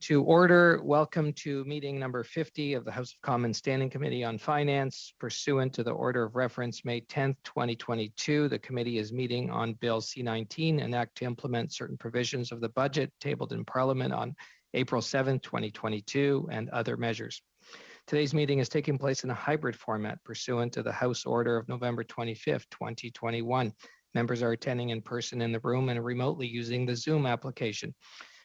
To order, welcome to meeting number 50 of the House of Commons Standing Committee on Finance. Pursuant to the order of reference, May 10th, 2022, the committee is meeting on Bill C-19, an act to implement certain provisions of the budget tabled in Parliament on April 7th, 2022, and other measures. Today's meeting is taking place in a hybrid format pursuant to the House Order of November 25th, 2021. Members are attending in person in the room and remotely using the Zoom application.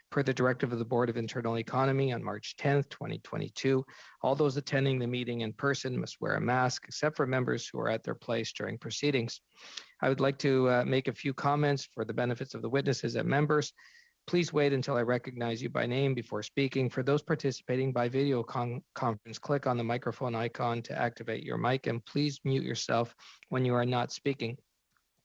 Per the directive of the Board of Internal Economy on March 10th, 2022, all those attending the meeting in person must wear a mask, except for members who are at their place during proceedings. I would like to make a few comments for the benefits of the witnesses and members. Please wait until I recognize you by name before speaking. For those participating by video conference, click on the microphone icon to activate your mic, and please mute yourself when you are not speaking.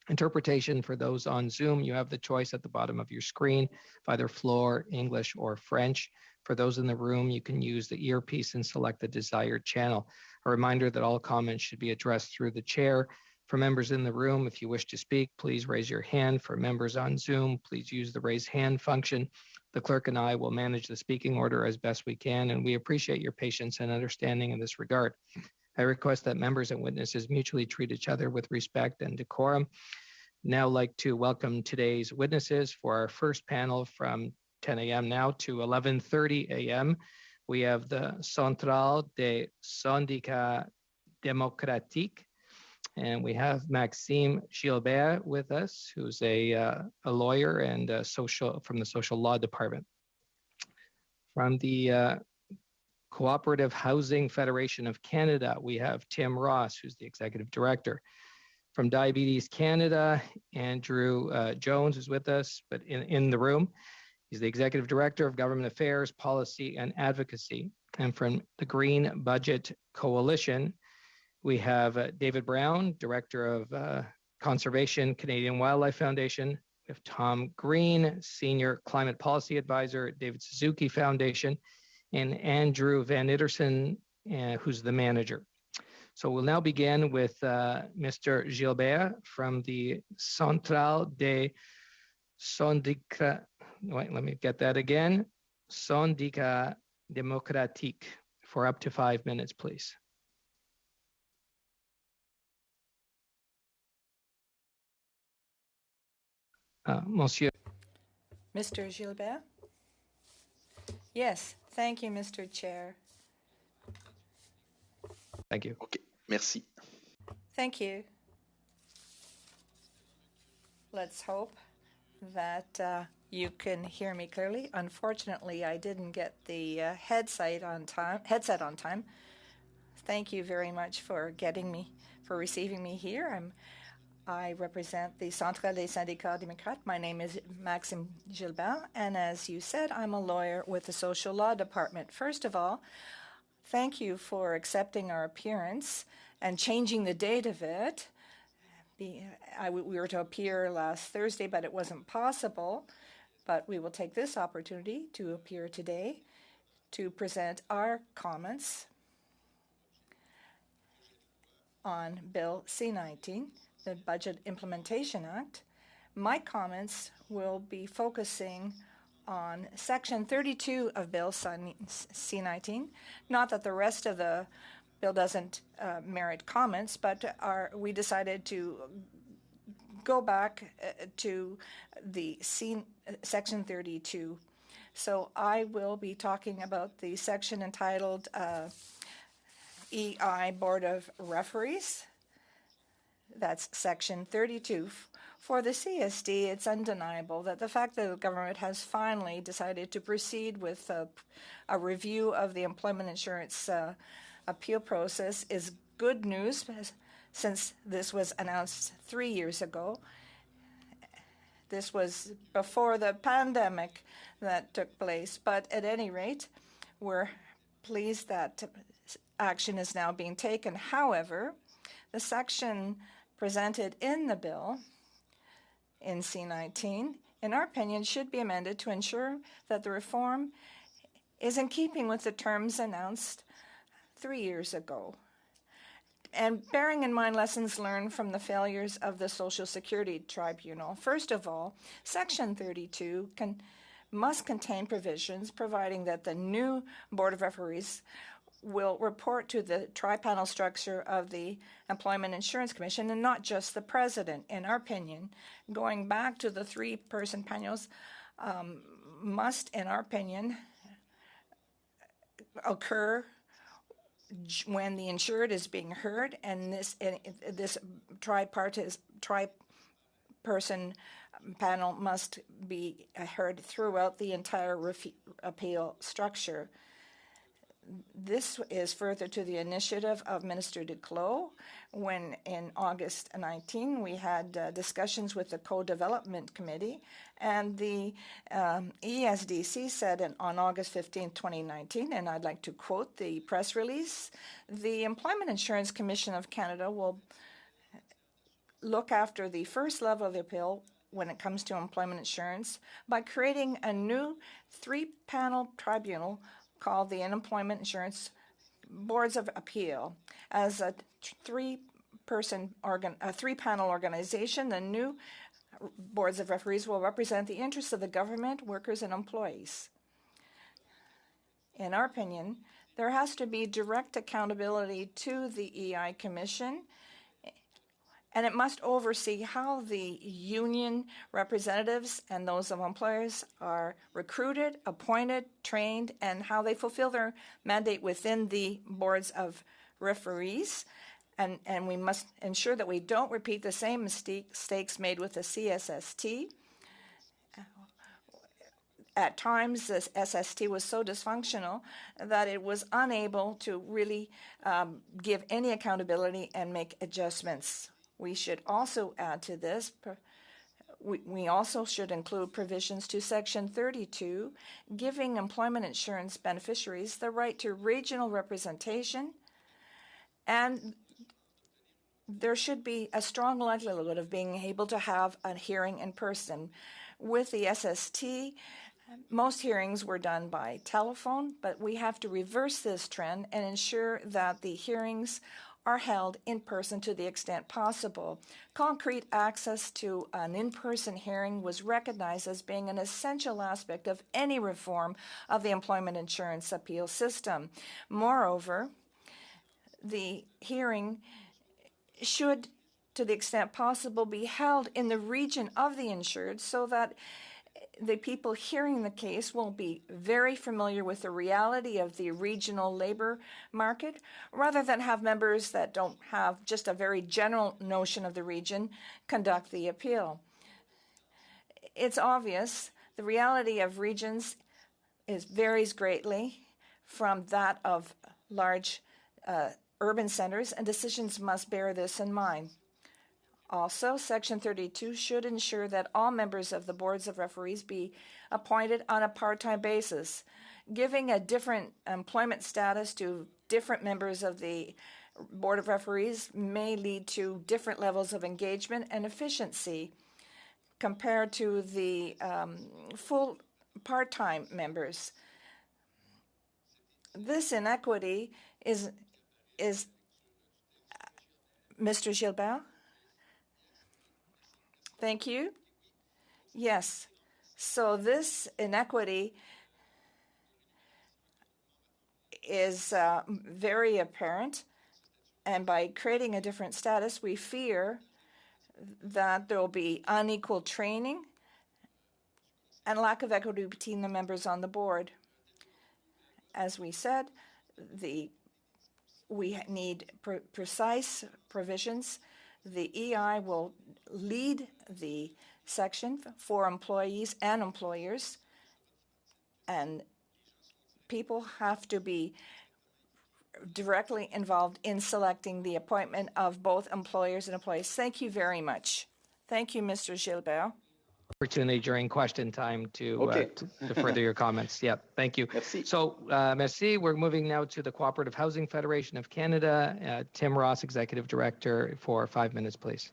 Interpretation for those on Zoom, you have the choice at the bottom of your screen of either Floor, English, or French. For those in the room, you can use the earpiece and select the desired channel. A reminder that all comments should be addressed through the chair. For members in the room, if you wish to speak, please raise your hand. For members on Zoom, please use the raise hand function. The clerk and I will manage the speaking order as best we can, and we appreciate your patience and understanding in this regard. I request that members and witnesses mutually treat each other with respect and decorum. Now I'd like to welcome today's witnesses for our first panel from 10 a.m. now to 11:30 a.m. We have the Centrale des Syndicats Démocratiques, and we have Maxime Gilbert with us, who's a lawyer and from the Social Law Department. From the Cooperative Housing Federation of Canada, we have Tim Ross, who's the Executive Director. From Diabetes Canada, Andrew Jones is with us, but in the room. He's the Executive Director of Government Affairs, Policy and Advocacy. And from the Green Budget Coalition, we have David Brown, Director of Conservation, Canadian Wildlife Foundation. We have Tom Green, Senior Climate Policy Advisor, David Suzuki Foundation, and Andrew Van Itterson, who's the manager. So we'll now begin with Mr. Gilbert from the Centrale des Syndicats. Wait, let me get that again. Syndicats Démocratiques for up to 5 minutes, please. Monsieur. Mr. Gilbert? Yes, thank you, Mr. Chair. Thank you. Okay, merci. Thank you. Let's hope that you can hear me clearly. Unfortunately, I didn't get the headset on time. Thank you very much for receiving me here. I represent the Centrale des Syndicats Démocrates. My name is Maxime Gilbert, and as you said, I'm a lawyer with the Social Law Department. First of all, thank you for accepting our appearance and changing the date of it. We were to appear last Thursday, but it wasn't possible. But we will take this opportunity to appear today to present our comments on Bill C-19, the Budget Implementation Act. My comments will be focusing on Section 32 of Bill C-19. Not that the rest of the bill doesn't merit comments, but we decided to go back to the Section 32. So I will be talking about the section entitled EI Board of Referees. That's Section 32. For the CSD, it's undeniable that the fact that the government has finally decided to proceed with a review of the employment insurance appeal process is good news, since this was announced 3 years ago. This was before the pandemic that took place, but at any rate, we're pleased that action is now being taken. However, the section presented in the bill in C-19, in our opinion, should be amended to ensure that the reform is in keeping with the terms announced 3 years ago, and bearing in mind lessons learned from the failures of the Social Security Tribunal. First of all, Section 32 must contain provisions providing that the new Board of Referees will report to the tri-panel structure of the Employment Insurance Commission and not just the president. In our opinion, going back to the three-person panels must, in our opinion, occur when the insured is being heard, and this tri-person panel must be heard throughout the entire appeal structure. This is further to the initiative of Minister Duclos when in August 19 we had discussions with the Co-Development Committee, and the ESDC said on August 15, 2019, and I'd like to quote the press release, the Employment Insurance Commission of Canada will look after the first level of the appeal when it comes to employment insurance by creating a new three-panel tribunal called the Unemployment Insurance Boards of Appeal. As a three-panel organization, the new boards of referees will represent the interests of the government, workers, and employees. In our opinion, there has to be direct accountability to the EI Commission, and it must oversee how the union representatives and those of employers are recruited, appointed, trained, and how they fulfill their mandate within the boards of referees. And we must ensure that we don't repeat the same mistakes made with the CSST. At times, the SST was so dysfunctional that it was unable to really give any accountability and make adjustments. We should also add to this, we also should include provisions to Section 32, giving employment insurance beneficiaries the right to regional representation, and there should be a strong likelihood of being able to have a hearing in person. With the SST, most hearings were done by telephone, but we have to reverse this trend and ensure that the hearings are held in person to the extent possible. Concrete access to an in-person hearing was recognized as being an essential aspect of any reform of the employment insurance appeal system. Moreover, the hearing should, to the extent possible, be held in the region of the insured so that the people hearing the case will be very familiar with the reality of the regional labor market, rather than have members that don't have just a very general notion of the region conduct the appeal. It's obvious the reality of regions varies greatly from that of large urban centers, and decisions must bear this in mind. Also, Section 32 should ensure that all members of the boards of referees be appointed on a part-time basis. Giving a different employment status to different members of the board of referees may lead to different levels of engagement and efficiency compared to the full part-time members. This inequity is Mr. Gilbert? Thank you. Yes. So this inequity is very apparent, and by creating a different status, we fear that there will be unequal training and lack of equity between the members on the board. As we said, we need precise provisions. The EI will lead the section for employees and employers, and people have to be directly involved in selecting the appointment of both employers and employees. Thank you very much. Thank you, Mr. Gilbert. Opportunity during question time to further your comments. Yeah, thank you. Merci. So, merci. We're moving now to the Cooperative Housing Federation of Canada. Tim Ross, Executive Director, for 5 minutes, please.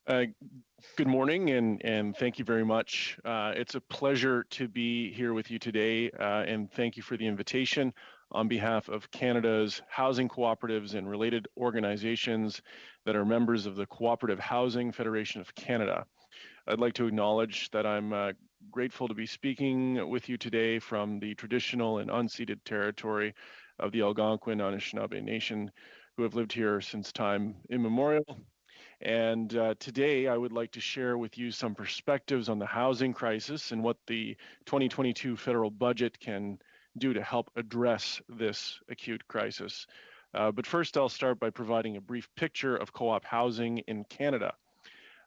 Good morning, and thank you very much. It's a pleasure to be here with you today, and thank you for the invitation on behalf of Canada's housing cooperatives and related organizations that are members of the Cooperative Housing Federation of Canada. I'd like to acknowledge that I'm grateful to be speaking with you today from the traditional and unceded territory of the Algonquin Anishinaabe Nation, who have lived here since time immemorial. And today I would like to share with you some perspectives on the housing crisis and what the 2022 federal budget can do to help address this acute crisis. But first, I'll start by providing a brief picture of co-op housing in Canada.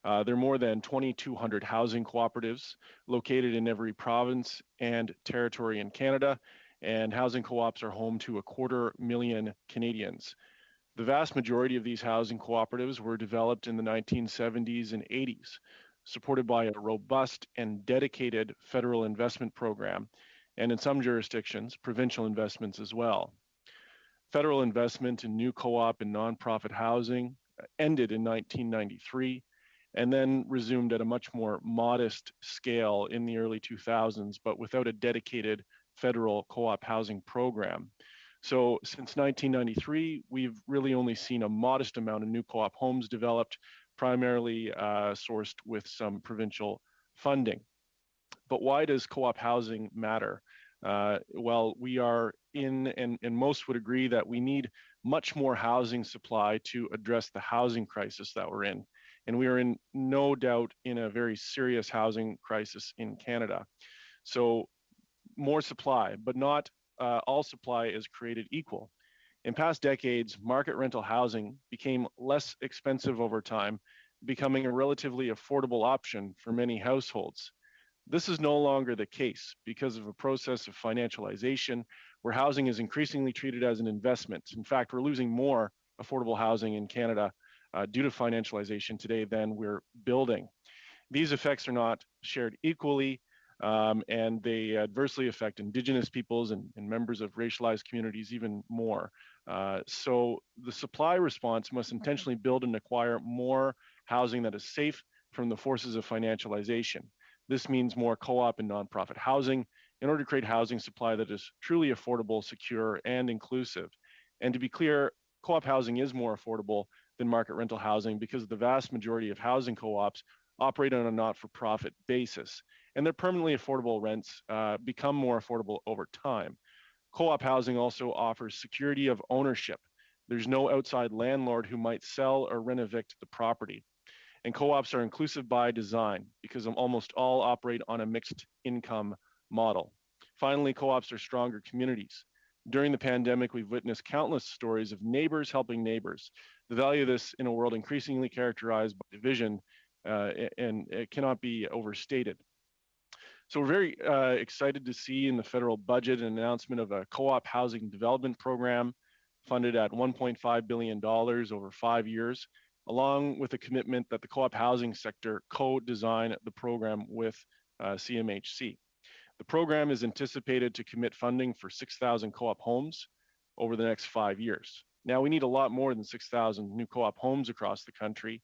There are more than 2,200 housing cooperatives located in every province and territory in Canada, and housing co-ops are home to 250,000 Canadians. The vast majority of these housing cooperatives were developed in the 1970s and 80s, supported by a robust and dedicated federal investment program, and in some jurisdictions, provincial investments as well. Federal investment in new co-op and nonprofit housing ended in 1993 and then resumed at a much more modest scale in the early 2000s, but without a dedicated federal co-op housing program. So since 1993, we've really only seen a modest amount of new co-op homes developed, primarily sourced with some provincial funding. But why does co-op housing matter? Well, we are in, and most would agree that we need much more housing supply to address the housing crisis that we're in. And we are in no doubt in a very serious housing crisis in Canada. So more supply, but not all supply is created equal. In past decades, market rental housing became less expensive over time, becoming a relatively affordable option for many households. This is no longer the case because of a process of financialization where housing is increasingly treated as an investment. In fact, we're losing more affordable housing in Canada due to financialization today than we're building. These effects are not shared equally, and they adversely affect Indigenous peoples and members of racialized communities even more. So the supply response must intentionally build and acquire more housing that is safe from the forces of financialization. This means more co-op and nonprofit housing in order to create housing supply that is truly affordable, secure, and inclusive. And to be clear, co-op housing is more affordable than market rental housing because the vast majority of housing co-ops operate on a not-for-profit basis, and their permanently affordable rents become more affordable over time. Co-op housing also offers security of ownership. There's no outside landlord who might sell or rent evict the property. And co-ops are inclusive by design because almost all operate on a mixed income model. Finally, co-ops are stronger communities. During the pandemic, we've witnessed countless stories of neighbors helping neighbors. The value of this in a world increasingly characterized by division and it cannot be overstated. So we're very excited to see in the federal budget an announcement of a co-op housing development program funded at $1.5 billion over 5 years, along with a commitment that the co-op housing sector co-design the program with CMHC. The program is anticipated to commit funding for 6,000 co-op homes over the next 5 years. Now, we need a lot more than 6,000 new co-op homes across the country.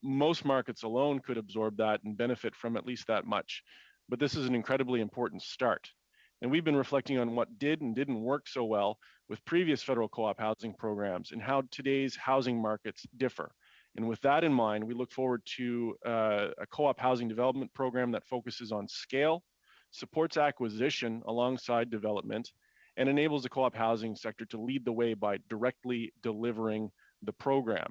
Most markets alone could absorb that and benefit from at least that much. But this is an incredibly important start. And we've been reflecting on what did and didn't work so well with previous federal co-op housing programs and how today's housing markets differ. And with that in mind, we look forward to a co-op housing development program that focuses on scale, supports acquisition alongside development, and enables the co-op housing sector to lead the way by directly delivering the program.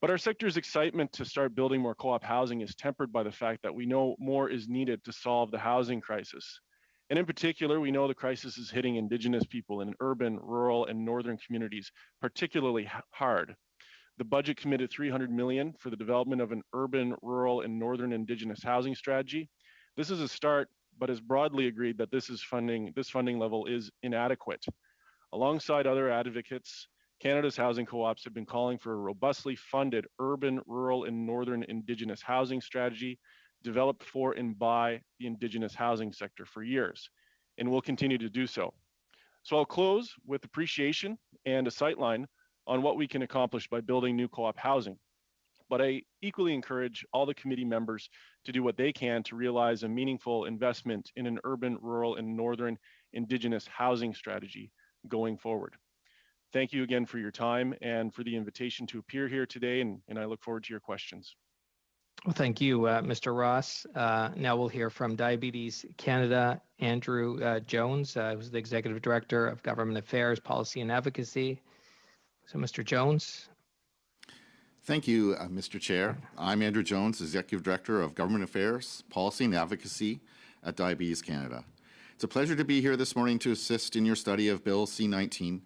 But our sector's excitement to start building more co-op housing is tempered by the fact that we know more is needed to solve the housing crisis. And in particular, we know the crisis is hitting Indigenous people in urban, rural, and northern communities particularly hard. The budget committed $300 million for the development of an urban, rural, and northern Indigenous housing strategy. This is a start, but is broadly agreed that this funding level is inadequate. Alongside other advocates, Canada's housing co-ops have been calling for a robustly funded urban, rural, and northern Indigenous housing strategy developed for and by the Indigenous housing sector for years, and will continue to do so. So I'll close with appreciation and a sightline on what we can accomplish by building new co-op housing. But I equally encourage all the committee members to do what they can to realize a meaningful investment in an urban, rural, and northern Indigenous housing strategy going forward. Thank you again for your time and for the invitation to appear here today, and I look forward to your questions. Well, thank you, Mr. Ross. Now we'll hear from Diabetes Canada, Andrew Jones, who's the Executive Director of Government Affairs, Policy and Advocacy. So, Mr. Jones. Thank you, Mr. Chair. I'm Andrew Jones, Executive Director of Government Affairs, Policy and Advocacy at Diabetes Canada. It's a pleasure to be here this morning to assist in your study of Bill C-19, and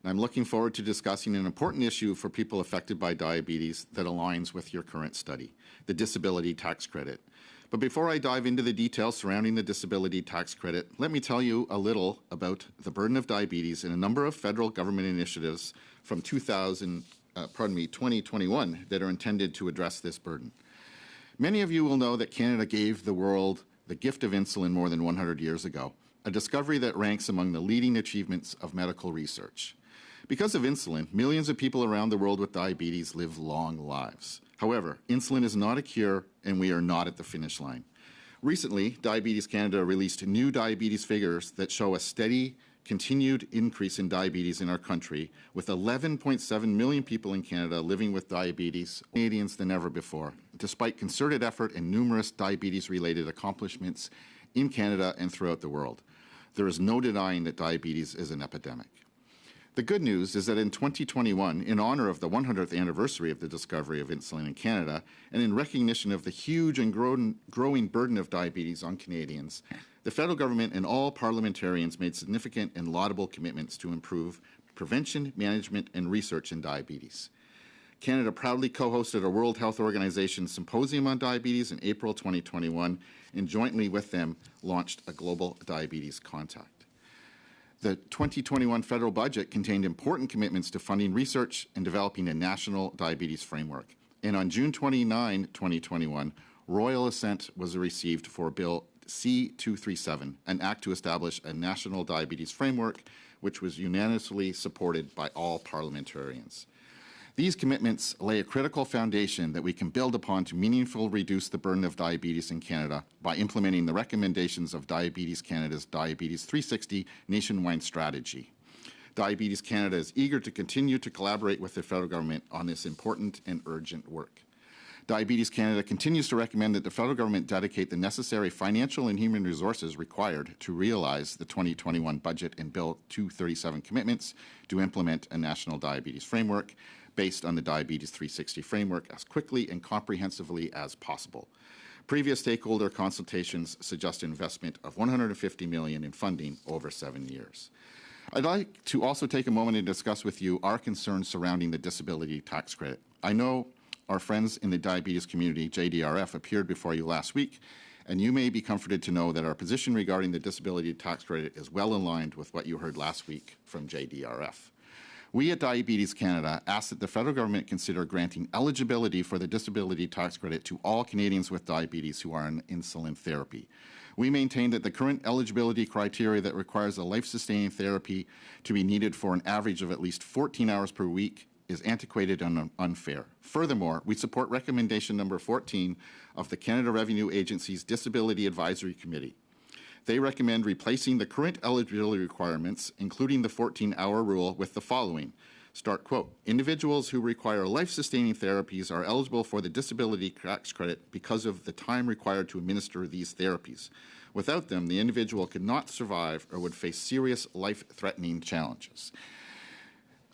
I'm looking forward to discussing an important issue for people affected by diabetes that aligns with your current study, the disability tax credit. But before I dive into the details surrounding the disability tax credit, let me tell you a little about the burden of diabetes and a number of federal government initiatives from 2021 that are intended to address this burden. Many of you will know that Canada gave the world the gift of insulin more than 100 years ago, a discovery that ranks among the leading achievements of medical research. Because of insulin, millions of people around the world with diabetes live long lives. However, insulin is not a cure, and we are not at the finish line. Recently, Diabetes Canada released new diabetes figures that show a steady, continued increase in diabetes in our country, with 11.7 million people in Canada living with diabetes, more Canadians than ever before, despite concerted effort and numerous diabetes-related accomplishments in Canada and throughout the world. There is no denying that diabetes is an epidemic. The good news is that in 2021, in honor of the 100th anniversary of the discovery of insulin in Canada, and in recognition of the huge and growing burden of diabetes on Canadians, the federal government and all parliamentarians made significant and laudable commitments to improve prevention, management, and research in diabetes. Canada proudly co-hosted a World Health Organization symposium on diabetes in April 2021, and jointly with them launched a global diabetes contact. The 2021 federal budget contained important commitments to funding research and developing a national diabetes framework. And on June 29, 2021, royal assent was received for Bill C-237, an act to establish a national diabetes framework, which was unanimously supported by all parliamentarians. These commitments lay a critical foundation that we can build upon to meaningfully reduce the burden of diabetes in Canada by implementing the recommendations of Diabetes Canada's Diabetes 360 nationwide strategy. Diabetes Canada is eager to continue to collaborate with the federal government on this important and urgent work. Diabetes Canada continues to recommend that the federal government dedicate the necessary financial and human resources required to realize the 2021 budget and Bill 237 commitments to implement a national diabetes framework based on the Diabetes 360 framework as quickly and comprehensively as possible. Previous stakeholder consultations suggest an investment of $150 million in funding over 7 years. I'd like to also take a moment and discuss with you our concerns surrounding the disability tax credit. I know our friends in the diabetes community, JDRF, appeared before you last week, and you may be comforted to know that our position regarding the disability tax credit is well aligned with what you heard last week from JDRF. We at Diabetes Canada ask that the federal government consider granting eligibility for the disability tax credit to all Canadians with diabetes who are on insulin therapy. We maintain that the current eligibility criteria that requires a life-sustaining therapy to be needed for an average of at least 14 hours per week is antiquated and unfair. Furthermore, we support recommendation number 14 of the Canada Revenue Agency's Disability Advisory Committee. They recommend replacing the current eligibility requirements, including the 14-hour rule, with the following. Start quote, individuals who require life-sustaining therapies are eligible for the disability tax credit because of the time required to administer these therapies. Without them, the individual could not survive or would face serious life-threatening challenges.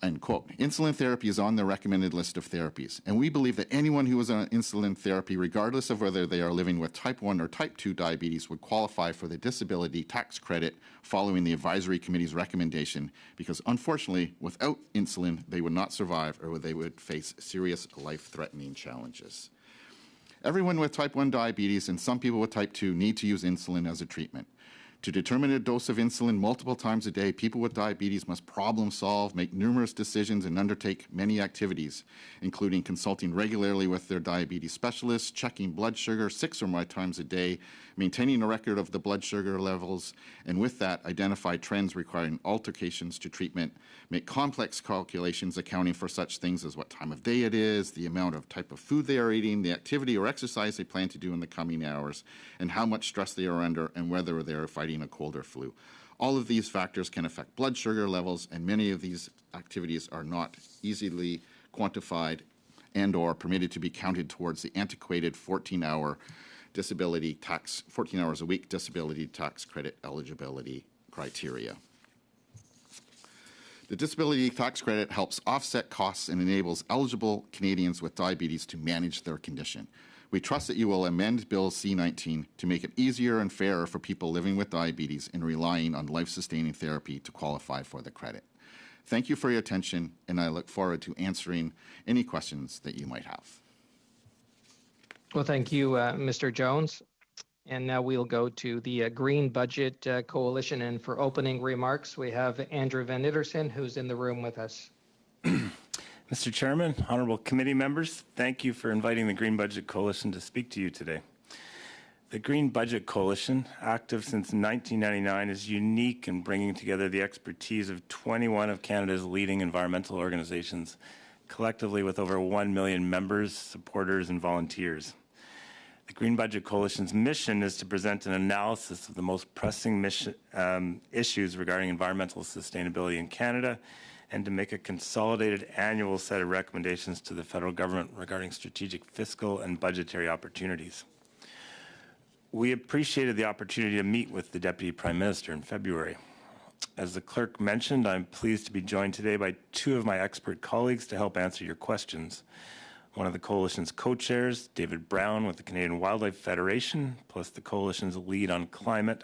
End quote. Insulin therapy is on the recommended list of therapies, and we believe that anyone who is on insulin therapy, regardless of whether they are living with type 1 or type 2 diabetes, would qualify for the disability tax credit following the advisory committee's recommendation, because unfortunately, without insulin, they would not survive or they would face serious life-threatening challenges. Everyone with type 1 diabetes and some people with type 2 need to use insulin as a treatment. To determine a dose of insulin multiple times a day, people with diabetes must problem solve, make numerous decisions, and undertake many activities, including consulting regularly with their diabetes specialists, checking blood sugar 6 or more times a day, maintaining a record of the blood sugar levels, and with that, identify trends requiring alterations to treatment, make complex calculations accounting for such things as what time of day it is, the amount of type of food they are eating, the activity or exercise they plan to do in the coming hours, and how much stress they are under, and whether they are fighting a cold or flu. All of these factors can affect blood sugar levels, and many of these activities are not easily quantified and/or permitted to be counted towards the antiquated 14 hours a week disability tax credit eligibility criteria. The disability tax credit helps offset costs and enables eligible Canadians with diabetes to manage their condition. We trust that you will amend Bill C-19 to make it easier and fairer for people living with diabetes and relying on life-sustaining therapy to qualify for the credit. Thank you for your attention, and I look forward to answering any questions that you might have. Well, thank you, Mr. Jones. And now we'll go to the Green Budget Coalition. And for opening remarks, we have Andrew Van Ittersen, who's in the room with us. Mr. Chairman, honorable committee members, thank you for inviting the Green Budget Coalition to speak to you today. The Green Budget Coalition, active since 1999, is unique in bringing together the expertise of 21 of Canada's leading environmental organizations, collectively with over 1 million members, supporters, and volunteers. The Green Budget Coalition's mission is to present an analysis of the most pressing issues regarding environmental sustainability in Canada and to make a consolidated annual set of recommendations to the federal government regarding strategic fiscal and budgetary opportunities. We appreciated the opportunity to meet with the Deputy Prime Minister in February. As the clerk mentioned, I'm pleased to be joined today by two of my expert colleagues to help answer your questions. One of the Coalition's co-chairs, David Brown with the Canadian Wildlife Federation, plus the Coalition's lead on climate,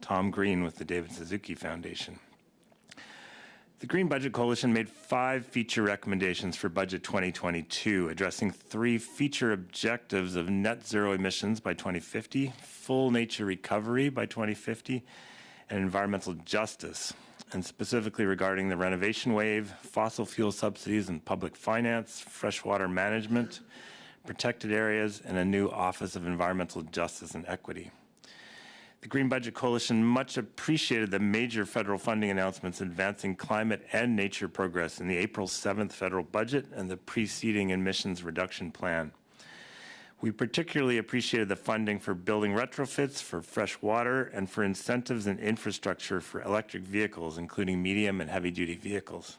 Tom Green with the David Suzuki Foundation. The Green Budget Coalition made 5 feature recommendations for Budget 2022, addressing 3 feature objectives of net zero emissions by 2050, full nature recovery by 2050, and environmental justice, and specifically regarding the renovation wave, fossil fuel subsidies and public finance, freshwater management, protected areas, and a new Office of Environmental Justice and Equity. The Green Budget Coalition much appreciated the major federal funding announcements advancing climate and nature progress in the April 7th federal budget and the preceding emissions reduction plan. We particularly appreciated the funding for building retrofits for fresh water and for incentives and infrastructure for electric vehicles, including medium and heavy-duty vehicles.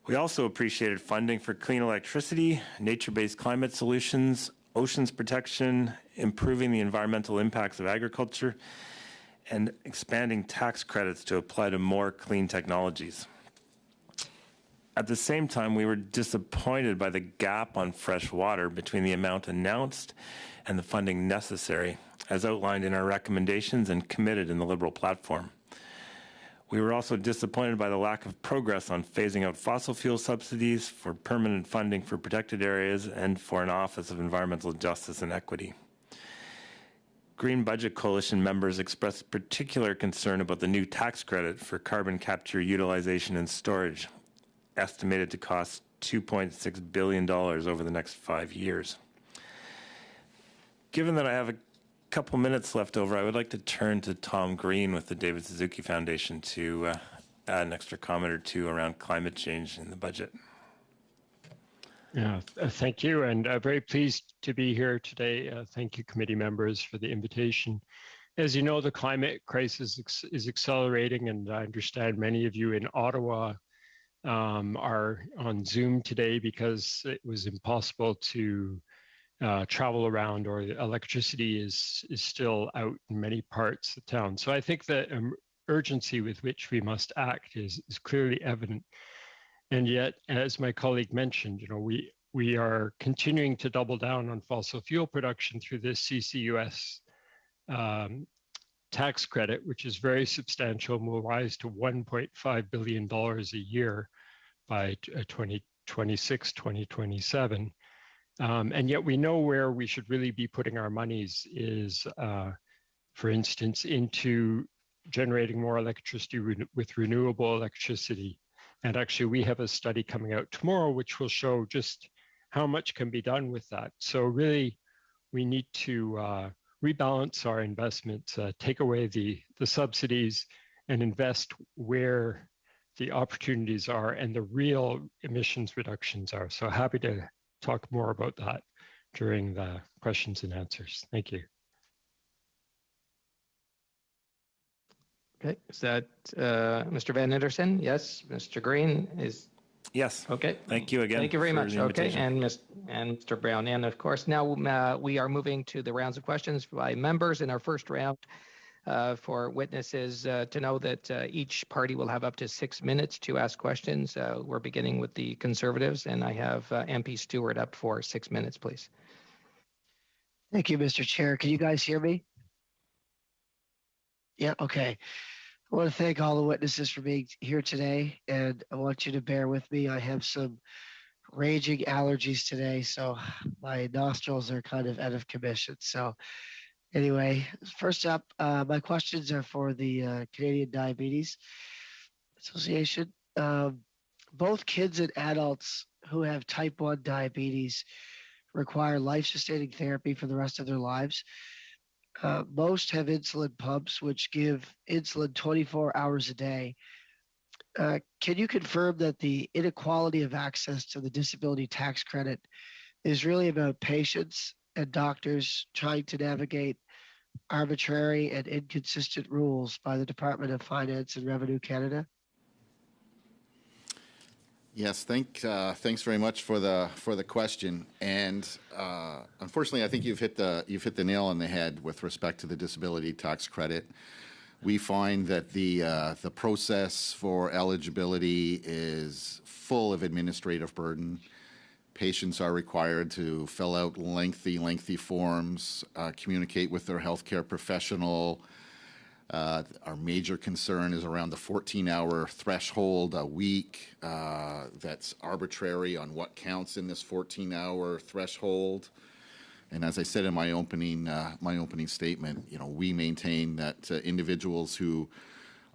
We also appreciated funding for clean electricity, nature-based climate solutions, oceans protection, improving the environmental impacts of agriculture, and expanding tax credits to apply to more clean technologies. At the same time, we were disappointed by the gap on fresh water between the amount announced and the funding necessary, as outlined in our recommendations and committed in the Liberal platform. We were also disappointed by the lack of progress on phasing out fossil fuel subsidies, for permanent funding for protected areas, and for an Office of Environmental Justice and Equity. Green Budget Coalition members expressed particular concern about the new tax credit for carbon capture, utilization, and storage, estimated to cost $2.6 billion over the next 5 years. Given that I have a couple minutes left over, I would like to turn to Tom Green with the David Suzuki Foundation to add an extra comment or two around climate change in the budget. Yeah, thank you, and very pleased to be here today. Thank you, committee members, for the invitation. As you know, the climate crisis is accelerating, and I understand many of you in Ottawa are on Zoom today because it was impossible to travel around, or the electricity is still out in many parts of town. So I think the urgency with which we must act is clearly evident. And yet, as my colleague mentioned, you know, we are continuing to double down on fossil fuel production through this CCUS tax credit, which is very substantial and will rise to $1.5 billion a year by 2026, 2027. And yet we know where we should really be putting our monies is, for instance, into generating more electricity with renewable electricity. And actually, we have a study coming out tomorrow which will show just how much can be done with that. So really, we need to rebalance our investments, take away the subsidies, and invest where the opportunities are and the real emissions reductions are. So happy to talk more about that during the questions and answers. Thank you. Okay, is that Mr. Van Ittersen? Yes, Mr. Green is. Yes. Okay. Thank you again. Thank you very for much. the Okay, invitation. and Mr. Brown. And of course, now we are moving to the rounds of questions by members. In our first round, for witnesses to know that each party will have up to 6 minutes to ask questions. We're beginning with the Conservatives, and I have MP Stewart up for 6 minutes, please. Thank you, Mr. Chair. Can you guys hear me? Yeah, okay. I want to thank all the witnesses for being here today, and I want you to bear with me. I have some raging allergies today, so my nostrils are kind of out of commission. So anyway, first up, my questions are for the Canadian Diabetes Association. Both kids and adults who have type 1 diabetes require life-sustaining therapy for the rest of their lives. Most have insulin pumps, which give insulin 24 hours a day. Can you confirm that the inequality of access to the disability tax credit is really about patients and doctors trying to navigate arbitrary and inconsistent rules by the Department of Finance and Revenue Canada? Yes, thanks very much for the question. And unfortunately, I think you've hit the nail on the head with respect to the disability tax credit. We find that the process for eligibility is full of administrative burden. Patients are required to fill out lengthy forms, communicate with their healthcare professional. Our major concern is around the 14-hour threshold a week. That's arbitrary on what counts in this 14-hour threshold. And as I said in my opening statement, we maintain that individuals who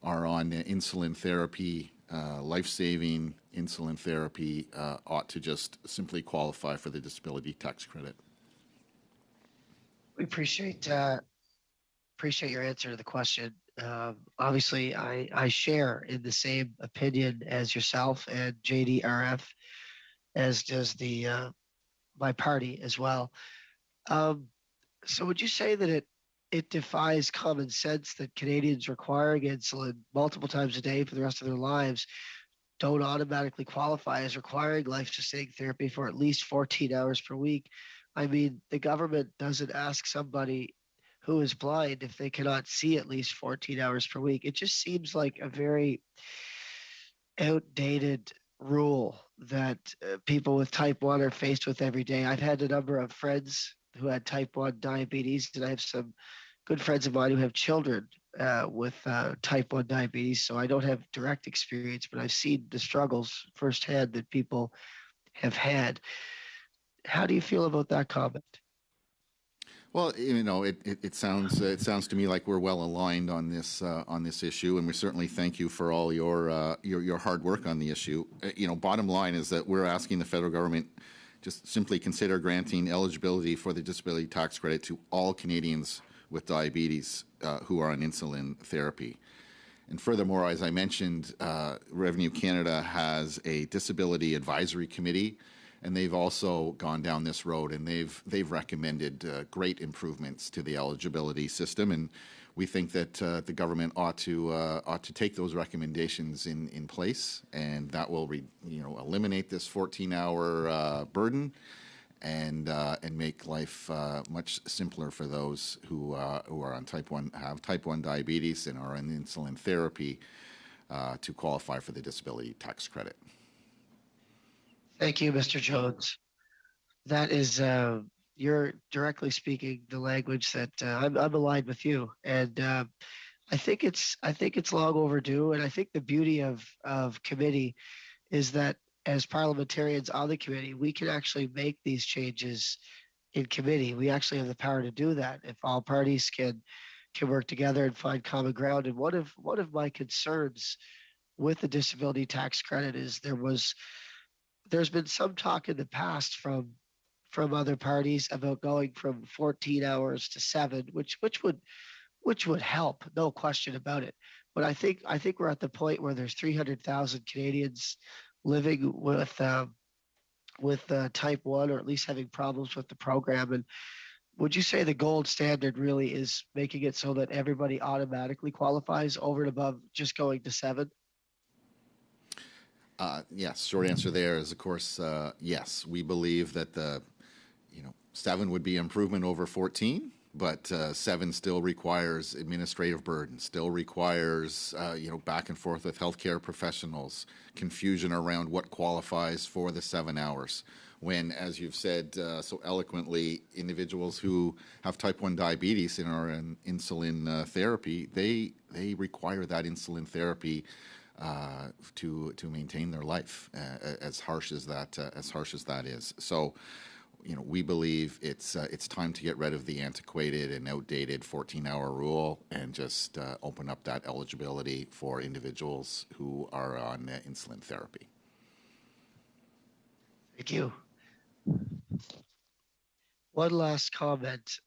are on insulin therapy, life-saving insulin therapy, ought to just simply qualify for the disability tax credit. We appreciate your answer to the question. Obviously, I share in the same opinion as yourself and JDRF, as does my party as well. So would you say that it defies common sense that Canadians requiring insulin multiple times a day for the rest of their lives don't automatically qualify as requiring life-sustaining therapy for at least 14 hours per week? I mean, the government doesn't ask somebody who is blind if they cannot see at least 14 hours per week. It just seems like a very outdated rule that people with type 1 are faced with every day. I've had a number of friends who had type 1 diabetes, and I have some good friends of mine who have children with type 1 diabetes. So I don't have direct experience, but I've seen the struggles firsthand that people have had. How do you feel about that comment? Well, it sounds to me like we're well aligned on this issue, and we certainly thank you for all your hard work on the issue. Bottom line is that we're asking the federal government just simply consider granting eligibility for the disability tax credit to all Canadians with diabetes who are on insulin therapy. And furthermore, as I mentioned, Revenue Canada has a disability advisory committee, and they've also gone down this road, and they've recommended great improvements to the eligibility system, and we think that the government ought to take those recommendations in place, and that will eliminate this 14-hour burden, and make life much simpler for those who are on have type 1 diabetes and are on insulin therapy to qualify for the disability tax credit. Thank you, Mr. Jones. That is, you're directly speaking the language that I'm aligned with you, and I think it's long overdue. And I think the beauty of committee is that as parliamentarians on the committee, we can actually make these changes in committee. We actually have the power to do that if all parties can work together and find common ground. And one of my concerns with the disability tax credit is there's been some talk in the past from other parties about going from 14 hours to 7, which would help, no question about it. But I think we're at the point where there's 300,000 Canadians living with type 1, or at least having problems with the program. And would you say the gold standard really is making it so that everybody automatically qualifies over and above just going to 7? Yes, short answer there is, of course, yes. We believe that 7 would be improvement over 14, but 7 still requires administrative burden, still requires, back and forth with healthcare professionals, confusion around what qualifies for the 7 hours. When, as you've said so eloquently, individuals who have type 1 diabetes and are in insulin therapy, they require that insulin therapy to maintain their life, as harsh as that is. So, we believe it's time to get rid of the antiquated and outdated 14-hour rule and just open up that eligibility for individuals who are on insulin therapy. Thank you. One last comment.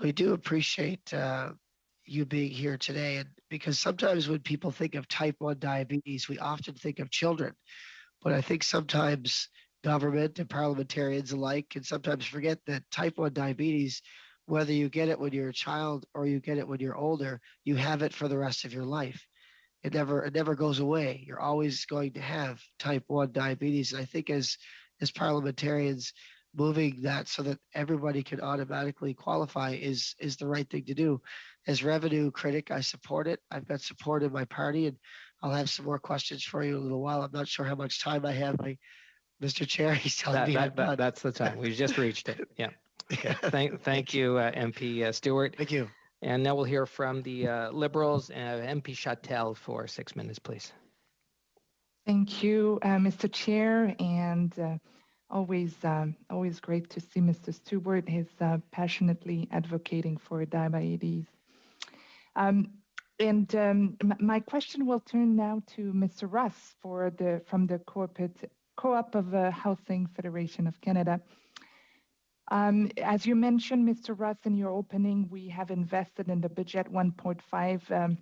We do appreciate you being here today, and because sometimes when people think of type 1 diabetes, we often think of children. But I think sometimes government and parliamentarians alike can sometimes forget that type 1 diabetes, whether you get it when you're a child or you get it when you're older, you have it for the rest of your life. It never goes away. You're always going to have type 1 diabetes. And I think as parliamentarians, moving that so that everybody can automatically qualify is the right thing to do. As revenue critic, I support it. I've got support in my party, and I'll have some more questions for you in a little while. I'm not sure how much time I have. Mr. Chair, he's telling me I'm done. That's the time. We've just reached it. Yeah. Okay. Thank you, MP Stewart. Thank you. And now we'll hear from the Liberals. MP Chatel for 6 minutes, please. Thank you, Mr. Chair, and always great to see Mr. Stewart. He's passionately advocating for diabetes. My question will turn now to Mr. Russ from the Co-op of Housing Federation of Canada. As you mentioned, Mr. Russ, in your opening, we have invested in the budget $1.5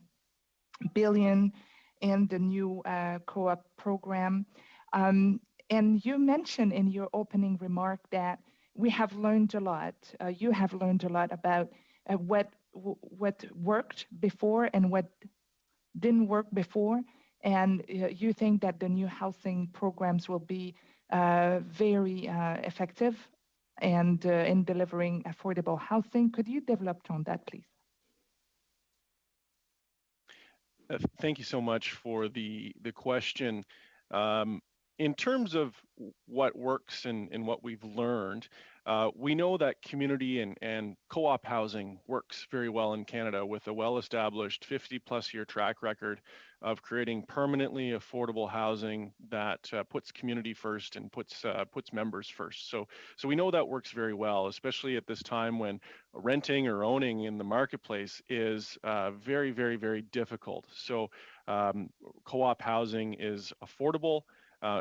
billion in the new co-op program. And you mentioned in your opening remark that we have learned a lot. You have learned a lot about what worked before and what didn't work before. And you think that the new housing programs will be very effective and in delivering affordable housing. Could you develop on that, please? Thank you so much for the question. In terms of what works and what we've learned, we know that community and co-op housing works very well in Canada with a well-established 50-plus year track record of creating permanently affordable housing that puts community first and puts members first. So we know that works very well, especially at this time when renting or owning in the marketplace is very, very, very difficult. So co-op housing is affordable.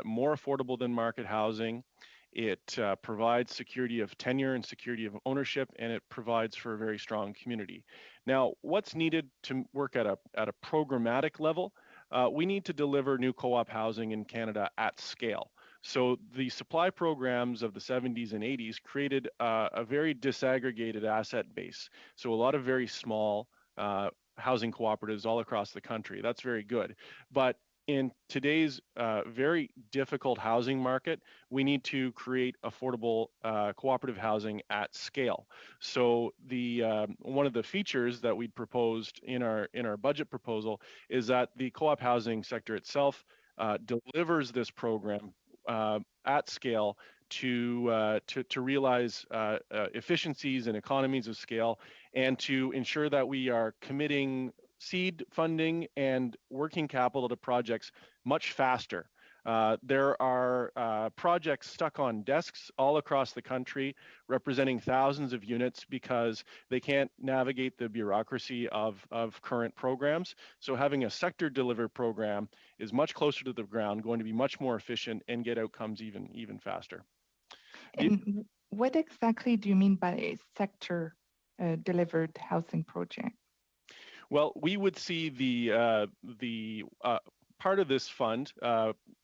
More affordable than market housing. It provides security of tenure and security of ownership, and it provides for a very strong community. Now, what's needed to work at a programmatic level? We need to deliver new co-op housing in Canada at scale. So the supply programs of the 70s and 80s created a very disaggregated asset base. So a lot of very small housing cooperatives all across the country. That's very good. But in today's very difficult housing market, we need to create affordable cooperative housing at scale. So one of the features that we proposed in our budget proposal is that the co-op housing sector itself delivers this program at scale to realize efficiencies and economies of scale, and to ensure that we are committing seed funding and working capital to projects much faster. There are projects stuck on desks all across the country representing thousands of units because they can't navigate the bureaucracy of current programs. So having a sector delivered program is much closer to the ground, going to be much more efficient and get outcomes even faster. And what exactly do you mean by a sector delivered housing project? Well, we would see the part of this fund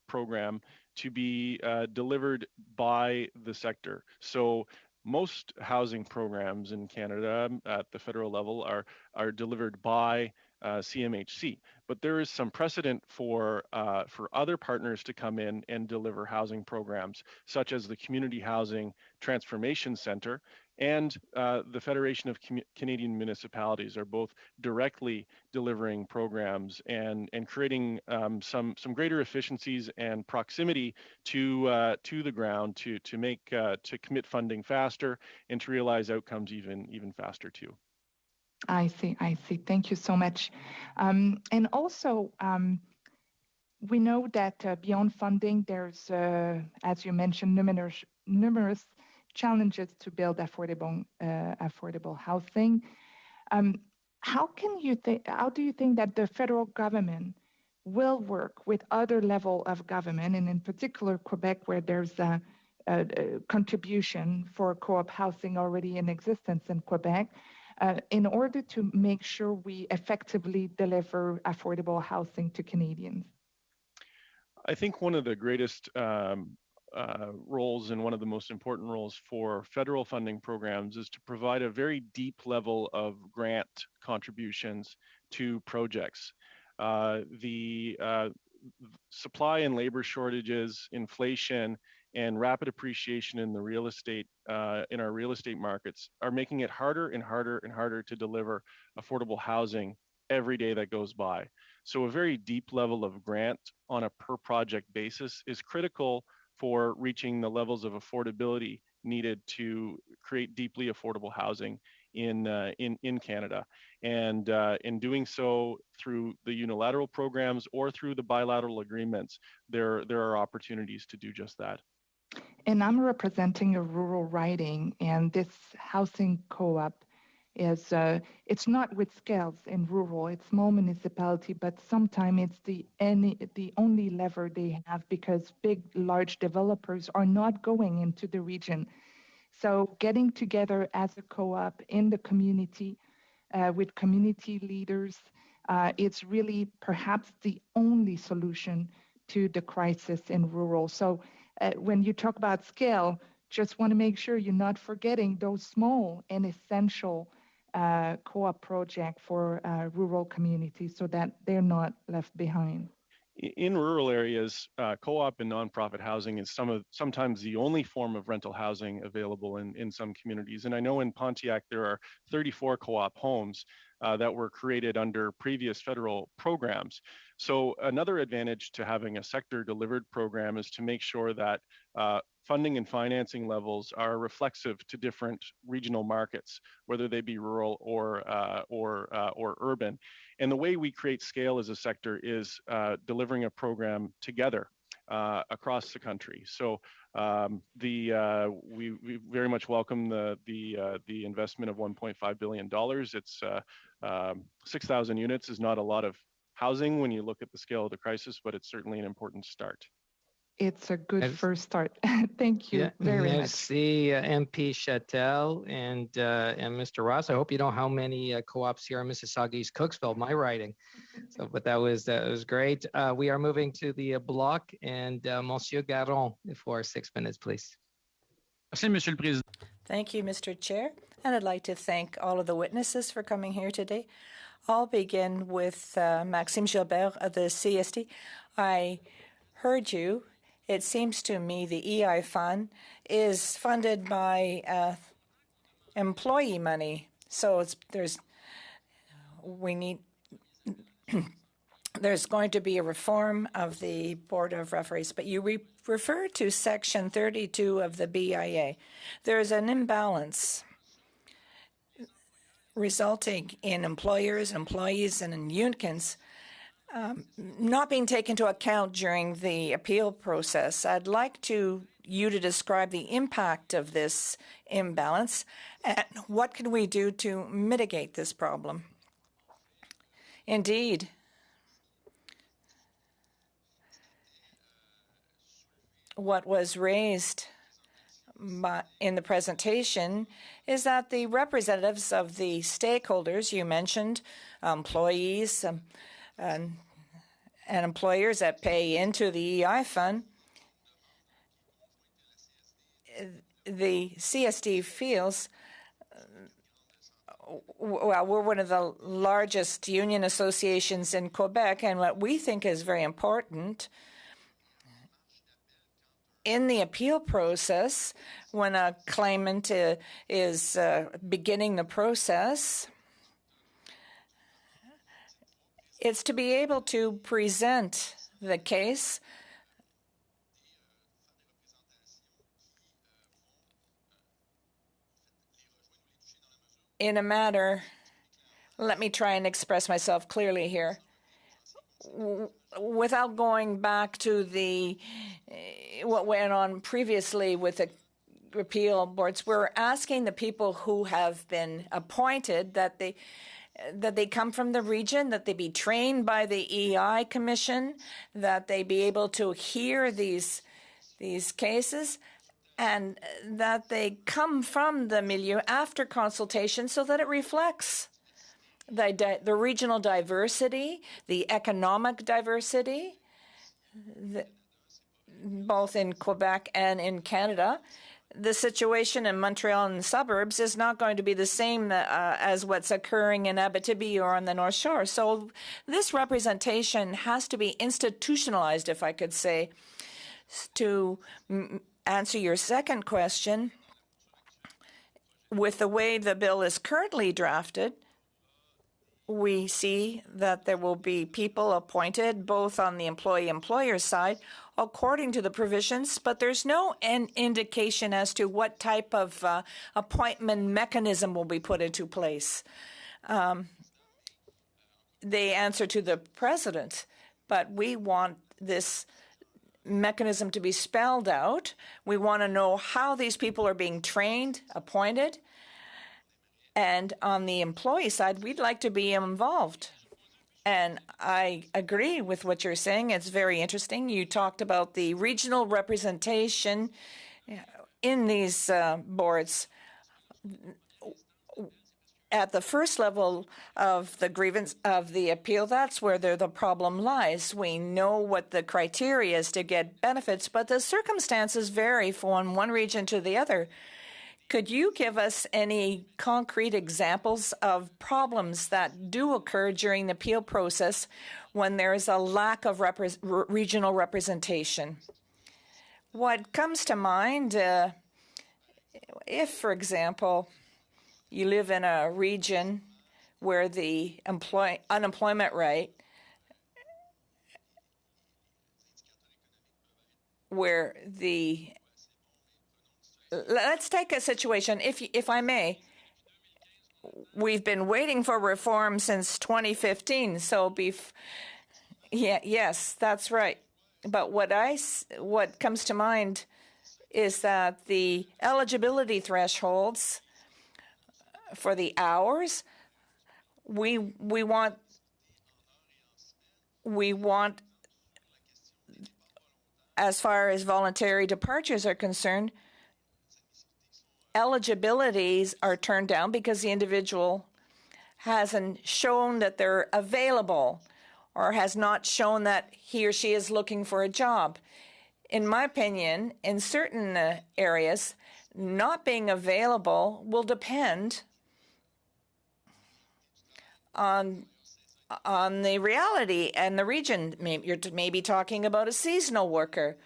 program to be delivered by the sector. So most housing programs in Canada at the federal level are delivered by CMHC. But there is some precedent for other partners to come in and deliver housing programs, such as the Community Housing Transformation Center and the Federation of Canadian Municipalities are both directly delivering programs and creating some greater efficiencies and proximity to the ground to commit funding faster and to realize outcomes even faster too. I see. Thank you so much. And also, we know that beyond funding, there's, as you mentioned, numerous challenges to build affordable housing. How do you think that the federal government will work with other level of government, and in particular Quebec, where there's a contribution for co-op housing already in existence in Quebec, in order to make sure we effectively deliver affordable housing to Canadians? I think one of the greatest roles and one of the most important roles for federal funding programs is to provide a very deep level of grant contributions to projects. The supply and labor shortages, inflation, and rapid appreciation in the real estate in our real estate markets are making it harder and harder and harder to deliver affordable housing every day that goes by. So a very deep level of grant on a per project basis is critical for reaching the levels of affordability needed to create deeply affordable housing in Canada. And in doing so through the unilateral programs or through the bilateral agreements, there are opportunities to do just that. And I'm representing a rural riding, and this housing co-op is, it's not with scales in rural, it's small municipality, but sometimes it's the only lever they have because large developers are not going into the region. So getting together as a co-op in the community with community leaders, it's really perhaps the only solution to the crisis in rural. So when you talk about scale, just want to make sure you're not forgetting those small and essential co-op projects for rural communities so that they're not left behind. In rural areas, co-op and nonprofit housing is sometimes the only form of rental housing available in some communities. And I know in Pontiac, there are 34 co-op homes that were created under previous federal programs. So another advantage to having a sector delivered program is to make sure that funding and financing levels are reflexive to different regional markets, whether they be rural or urban. And the way we create scale as a sector is delivering a program together across the country. So we very much welcome the investment of $1.5 billion. It's 6,000 units is not a lot of housing when you look at the scale of the crisis, but it's certainly an important start. It's a good first start. Thank you very much. Merci, MP Chatel and Mr. Ross. I hope you know how many co-ops here in Mississauga, East Cooksville, my riding. So, but that was great. We are moving to the block, and Monsieur Garon for 6 minutes, please. Merci, Monsieur le Président. Thank you, Mr. Chair. And I'd like to thank all of the witnesses for coming here today. I'll begin with Maxime Gilbert of the CSD. I heard you. It seems to me the EI fund is funded by employee money. So there's going to be a reform of the Board of Referees. But you refer to Section 32 of the BIA. There's an imbalance resulting in employers, employees, and in unions not being taken into account during the appeal process. I'd like you to describe the impact of this imbalance and what can we do to mitigate this problem. Indeed, what was raised in the presentation is that the representatives of the stakeholders you mentioned, employees, and employers that pay into the EI fund, the CSD feels well, we're one of the largest union associations in Quebec, and what we think is very important in the appeal process, when a claimant is beginning the process, it's to be able to present the case in a manner, let me try and express myself clearly here, without going back to what went on previously with the appeal boards. We're asking the people who have been appointed that they come from the region, that they be trained by the EI Commission, that they be able to hear these cases, and that they come from the milieu after consultation so that it reflects the regional diversity, the economic diversity, both in Quebec and in Canada. The situation in Montreal and the suburbs is not going to be the same as what's occurring in Abitibi or on the North Shore. So this representation has to be institutionalized, if I could say. To answer your second question, with the way the bill is currently drafted, we see that there will be people appointed both on the employee-employer side according to the provisions, but there's no indication as to what type of appointment mechanism will be put into place. They answer to the president, but we want this mechanism to be spelled out. We want to know how these people are being trained, appointed, and on the employee side, we'd like to be involved. And I agree with what you're saying. It's very interesting. You talked about the regional representation in these boards. At the first level of the grievance of the appeal, that's where the problem lies. We know what the criteria is to get benefits, but the circumstances vary from one region to the other. Could you give us any concrete examples of problems that do occur during the appeal process when there is a lack of regional representation? What comes to mind, if, for example, you live in a region where the unemployment rate, let's take a situation, if I may. We've been waiting for reform since 2015, so yes, that's right. But what comes to mind is that the eligibility thresholds for the hours, we want as far as voluntary departures are concerned, eligibilities are turned down because the individual hasn't shown that they're available or has not shown that he or she is looking for a job. In my opinion, in certain areas, not being available will depend on the reality and the region. You're maybe talking about a seasonal worker.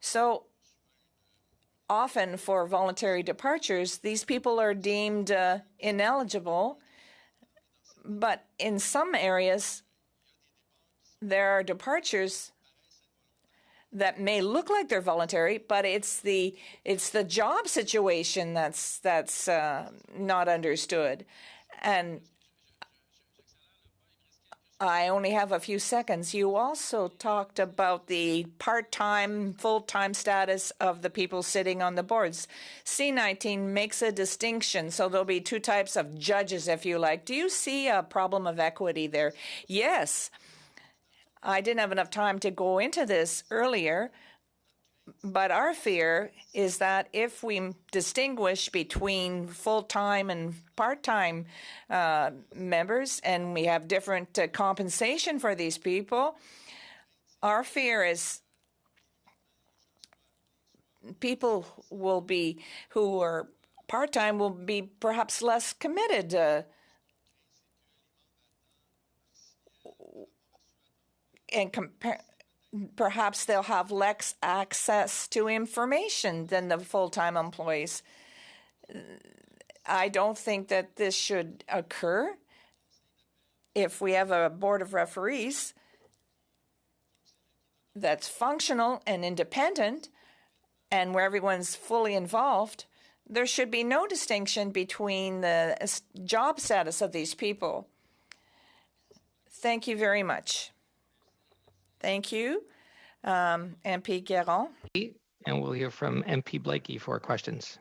So often for voluntary departures, these people are deemed ineligible. But in some areas, there are departures that may look like they're voluntary, but it's the job situation that's not understood. And I only have a few seconds. You also talked about the part-time, full-time status of the people sitting on the boards. C-19 makes a distinction, so there'll be two types of judges, if you like. Do you see a problem of equity there? Yes. I didn't have enough time to go into this earlier, but our fear is that if we distinguish between full-time and part-time members and we have different compensation for these people, our fear is people who are part-time will be perhaps less committed and perhaps they'll have less access to information than the full-time employees. I don't think that this should occur. If we have a board of referees that's functional and independent and where everyone's fully involved, there should be no distinction between the job status of these people. Thank you very much. Thank you, MP Guérin. And we'll hear from MP Blakey for questions.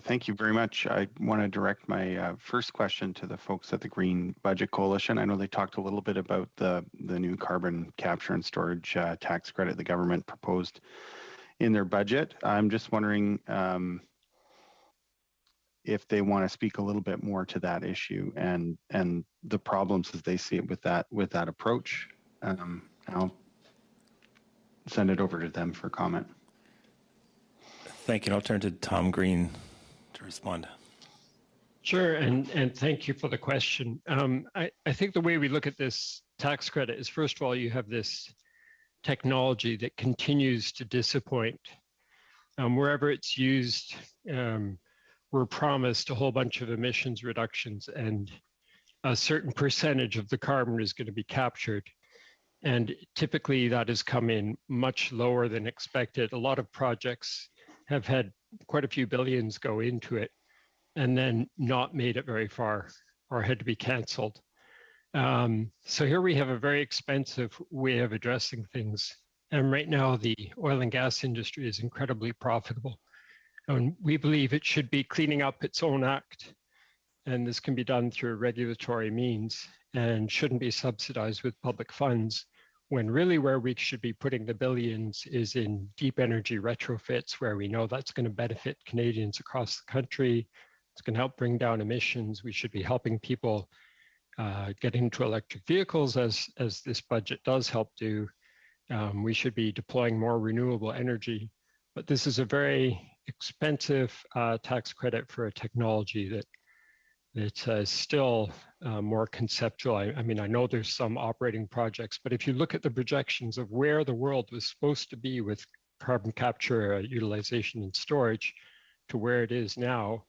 Thank you very much. I want to direct my first question to the folks at the Green Budget Coalition. I know they talked a little bit about the new carbon capture and storage tax credit the government proposed in their budget. I'm just wondering if they want to speak a little bit more to that issue and the problems as they see it with that approach. I'll send it over to them for comment. Thank you. I'll turn to Tom Green to respond. Sure, and thank you for the question. I think the way we look at this tax credit is, first of all, you have this technology that continues to disappoint. Wherever it's used, we're promised a whole bunch of emissions reductions, and a certain percentage of the carbon is going to be captured. And typically that has come in much lower than expected. A lot of projects have had quite a few billions go into it and then not made it very far or had to be canceled. So here we have a very expensive way of addressing things. And right now the oil and gas industry is incredibly profitable. And we believe it should be cleaning up its own act. And this can be done through regulatory means and shouldn't be subsidized with public funds, when really where we should be putting the billions is in deep energy retrofits, where we know that's going to benefit Canadians across the country. It's going to help bring down emissions. We should be helping people get into electric vehicles, as this budget does help do. We should be deploying more renewable energy. But this is a very expensive tax credit for a technology that it's still more conceptual. I mean, I know there's some operating projects, but if you look at the projections of where the world was supposed to be with carbon capture, utilization, and storage to where it is now,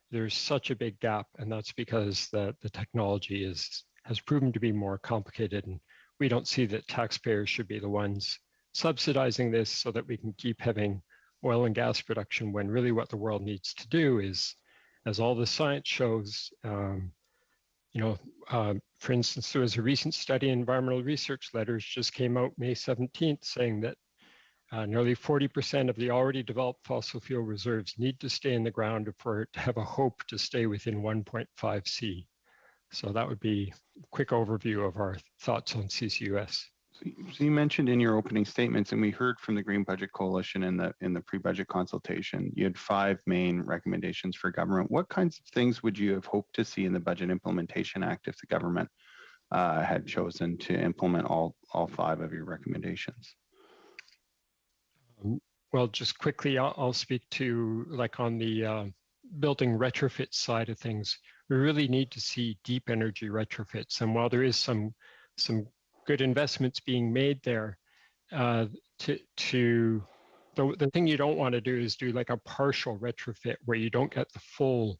there's such a big gap. And that's because the technology has proven to be more complicated. And we don't see that taxpayers should be the ones subsidizing this so that we can keep having oil and gas production, when really what the world needs to do is, as all the science shows, for instance, there was a recent study in Environmental Research Letters just came out May 17th saying that nearly 40% of the already developed fossil fuel reserves need to stay in the ground for it to have a hope to stay within 1.5 C. So that would be a quick overview of our thoughts on CCUS. So you mentioned in your opening statements, and we heard from the Green Budget Coalition in the pre-budget consultation, you had 5 main recommendations for government. What kinds of things would you have hoped to see in the Budget Implementation Act if the government had chosen to implement all 5 of your recommendations? Well, just quickly, I'll speak to, like, on the building retrofit side of things. We really need to see deep energy retrofits. And while there is some good investments being made there, the thing you don't want to do is do like a partial retrofit where you don't get the full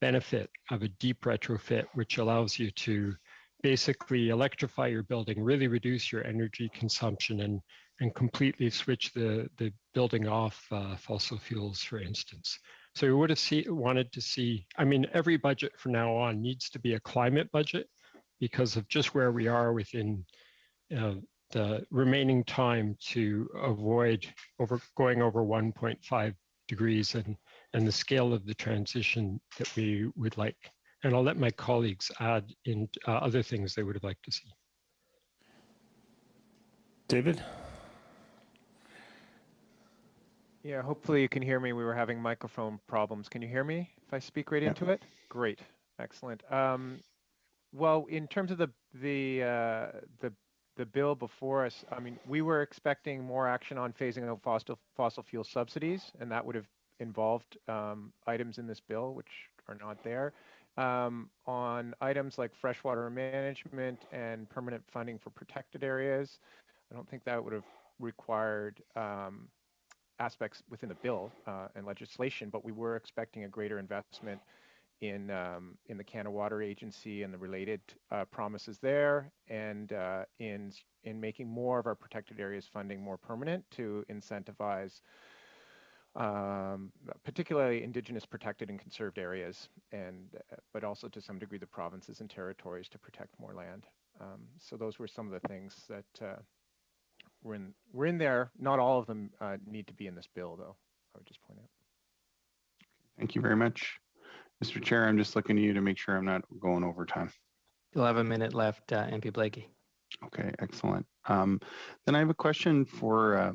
benefit of a deep retrofit, which allows you to basically electrify your building, really reduce your energy consumption, and completely switch the building off fossil fuels, for instance. So we would have wanted to see, I mean, every budget from now on needs to be a climate budget, because of just where we are within the remaining time to avoid going over 1.5 degrees and the scale of the transition that we would like. And I'll let my colleagues add in other things they would have liked to see. David? Yeah, hopefully you can hear me. We were having microphone problems. Can you hear me if I speak right into it? Great, excellent. Well, in terms of the bill before us, I mean, we were expecting more action on phasing out fossil fuel subsidies, and that would have involved items in this bill which are not there. On items like freshwater management and permanent funding for protected areas, I don't think that would have required aspects within the bill and legislation, but we were expecting a greater investment in the Canada Water Agency and the related promises there, and in making more of our protected areas funding more permanent to incentivize particularly Indigenous protected and conserved areas, and but also to some degree the provinces and territories to protect more land. So those were some of the things that were in there. Not all of them need to be in this bill, though, I would just point out. Thank you very much. Mr. Chair, I'm just looking at you to make sure I'm not going over time. You'll have a minute left, MP Blakey. Okay, excellent. Then I have a question for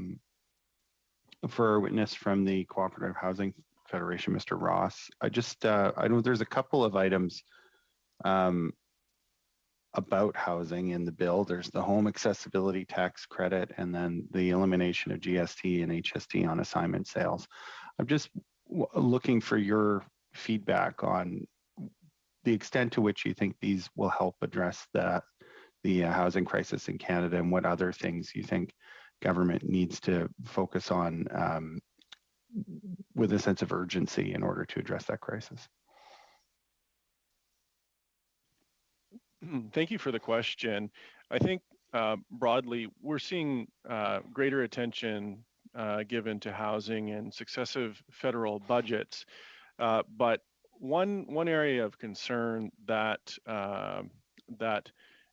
our witness from the Cooperative Housing Federation, Mr. Ross. I know there's a couple of items about housing in the bill. There's the home accessibility tax credit and then the elimination of GST and HST on assignment sales. I'm just looking for your feedback on the extent to which you think these will help address the housing crisis in Canada, and what other things you think government needs to focus on with a sense of urgency in order to address that crisis. Thank you for the question. I think broadly, we're seeing greater attention given to housing in successive federal budgets. But one area of concern that that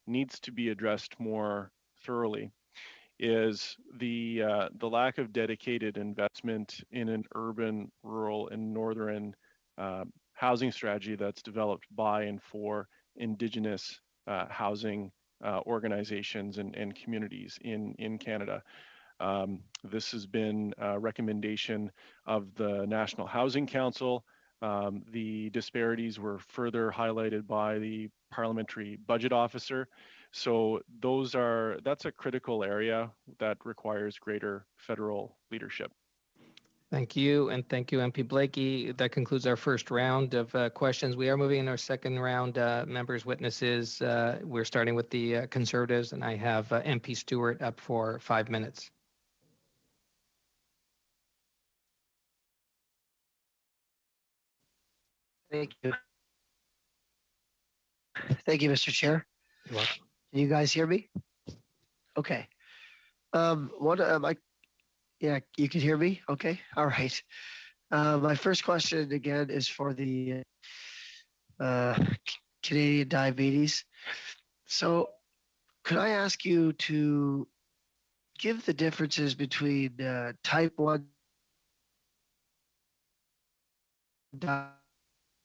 needs to be addressed more thoroughly is the lack of dedicated investment in an urban, rural, and northern housing strategy that's developed by and for Indigenous housing organizations and communities in Canada. This has been a recommendation of the National Housing Council. The disparities were further highlighted by the Parliamentary Budget Officer. So that's a critical area that requires greater federal leadership. Thank you, and thank you, MP Blakey. That concludes our first round of questions. We are moving in our second round, members, witnesses. We're starting with the Conservatives, and I have MP Stewart up for 5 minutes. Thank you. Thank you, Mr. Chair. You're welcome. Can you guys hear me? Okay. Yeah, you can hear me? Okay. All right. My first question again is for the Canadian diabetes. So could I ask you to give the differences between type 1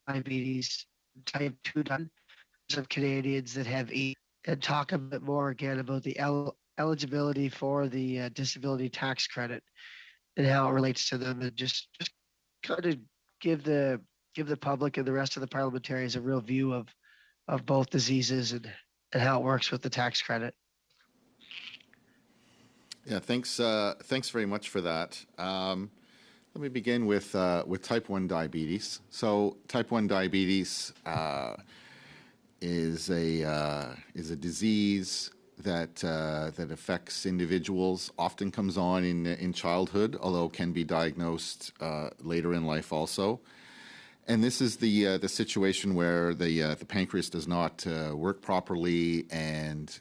diabetes, type 2 diabetes of Canadians that have eaten, and talk a bit more again about the eligibility for the disability tax credit and how it relates to them, and just kind of give the public and the rest of the parliamentarians a real view of both diseases and how it works with the tax credit. Yeah, thanks very much for that. Let me begin with type 1 diabetes. So type 1 diabetes is a disease that affects individuals, often comes on in childhood, although can be diagnosed later in life also. And this is the situation where the pancreas does not work properly, and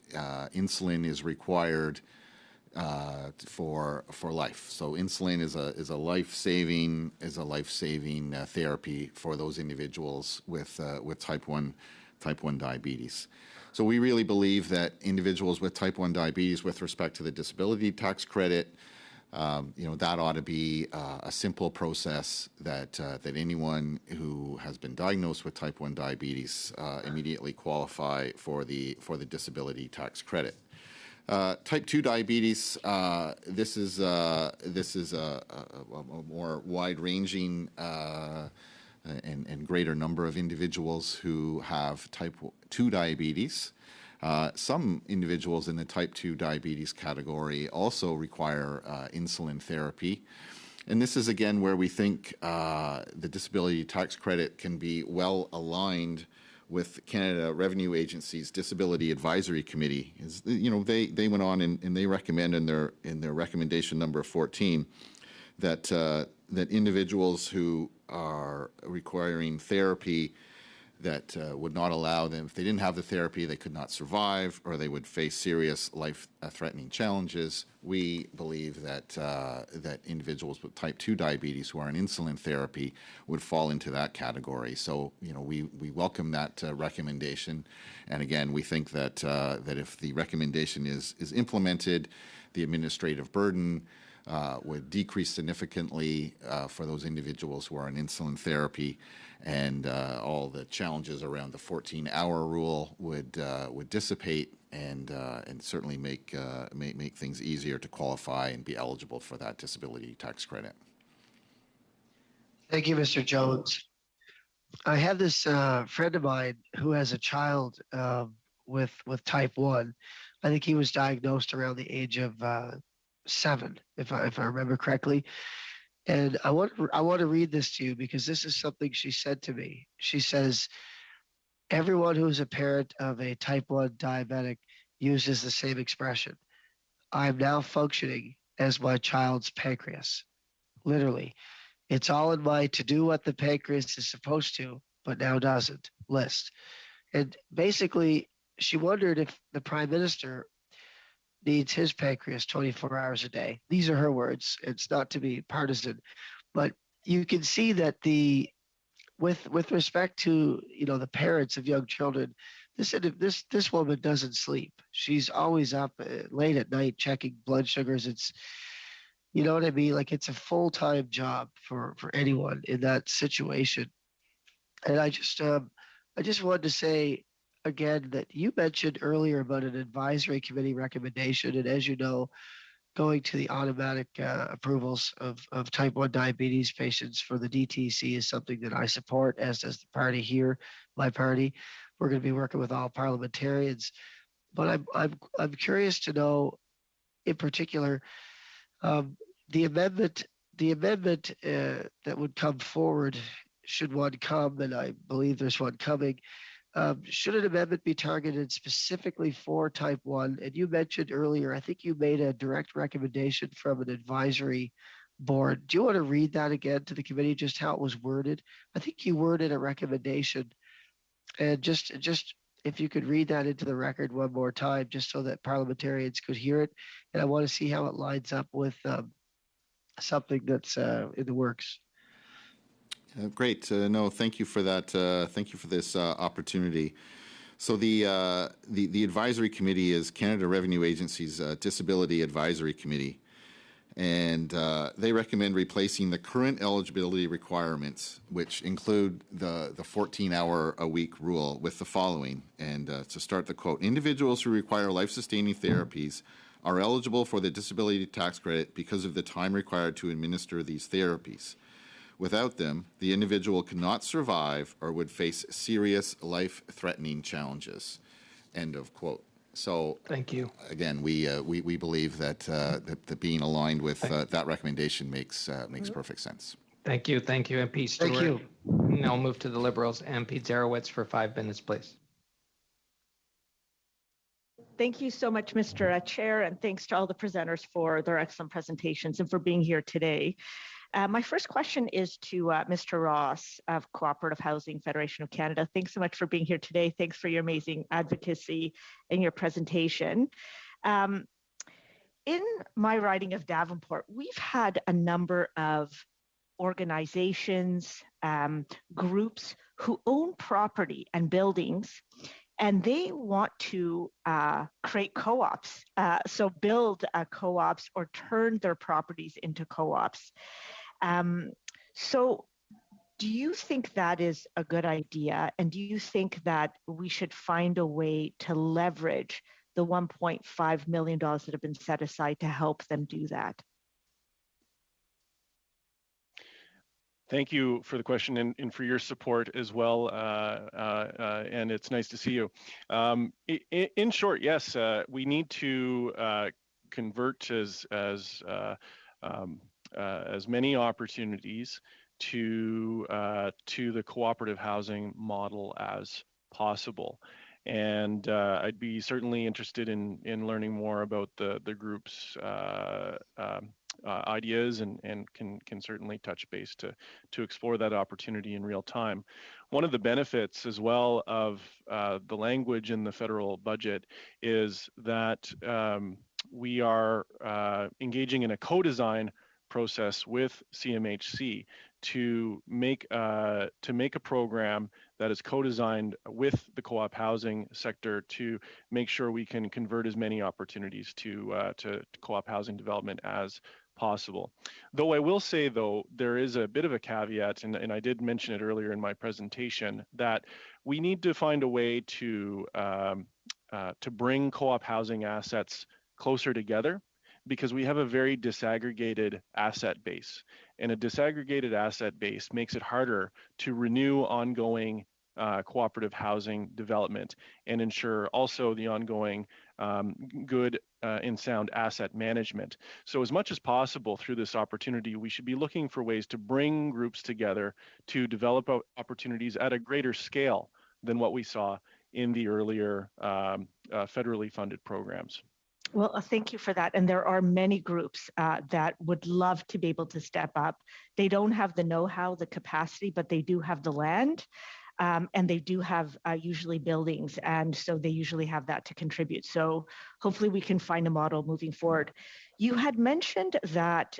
insulin is required for life. So insulin is a life-saving therapy for those individuals with type 1 diabetes. So we really believe that individuals with type 1 diabetes, with respect to the disability tax credit, that ought to be a simple process that anyone who has been diagnosed with type 1 diabetes immediately qualify for the disability tax credit. Type 2 diabetes, this is a more wide-ranging and greater number of individuals who have type 2 diabetes. Some individuals in the type 2 diabetes category also require insulin therapy. And this is again where we think the disability tax credit can be well aligned with Canada Revenue Agency's Disability Advisory Committee. They went on and they recommend in their recommendation number 14 that individuals who are requiring therapy that would not allow them, if they didn't have the therapy, they could not survive, or they would face serious life-threatening challenges. We believe that individuals with type 2 diabetes who are on insulin therapy would fall into that category. So, we welcome that recommendation. And again, we think that if the recommendation is implemented, the administrative burden would decrease significantly for those individuals who are on insulin therapy, and all the challenges around the 14-hour rule would dissipate, and certainly make things easier to qualify and be eligible for that disability tax credit. Thank you, Mr. Jones. I have this friend of mine who has a child with type 1. I think he was diagnosed around the age of 7, if I remember correctly. And I want to read this to you because this is something she said to me. She says, everyone who is a parent of a type 1 diabetic uses the same expression. I'm now functioning as my child's pancreas. Literally. It's all in my to do what the pancreas is supposed to, but now doesn't list. And basically, she wondered if the Prime Minister needs his pancreas 24 hours a day. These are her words. It's not to be partisan, but you can see that with respect to the parents of young children, this woman doesn't sleep. She's always up late at night checking blood sugars. It's what I mean. Like, it's a full-time job for anyone in that situation. And I just wanted to say, again, that you mentioned earlier about an advisory committee recommendation, and as you know, going to the automatic approvals of type 1 diabetes patients for the DTC is something that I support, as does the party here, my party. We're going to be working with all parliamentarians, but I'm curious to know, in particular, the amendment that would come forward, should one come, and I believe there's one coming. Should an amendment be targeted specifically for type 1? And you mentioned earlier, I think you made a direct recommendation from an advisory board. Do you want to read that again to the committee, just how it was worded? I think you worded a recommendation. And just if you could read that into the record one more time, just so that parliamentarians could hear it. And I want to see how it lines up with something that's in the works. Great. No, thank you for that. Thank you for this opportunity. So the advisory committee is Canada Revenue Agency's Disability Advisory Committee, and they recommend replacing the current eligibility requirements, which include the 14-hour-a-week rule, with the following. And to start the quote, individuals who require life-sustaining therapies are eligible for the disability tax credit because of the time required to administer these therapies. Without them, the individual cannot survive or would face serious life-threatening challenges. End of quote. So, thank you. Again, we believe that being aligned with that recommendation makes perfect sense. Thank you, MP Stewart. Thank you. Now I'll move to the Liberals. MP Zarowitz for 5 minutes, please. Thank you so much, Mr. Chair, and thanks to all the presenters for their excellent presentations and for being here today. My first question is to Mr. Ross of Cooperative Housing Federation of Canada. Thanks so much for being here today. Thanks for your amazing advocacy and your presentation. In my riding of Davenport, we've had a number of organizations, groups who own property and buildings, and they want to create co-ops, so build co-ops or turn their properties into co-ops. So do you think that is a good idea? And do you think that we should find a way to leverage the $1.5 million that have been set aside to help them do that? Thank you for the question and for your support as well. And it's nice to see you. In short, yes, we need to convert as as many opportunities to the cooperative housing model as possible. And I'd be certainly interested in learning more about the group's ideas, and can certainly touch base to explore that opportunity in real time. One of the benefits as well of the language in the federal budget is that we are engaging in a co-design process with CMHC to make a program that is co-designed with the co-op housing sector to make sure we can convert as many opportunities to co-op housing development as possible. Though I will say, though, there is a bit of a caveat, and I did mention it earlier in my presentation, that we need to find a way to bring co-op housing assets closer together, because we have a very disaggregated asset base. And a disaggregated asset base makes it harder to renew ongoing cooperative housing development and ensure also the ongoing good and sound asset management. So as much as possible through this opportunity, we should be looking for ways to bring groups together to develop opportunities at a greater scale than what we saw in the earlier federally funded programs. Well, thank you for that. And there are many groups that would love to be able to step up. They don't have the know-how, the capacity, but they do have the land. And they do have usually buildings, and so they usually have that to contribute. So hopefully we can find a model moving forward. You had mentioned that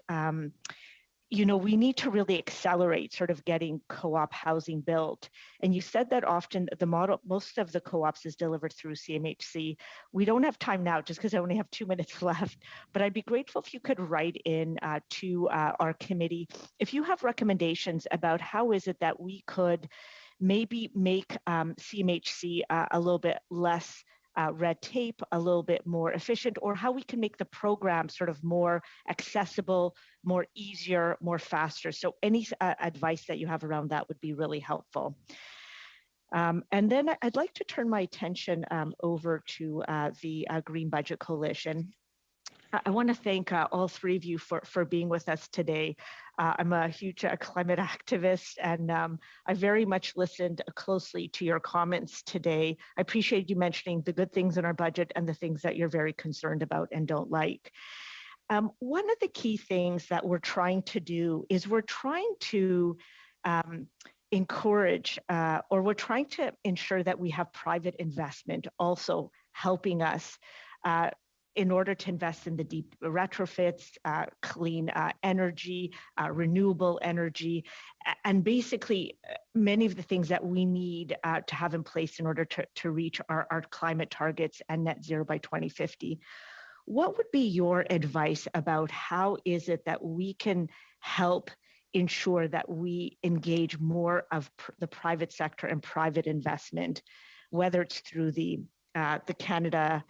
we need to really accelerate sort of getting co-op housing built. And you said that often the model, most of the co-ops is delivered through CMHC. We don't have time now just because I only have 2 minutes left, but I'd be grateful if you could write in to our committee if you have recommendations about how is it that we could maybe make CMHC a little bit less red tape, a little bit more efficient, or how we can make the program sort of more accessible, more easier, more faster. So any advice that you have around that would be really helpful. And then I'd like to turn my attention over to the Green Budget Coalition. I want to thank all three of you for being with us today. I'm a huge climate activist, and I very much listened closely to your comments today. I appreciate you mentioning the good things in our budget and the things that you're very concerned about and don't like. One of the key things that we're trying to do is we're trying to encourage or we're trying to ensure that we have private investment also helping us in order to invest in the deep retrofits, clean energy, renewable energy, and basically many of the things that we need to have in place in order to reach our climate targets and net zero by 2050. What would be your advice about how is it that we can help ensure that we engage more of the private sector and private investment, whether it's through the Canada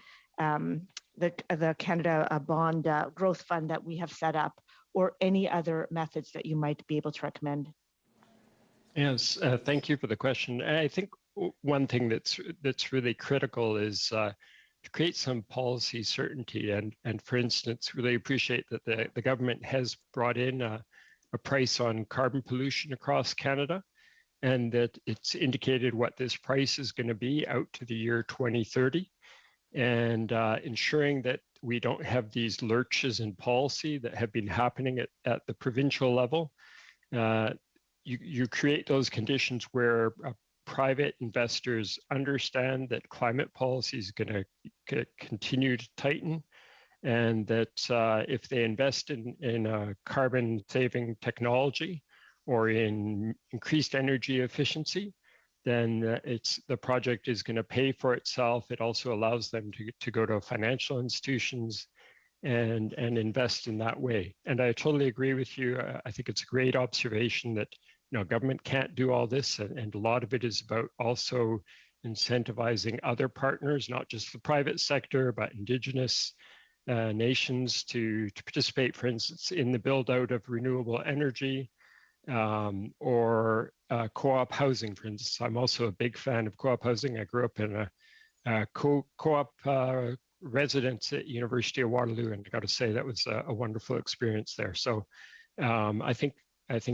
the Canada Bond Growth Fund that we have set up, or any other methods that you might be able to recommend? Yes, thank you for the question. I think one thing that's really critical is to create some policy certainty. And for instance, really appreciate that the government has brought in a price on carbon pollution across Canada, and that it's indicated what this price is going to be out to the year 2030. And ensuring that we don't have these lurches in policy that have been happening at the provincial level. You create those conditions where private investors understand that climate policy is going to continue to tighten, and that if they invest in a carbon saving technology or in increased energy efficiency, then the project is going to pay for itself. It also allows them to go to financial institutions and invest in that way. And I totally agree with you. I think it's a great observation that government can't do all this, and a lot of it is about also incentivizing other partners, not just the private sector, but Indigenous nations to participate, for instance, in the build out of renewable energy. Or co-op housing, for instance. I'm also a big fan of co-op housing. I grew up in a co-op residence at University of Waterloo, and I got to say that was a wonderful experience there. So I think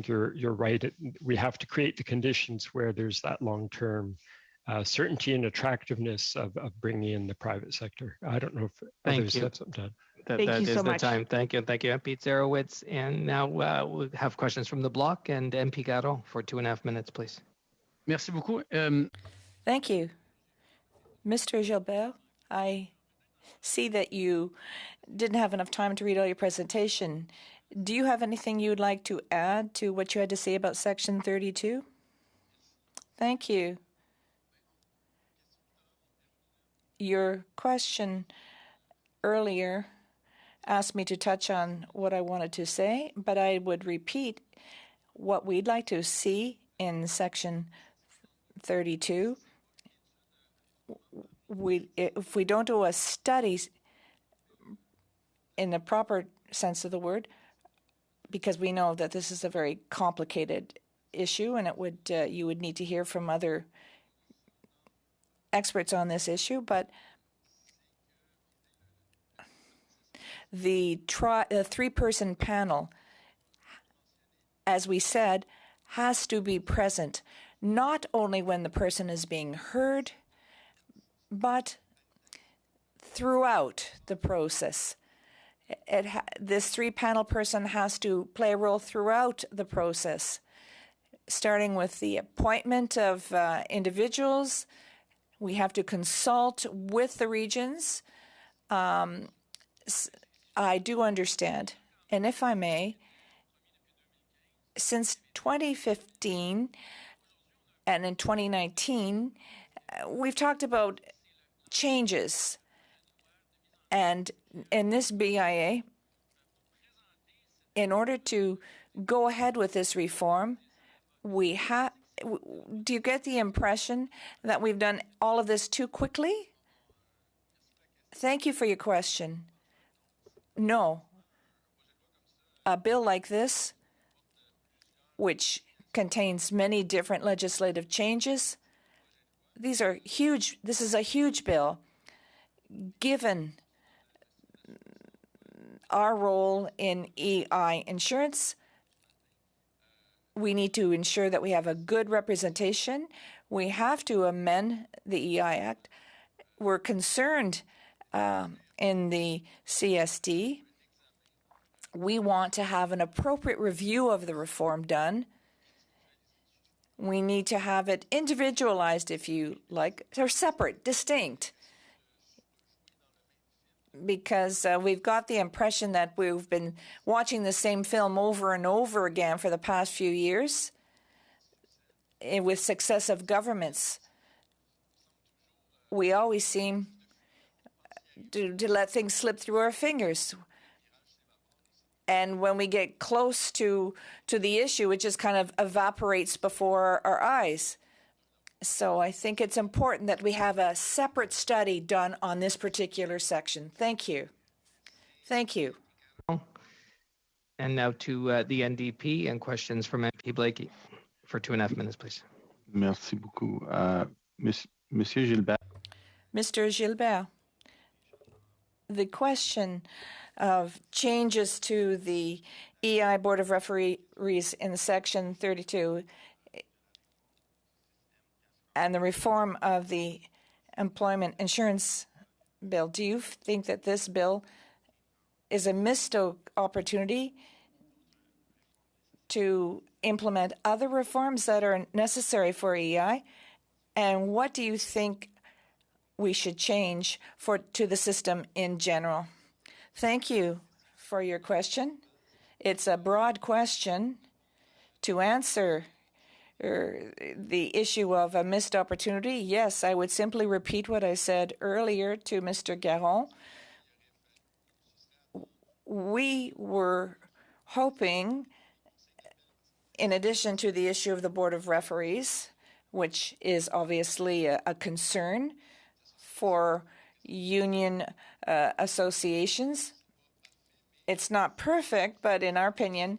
you're right. We have to create the conditions where there's that long-term certainty and attractiveness of bringing in the private sector. I don't know if others have something to add. Thank That you is so the much. time. Thank you. Thank you, MP Zarowitz. And now we'll have questions from the block, and MP Gatto for 2.5 minutes, please. Merci beaucoup. Thank you. Mr. Gilbert, I see that you didn't have enough time to read all your presentation. Do you have anything you'd like to add to what you had to say about Section 32? Thank you. Your question earlier asked me to touch on what I wanted to say, but I would repeat what we'd like to see in Section 32. If we don't do a study in the proper sense of the word, because we know that this is a very complicated issue, and it would you would need to hear from other experts on this issue, but the three-person panel, as we said, has to be present, not only when the person is being heard, but throughout the process. This three-panel person has to play a role throughout the process, starting with the appointment of individuals. We have to consult with the regions. I do understand, and if I may, since 2015 and in 2019, we've talked about changes. And in this BIA, in order to go ahead with this reform, we have. Do you get the impression that we've done all of this too quickly? Thank you for your question. No. A bill like this, which contains many different legislative changes, these are huge. This is a huge bill. Given our role in EI insurance, we need to ensure that we have a good representation. We have to amend the EI Act. We're concerned in the CSD. We want to have an appropriate review of the reform done. We need to have it individualized, if you like, or separate, distinct, because we've got the impression that we've been watching the same film over and over again for the past few years with successive governments. We always seem to let things slip through our fingers. And when we get close to the issue, it just kind of evaporates before our eyes. So I think it's important that we have a separate study done on this particular section. Thank you. Thank you. And now to the NDP and questions from MP Blakey for 2.5 minutes, please. Merci beaucoup. Monsieur Gilbert. Mr. Gilbert, the question of changes to the EI Board of Referees in Section 32 and the reform of the Employment Insurance Bill, do you think that this bill is a missed opportunity to implement other reforms that are necessary for EI? And what do you think we should change to the system in general? Thank you for your question. It's a broad question. To answer the issue of a missed opportunity, yes, I would simply repeat what I said earlier to Mr. Garon. We were hoping, in addition to the issue of the Board of Referees, which is obviously a concern for union associations. It's not perfect, but in our opinion,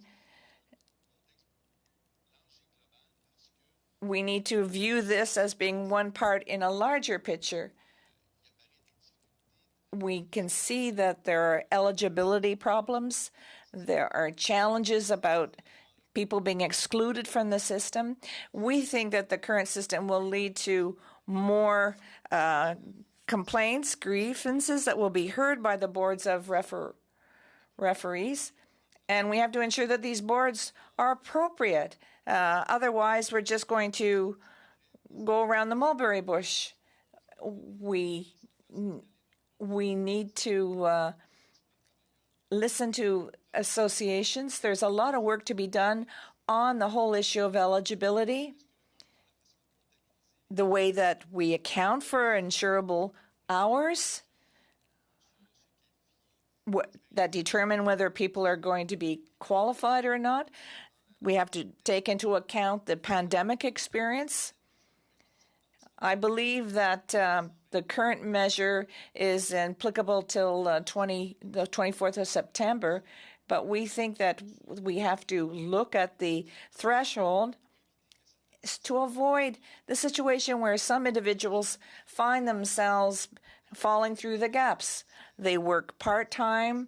we need to view this as being one part in a larger picture. We can see that there are eligibility problems There are challenges about people being excluded from the system. We think that the current system will lead to more complaints, grievances that will be heard by the boards of referees. And we have to ensure that these boards are appropriate. Otherwise, we're just going to go around the mulberry bush. We need to listen to associations. There's a lot of work to be done on the whole issue of eligibility, the way that we account for insurable hours that determine whether people are going to be qualified or not. We have to take into account the pandemic experience. I believe that the current measure is applicable till the 24th of September, but we think that we have to look at the threshold to avoid the situation where some individuals find themselves falling through the gaps. They work part-time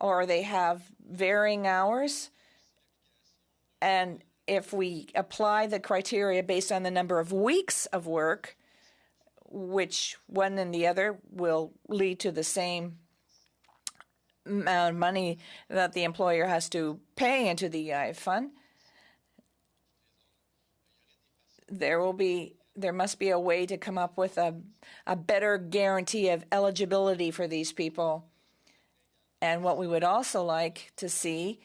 or they have varying hours. And if we apply the criteria based on the number of weeks of work, which one and the other will lead to the same amount of money that the employer has to pay into the EI fund, there must be a way to come up with a better guarantee of eligibility for these people. And what we would also like to see,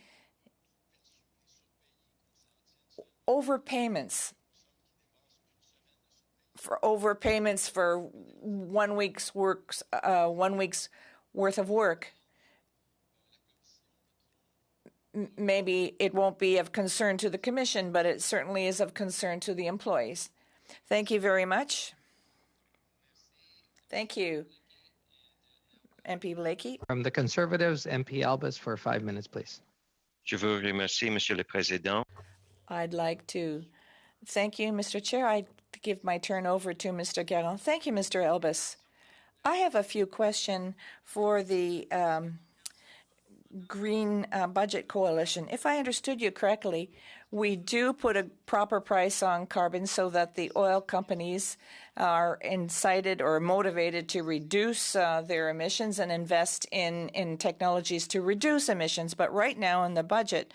overpayments for 1 week's worth of work. Maybe it won't be of concern to the Commission, but it certainly is of concern to the employees. Thank you very much. Thank you. MP Blakey. From the Conservatives, MP Albus for 5 minutes, please. Je vous remercie, Monsieur le Président. I'd like to thank you, Mr. Chair. I give my turn over to Mr. Garand. Thank you, Mr. Albus. I have a few questions for the Green Budget Coalition. If I understood you correctly, we do put a proper price on carbon so that the oil companies are incited or motivated to reduce their emissions and invest in technologies to reduce emissions. But right now in the budget,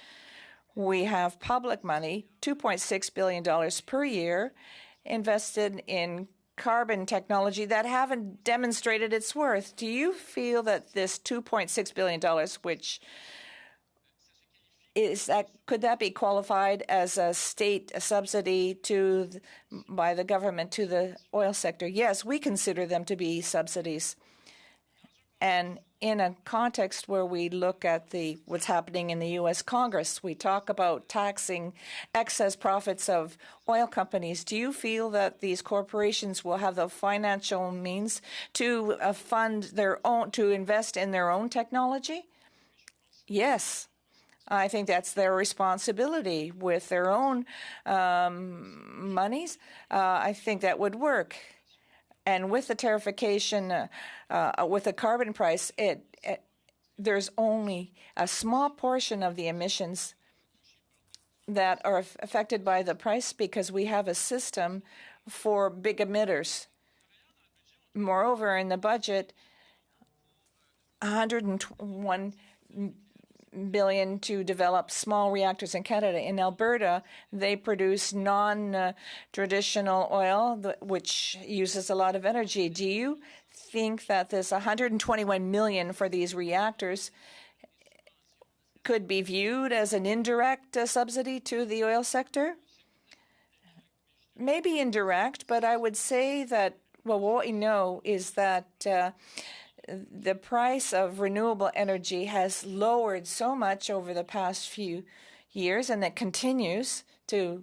we have public money, $2.6 billion per year, invested in carbon technology that haven't demonstrated its worth. Do you feel that this $2.6 billion, which is that, could that be qualified as a state subsidy by the government to the oil sector? Yes, we consider them to be subsidies. And in a context where we look at what's happening in the U.S. Congress, we talk about taxing excess profits of oil companies. Do you feel that these corporations will have the financial means to fund their own, to invest in their own technology? Yes. I think that's their responsibility with their own monies. I think that would work. And with the tarification, with the carbon price, there's only a small portion of the emissions that are affected by the price because we have a system for big emitters. Moreover, in the budget, $101 billion to develop small reactors in Canada. In Alberta, they produce non-traditional oil, which uses a lot of energy. Do you think that this $121 million for these reactors could be viewed as an indirect subsidy to the oil sector? Maybe indirect, but I would say that, well, what we know is that the price of renewable energy has lowered so much over the past few years, and it continues to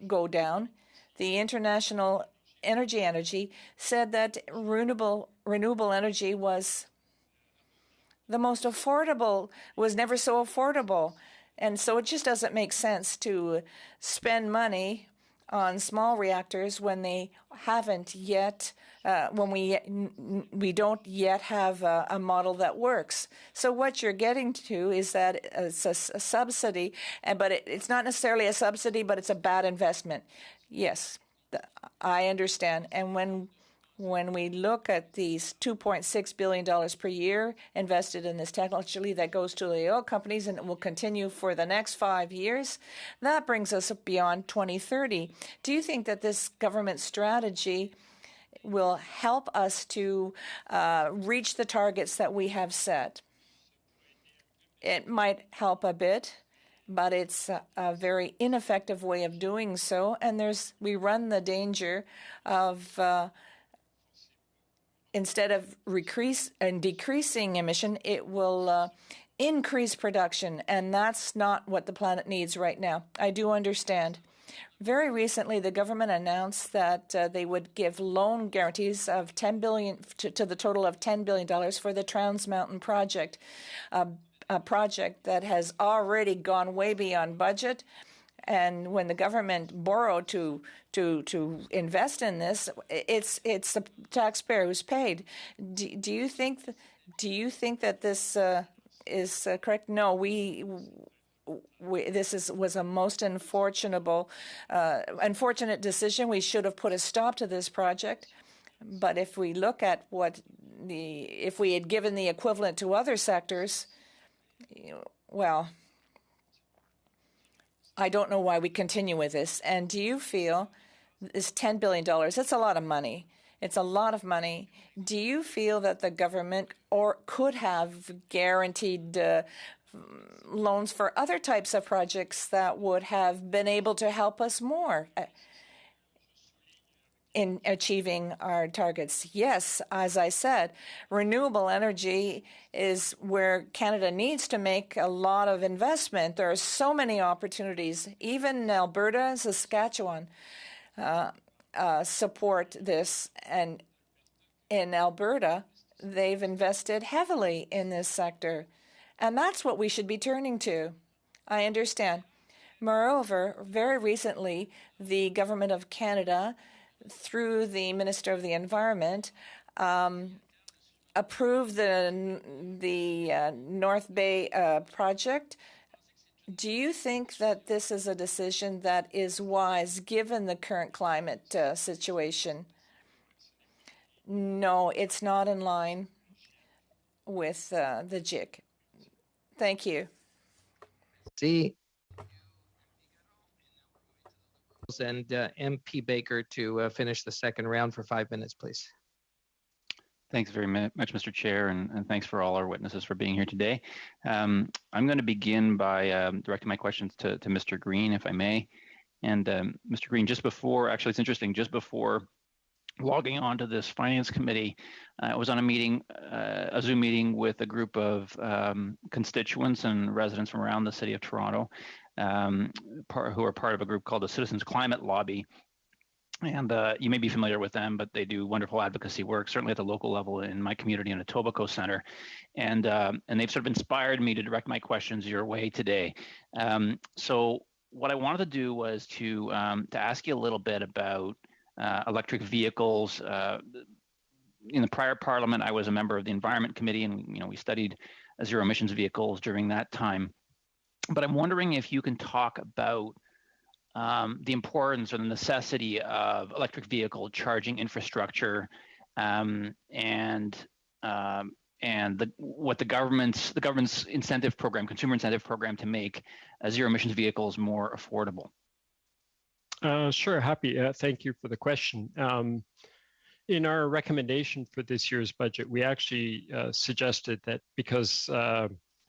go down. The International Energy said that renewable energy was the most affordable, was never so affordable. And so it just doesn't make sense to spend money on small reactors when they haven't yet, when we don't yet have a model that works. So what you're getting to is that it's a subsidy, but it's not necessarily a subsidy, but it's a bad investment. Yes, I understand. And when we look at these $2.6 billion per year invested in this technology that goes to the oil companies and it will continue for the next 5 years, that brings us beyond 2030. Do you think that this government strategy will help us to reach the targets that we have set? It might help a bit, but it's a very ineffective way of doing so. And we run the danger of instead of decreasing emission, it will increase production, and that's not what the planet needs right now. I do understand. Very recently, the government announced that they would give loan guarantees of $10 billion to the total of $10 billion for the Trans Mountain project, a project that has already gone way beyond budget. And when the government borrowed to invest in this, it's the taxpayer who's paid. Do you think that this is correct? No, this was a most unfortunate decision. We should have put a stop to this project. But if we look at if we had given the equivalent to other sectors, well, I don't know why we continue with this. And do you feel this $10 billion, that's a lot of money. It's a lot of money. Do you feel that the government could have guaranteed loans for other types of projects that would have been able to help us more in achieving our targets? Yes, as I said, renewable energy is where Canada needs to make a lot of investment. There are so many opportunities. Even Alberta and Saskatchewan support this. And in Alberta, they've invested heavily in this sector. And that's what we should be turning to. I understand. Moreover, very recently, the Government of Canada, through the Minister of the Environment, approved the North Bay project. Do you think that this is a decision that is wise given the current climate situation? No, it's not in line with the JIC. Thank you. See. And MP Baker to finish the second round for 5 minutes, please. Thanks very much, Mr. Chair, and thanks for all our witnesses for being here today. I'm going to begin by directing my questions to Mr. Green, if I may. And Mr. Green, actually it's interesting, just before logging onto this Finance Committee, I was on a Zoom meeting with a group of constituents and residents from around the city of Toronto, who are part of a group called the Citizens Climate Lobby. And you may be familiar with them, but they do wonderful advocacy work, certainly at the local level in my community in Etobicoke Centre. And they've sort of inspired me to direct my questions your way today. So what I wanted to do was to ask you a little bit about electric vehicles. In the prior Parliament, I was a member of the Environment Committee, and we studied zero emissions vehicles during that time. But I'm wondering if you can talk about the importance or the necessity of electric vehicle charging infrastructure, and what the government's incentive program, consumer incentive program, to make zero emissions vehicles more affordable. Sure, happy. Thank you for the question. In our recommendation for this year's budget, we actually suggested that because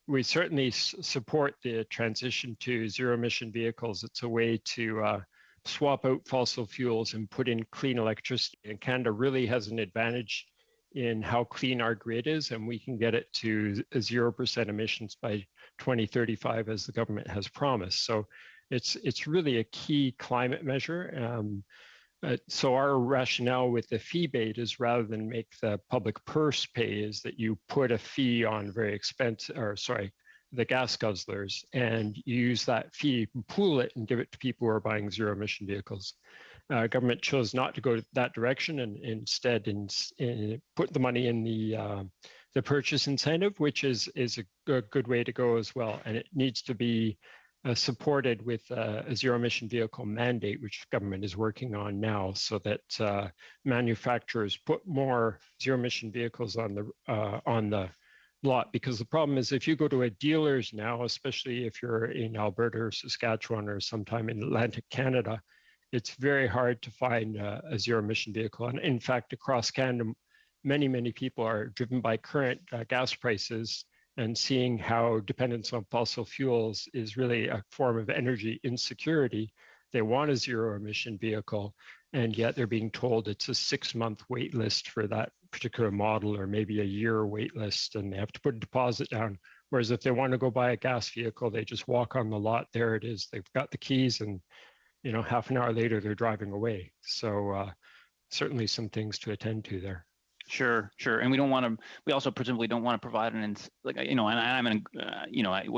we certainly support the transition to zero-emission vehicles. It's a way to swap out fossil fuels and put in clean electricity. And Canada really has an advantage in how clean our grid is, and we can get it to 0% emissions by 2035, as the government has promised. So it's really a key climate measure. So our rationale with the fee bait is, rather than make the public purse pay, is that you put a fee on the gas guzzlers, and you use that fee, you pool it and give it to people who are buying zero emission vehicles. Government chose not to go that direction and instead put the money in the purchase incentive, which is a good way to go as well. And it needs to be supported with a zero emission vehicle mandate, which government is working on now, so that manufacturers put more zero emission vehicles on the lot. Because the problem is, if you go to a dealer's now, especially if you're in Alberta or Saskatchewan or sometime in Atlantic Canada, it's very hard to find a zero emission vehicle. And in fact, across Canada, many people are driven by current gas prices and seeing how dependence on fossil fuels is really a form of energy insecurity. They want a zero emission vehicle, and yet they're being told it's a 6-month wait list for that particular model, or maybe a year wait list, and they have to put a deposit down. Whereas if they want to go buy a gas vehicle, they just walk on the lot, there it is, they've got the keys, and half an hour later they're driving away. So certainly some things to attend to there. Sure. And we also presumably don't want to provide what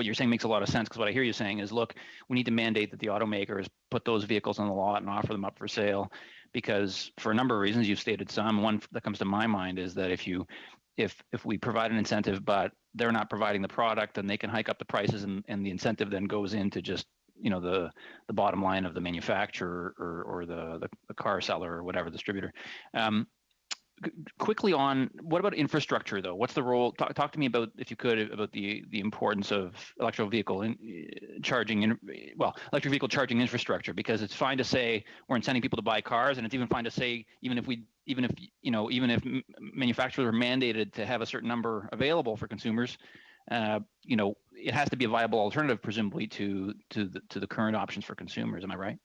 you're saying makes a lot of sense, because what I hear you saying is, look, we need to mandate that the automakers put those vehicles on the lot and offer them up for sale, because for a number of reasons, you've stated some. One that comes to my mind is that if we provide an incentive, but they're not providing the product, then they can hike up the prices, and the incentive then goes into just the bottom line of the manufacturer or the car seller or whatever distributor. Quickly on, what about infrastructure though? What's the role? Talk to me about, if you could, about the importance of electric vehicle charging charging infrastructure, because it's fine to say we're incenting people to buy cars, and it's even fine to say even if manufacturers are mandated to have a certain number available for consumers, it has to be a viable alternative, presumably, to the current options for consumers. Am I right?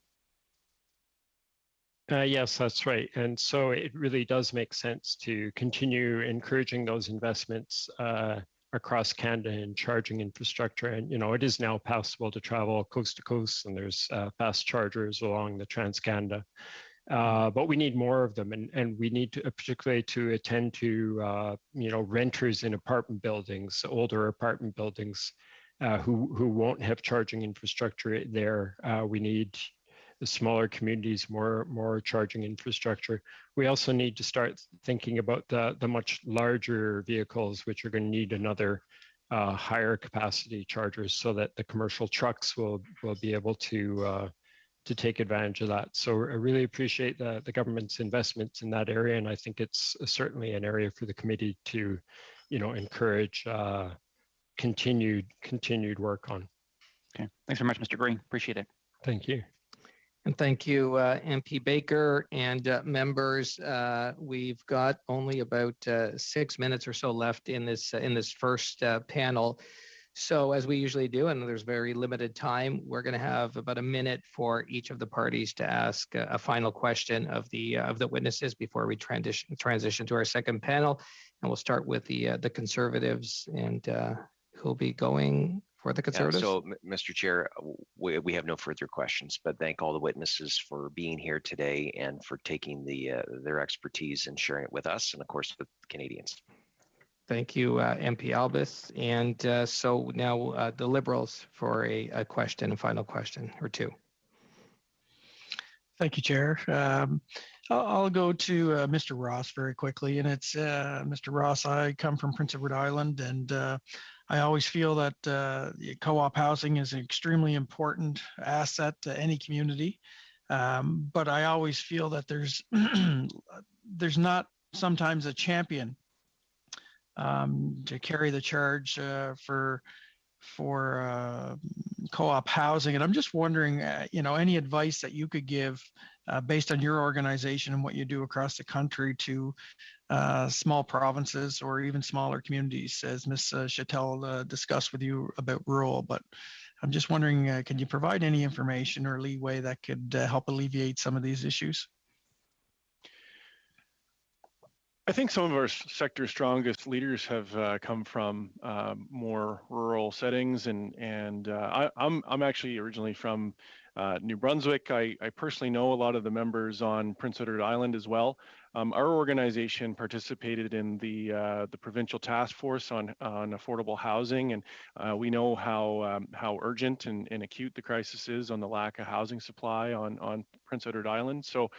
Yes, that's right. And so it really does make sense to continue encouraging those investments across Canada in charging infrastructure. And, it is now possible to travel coast to coast, and there's fast chargers along the Trans-Canada. But we need more of them, and we need to, particularly to attend to, renters in apartment buildings, older apartment buildings, who won't have charging infrastructure there. We need the smaller communities, more charging infrastructure. We also need to start thinking about the much larger vehicles, which are going to need another higher capacity chargers, so that the commercial trucks will be able to take advantage of that. So I really appreciate the government's investments in that area, and I think it's certainly an area for the committee to, encourage continued work on. Okay, thanks very much, Mr. Green. Appreciate it. Thank you. And thank you, MP Baker and members. We've got only about 6 minutes or so left in this first panel. So as we usually do, and there's very limited time, we're going to have about a minute for each of the parties to ask a final question of the witnesses before we transition to our second panel. And we'll start with the Conservatives, and who'll be going for the Conservatives? So, Mr. Chair, we have no further questions, but thank all the witnesses for being here today and for taking their expertise and sharing it with us, and of course with Canadians. Thank you, MP Albus. And so now the Liberals for a question, a final question or two. Thank you, Chair. I'll go to Mr. Ross very quickly. And it's Mr. Ross, I come from Prince Edward Island, and I always feel that co-op housing is an extremely important asset to any community. But I always feel that there's not sometimes a champion to carry the charge for co-op housing. And I'm just wondering, any advice that you could give based on your organization and what you do across the country to small provinces or even smaller communities, as Ms. Chattel discussed with you about rural. But I'm just wondering, can you provide any information or leeway that could help alleviate some of these issues? I think some of our sector's strongest leaders have come from more rural settings, and I'm actually originally from New Brunswick. I personally know a lot of the members on Prince Edward Island as well. Our organization participated in the provincial task force on affordable housing, and we know how urgent and acute the crisis is on the lack of housing supply on Prince Edward Island. So,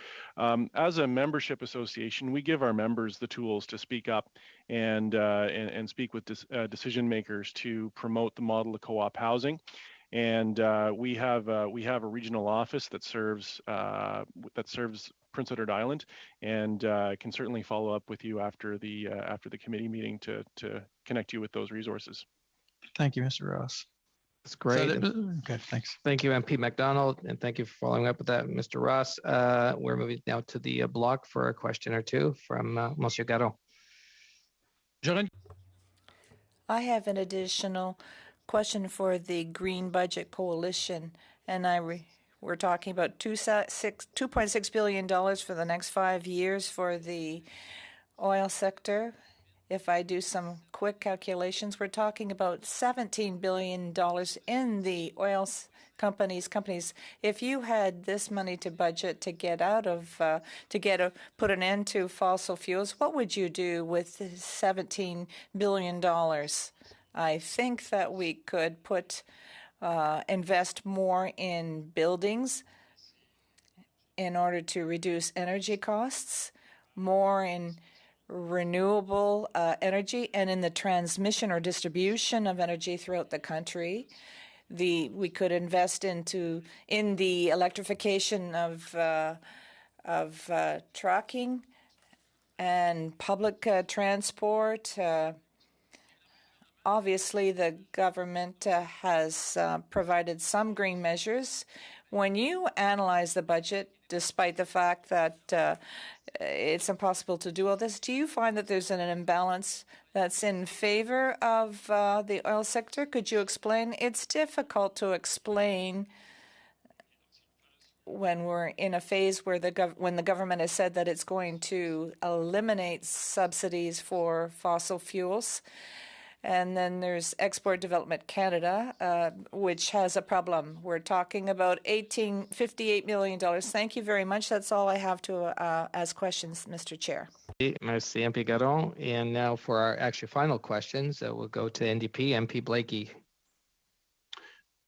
as a membership association, we give our members the tools to speak up and speak with decision makers to promote the model of co-op housing. And we have a regional office that serves Prince Edward Island, and can certainly follow up with you after the committee meeting to connect you with those resources. Thank you, Mr. Ross. That's great. Okay, thanks. Thank you, MP MacDonald, and thank you for following up with that, Mr. Ross. We're moving now to the block for a question or two from Monsieur Garot. I have an additional question for the Green Budget Coalition, and we're talking about $2.6 billion for the next 5 years for the oil sector. If I do some quick calculations, we're talking about $17 billion in the oil companies. If you had this money to budget to get out of, put an end to fossil fuels, what would you do with $17 billion? I think that we could invest more in buildings in order to reduce energy costs, more in renewable energy, and in the transmission or distribution of energy throughout the country. We could invest in the electrification of trucking and public transport. Obviously, the government has provided some green measures. When you analyze the budget, despite the fact that it's impossible to do all this, do you find that there's an imbalance that's in favor of the oil sector? Could you explain? It's difficult to explain when we're in a phase where when the government has said that it's going to eliminate subsidies for fossil fuels. And then there's Export Development Canada, which has a problem. We're talking about $58 million. Thank you very much. That's all I have to ask questions, Mr. Chair. Merci, MP Garon. And now for our final questions, we'll go to NDP, MP Blakey.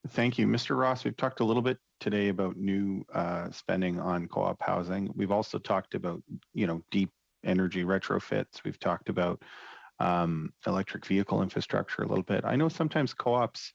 Thank you. Mr. Ross, we've talked a little bit today about new spending on co-op housing. We've also talked about, deep energy retrofits. We've talked about electric vehicle infrastructure a little bit. I know sometimes co-ops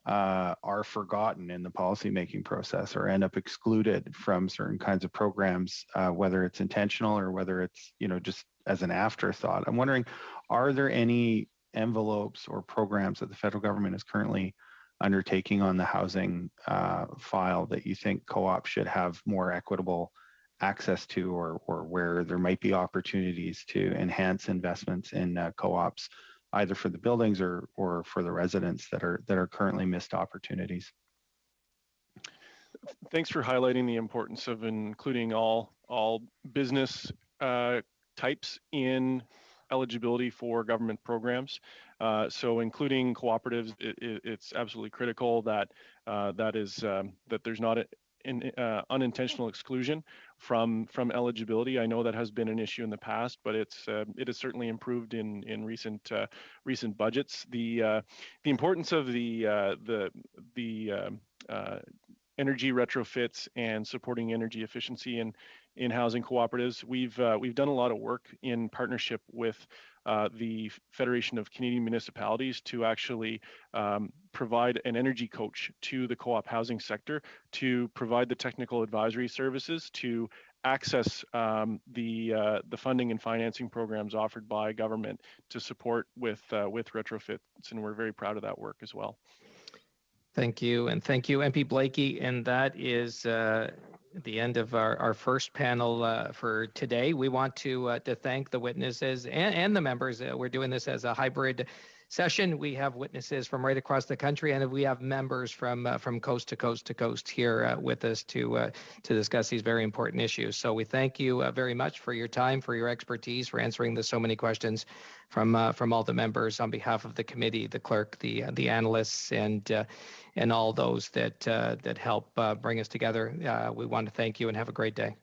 are forgotten in the policymaking process or end up excluded from certain kinds of programs, whether it's intentional or whether it's, just as an afterthought. I'm wondering, are there any envelopes or programs that the federal government is currently undertaking on the housing file that you think co-ops should have more equitable access to, or where there might be opportunities to enhance investments in co-ops, either for the buildings or for the residents that are currently missed opportunities? Thanks for highlighting the importance of including all business types in eligibility for government programs. So including cooperatives, it's absolutely critical that there's not an unintentional exclusion from eligibility. I know that has been an issue in the past, but it has certainly improved in recent budgets. The importance of the energy retrofits and supporting energy efficiency in housing cooperatives. We've done a lot of work in partnership with the Federation of Canadian Municipalities to actually provide an energy coach to the co-op housing sector, to provide the technical advisory services, to access the funding and financing programs offered by government to support with retrofits, and we're very proud of that work as well. Thank you, and thank you, MP Blakey. And that is the end of our first panel for today. We want to thank the witnesses and the members. We're doing this as a hybrid session. We have witnesses from right across the country, and we have members from coast to coast to coast here with us to discuss these very important issues. So we thank you very much for your time, for your expertise, for answering so many questions from all the members on behalf of the committee, the clerk, the analysts, and all those that help bring us together. We want to thank you and have a great day.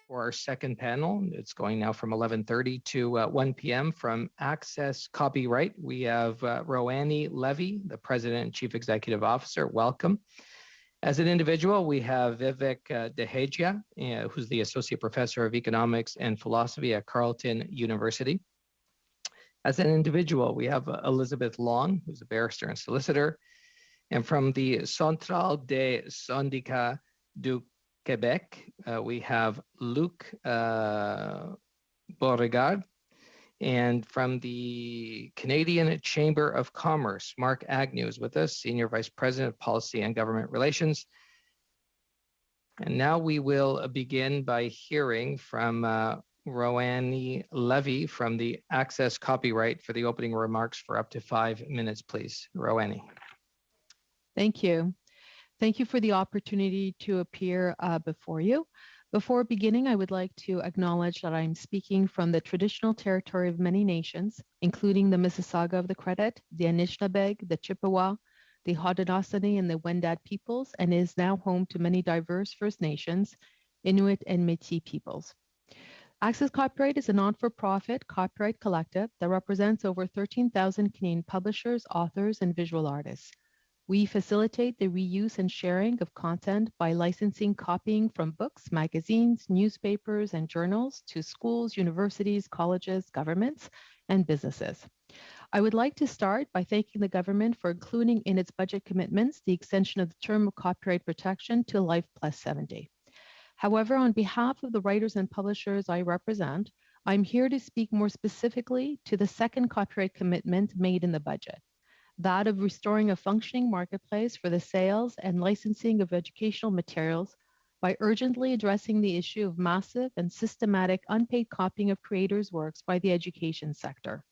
For our second panel, it's going now from 11:30 to 1 p.m. From Access Copyright, we have Roanne Levy, the President and Chief Executive Officer. Welcome. As an individual, we have Vivek Deheja, who's the Associate Professor of Economics and Philosophy at Carleton University. As an individual, we have Elizabeth Long, who's a barrister and solicitor. And from the Centrale des Syndicats du Québec, we have Luc Beauregard. And from the Canadian Chamber of Commerce, Mark Agnew is with us, Senior Vice President of Policy and Government Relations. And now we will begin by hearing from Roanne Levy from the Access Copyright for the opening remarks for up to 5 minutes, please. Roanne. Thank you. Thank you for the opportunity to appear before you. Before beginning, I would like to acknowledge that I'm speaking from the traditional territory of many nations, including the Mississauga of the Credit, the Anishinaabeg, the Chippewa, the Haudenosaunee, and the Wendat peoples, and is now home to many diverse First Nations, Inuit, and Métis peoples. Access Copyright is a non-for-profit copyright collective that represents over 13,000 Canadian publishers, authors, and visual artists. We facilitate the reuse and sharing of content by licensing copying from books, magazines, newspapers, and journals to schools, universities, colleges, governments, and businesses. I would like to start by thanking the government for including in its budget commitments the extension of the term of copyright protection to life plus 70. However, on behalf of the writers and publishers I represent, I'm here to speak more specifically to the second copyright commitment made in the budget, that of restoring a functioning marketplace for the sales and licensing of educational materials by urgently addressing the issue of massive and systematic unpaid copying of creators' works by the education sector.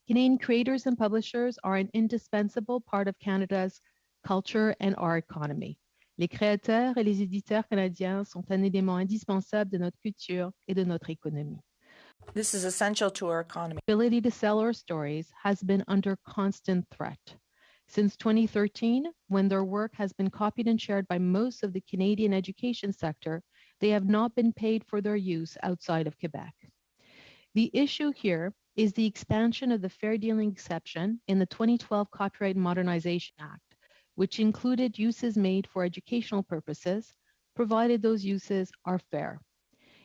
Canadian creators and publishers are an indispensable part of Canada's culture and our economy. Les créateurs et les éditeurs canadiens sont un élément indispensable de notre culture et de notre économie. This is essential to our economy. The ability to sell our stories has been under constant threat. Since 2013, when their work has been copied and shared by most of the Canadian education sector, they have not been paid for their use outside of Quebec. The issue here is the expansion of the fair dealing exception in the 2012 Copyright Modernization Act, which included uses made for educational purposes, provided those uses are fair.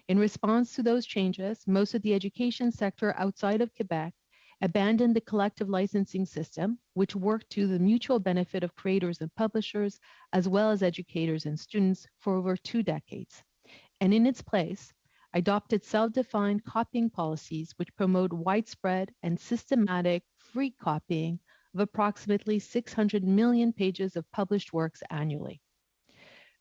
In response to those changes, most of the education sector outside of Quebec abandoned the collective licensing system, which worked to the mutual benefit of creators and publishers, as well as educators and students for over 2 decades. And in its place, adopted self-defined copying policies which promote widespread and systematic free copying of approximately 600 million pages of published works annually.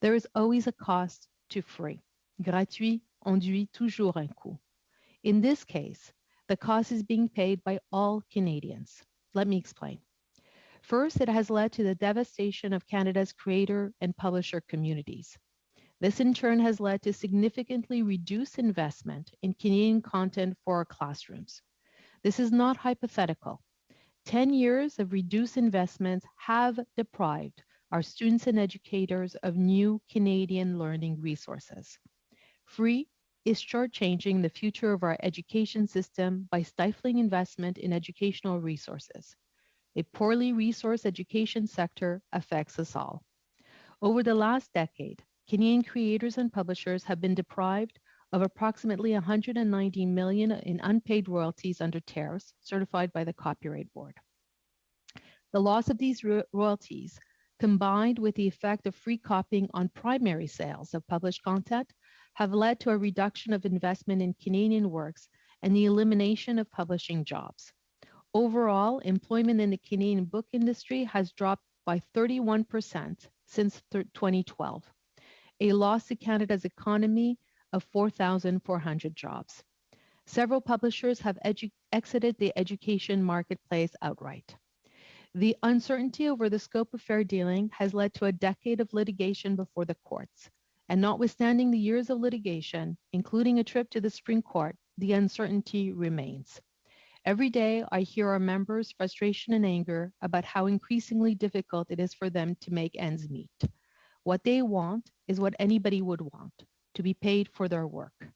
There is always a cost to free. Gratuit induit toujours un coût. In this case, the cost is being paid by all Canadians. Let me explain. First, it has led to the devastation of Canada's creator and publisher communities. This in turn has led to significantly reduced investment in Canadian content for our classrooms. This is not hypothetical. 10 years of reduced investments have deprived our students and educators of new Canadian learning resources. Free is shortchanging the future of our education system by stifling investment in educational resources. A poorly resourced education sector affects us all. Over the last decade, Canadian creators and publishers have been deprived of approximately $190 million in unpaid royalties under tariffs certified by the Copyright Board. The loss of these royalties, combined with the effect of free copying on primary sales of published content, have led to a reduction of investment in Canadian works and the elimination of publishing jobs. Overall, employment in the Canadian book industry has dropped by 31% since 2012, a loss to Canada's economy of 4,400 jobs. Several publishers have exited the education marketplace outright. The uncertainty over the scope of fair dealing has led to a decade of litigation before the courts. And notwithstanding the years of litigation, including a trip to the Supreme Court, the uncertainty remains. Every day, I hear our members' frustration and anger about how increasingly difficult it is for them to make ends meet. What they want is what anybody would want, to be paid for their work.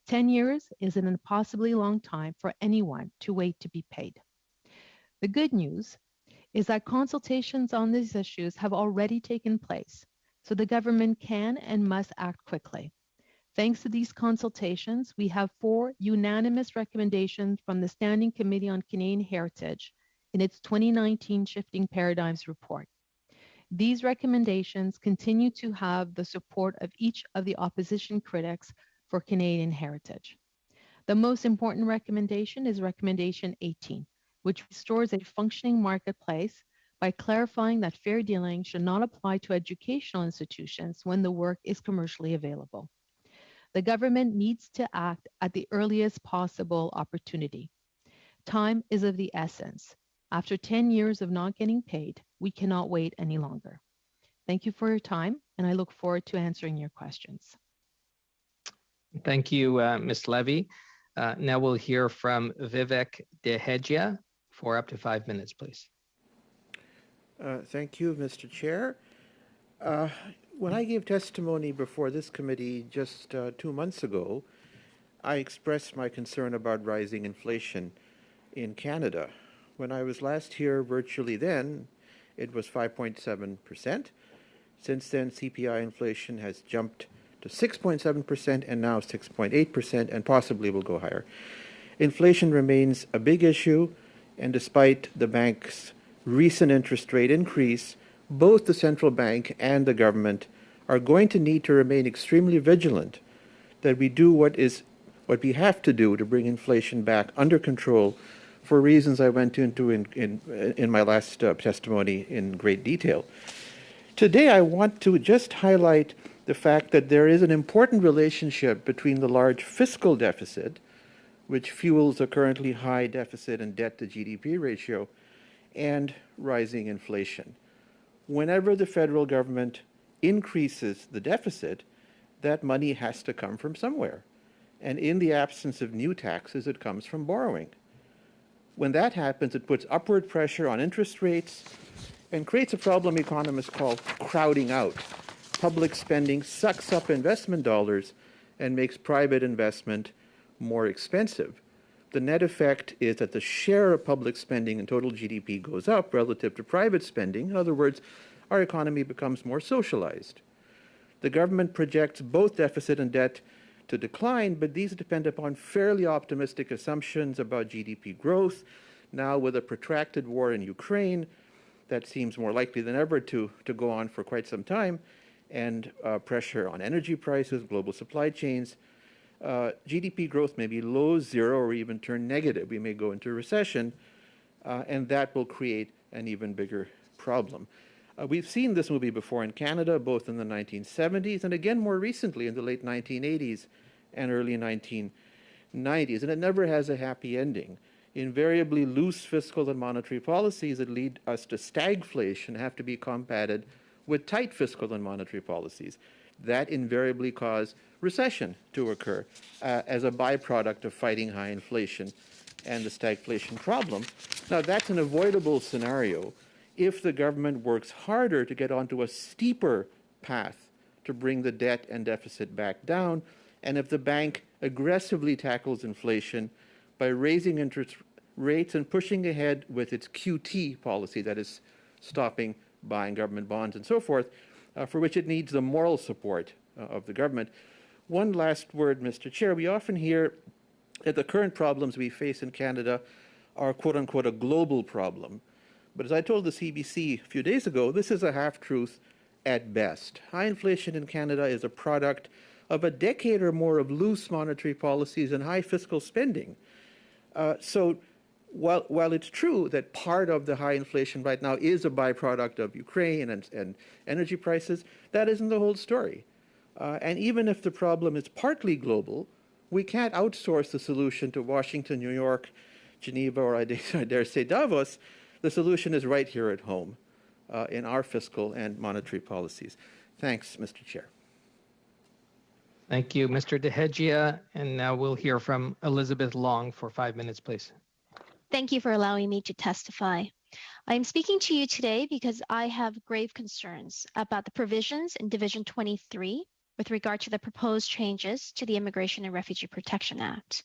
10 years is an impossibly long time for anyone to wait to be paid. The good news is that consultations on these issues have already taken place, so the government can and must act quickly. Thanks to these consultations, we have 4 unanimous recommendations from the Standing Committee on Canadian Heritage in its 2019 Shifting Paradigms report. These recommendations continue to have the support of each of the opposition critics for Canadian heritage. The most important recommendation is Recommendation 18, which restores a functioning marketplace by clarifying that fair dealing should not apply to educational institutions when the work is commercially available. The government needs to act at the earliest possible opportunity. Time is of the essence. After 10 years of not getting paid, we cannot wait any longer. Thank you for your time, and I look forward to answering your questions. Thank you, Ms. Levy. Now we'll hear from Vivek Dehejia for up to 5 minutes, please. Thank you, Mr. Chair. When I gave testimony before this committee just 2 months ago, I expressed my concern about rising inflation in Canada. When I was last here virtually then, it was 5.7%. Since then, CPI inflation has jumped to 6.7% and now 6.8% and possibly will go higher. Inflation remains a big issue, and despite the bank's recent interest rate increase, both the central bank and the government are going to need to remain extremely vigilant that we do what we have to do to bring inflation back under control for reasons I went into in my last testimony in great detail. Today, I want to just highlight the fact that there is an important relationship between the large fiscal deficit, which fuels the currently high deficit and debt to GDP ratio, and rising inflation. Whenever the federal government increases the deficit, that money has to come from somewhere. And in the absence of new taxes, it comes from borrowing. When that happens, it puts upward pressure on interest rates and creates a problem economists call crowding out. Public spending sucks up investment dollars and makes private investment more expensive. The net effect is that the share of public spending in total GDP goes up relative to private spending. In other words, our economy becomes more socialized. The government projects both deficit and debt to decline, but these depend upon fairly optimistic assumptions about GDP growth. Now, with a protracted war in Ukraine, that seems more likely than ever to go on for quite some time, and pressure on energy prices, global supply chains. GDP growth may be low, zero, or even turn negative. We may go into recession, and that will create an even bigger problem. We've seen this movie before in Canada, both in the 1970s and again more recently in the late 1980s and early 1990s, and it never has a happy ending. Invariably, loose fiscal and monetary policies that lead us to stagflation have to be combated with tight fiscal and monetary policies. That invariably cause recession to occur as a byproduct of fighting high inflation and the stagflation problem. Now, that's an avoidable scenario if the government works harder to get onto a steeper path to bring the debt and deficit back down, and if the bank aggressively tackles inflation by raising interest rates and pushing ahead with its QT policy, that is, stopping buying government bonds and so forth, for which it needs the moral support of the government. One last word, Mr. Chair. We often hear that the current problems we face in Canada are, quote unquote, a global problem. But as I told the CBC a few days ago, this is a half-truth at best. High inflation in Canada is a product of a decade or more of loose monetary policies and high fiscal spending. So while it's true that part of the high inflation right now is a byproduct of Ukraine and energy prices, that isn't the whole story. And even if the problem is partly global, we can't outsource the solution to Washington, New York, Geneva, or I dare say Davos. The solution is right here at home in our fiscal and monetary policies. Thanks, Mr. Chair. Thank you, Mr. DeHegia. And now we'll hear from Elizabeth Long for 5 minutes, please. Thank you for allowing me to testify. I'm speaking to you today because I have grave concerns about the provisions in Division 23 with regard to the proposed changes to the Immigration and Refugee Protection Act.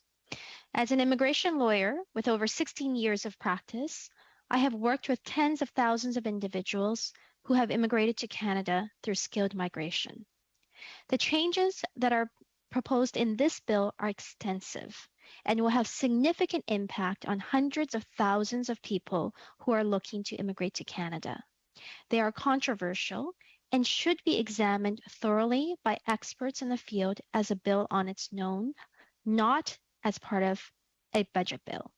As an immigration lawyer with over 16 years of practice, I have worked with tens of thousands of individuals who have immigrated to Canada through skilled migration. The changes that are proposed in this bill are extensive and will have significant impact on hundreds of thousands of people who are looking to immigrate to Canada. They are controversial and should be examined thoroughly by experts in the field as a bill on its own, not as part of a budget bill.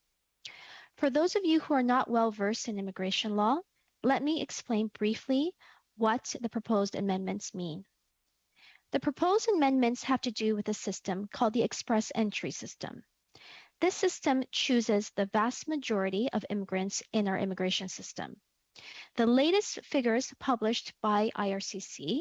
For those of you who are not well versed in immigration law, let me explain briefly what the proposed amendments mean. The proposed amendments have to do with a system called the Express Entry System. This system chooses the vast majority of immigrants in our immigration system. The latest figures published by IRCC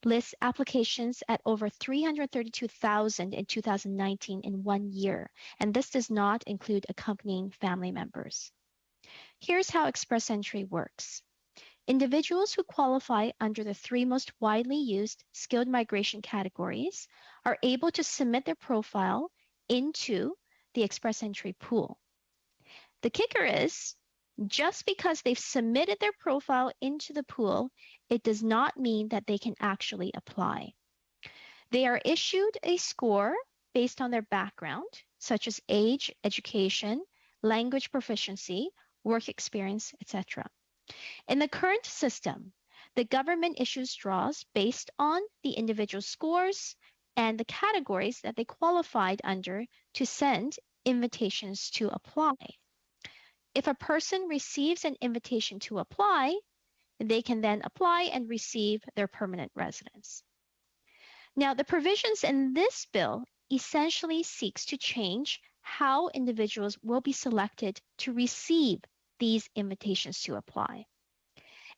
list applications at over 332,000 in 2019 in 1 year, and this does not include accompanying family members. Here's how Express Entry works. Individuals who qualify under the three most widely used skilled migration categories are able to submit their profile into the Express Entry pool. The kicker is, just because they've submitted their profile into the pool, it does not mean that they can actually apply. They are issued a score based on their background, such as age, education, language proficiency, work experience, etc. In the current system, the government issues draws based on the individual scores and the categories that they qualified under to send invitations to apply. If a person receives an invitation to apply, they can then apply and receive their permanent residence. Now, the provisions in this bill essentially seeks to change how individuals will be selected to receive these invitations to apply.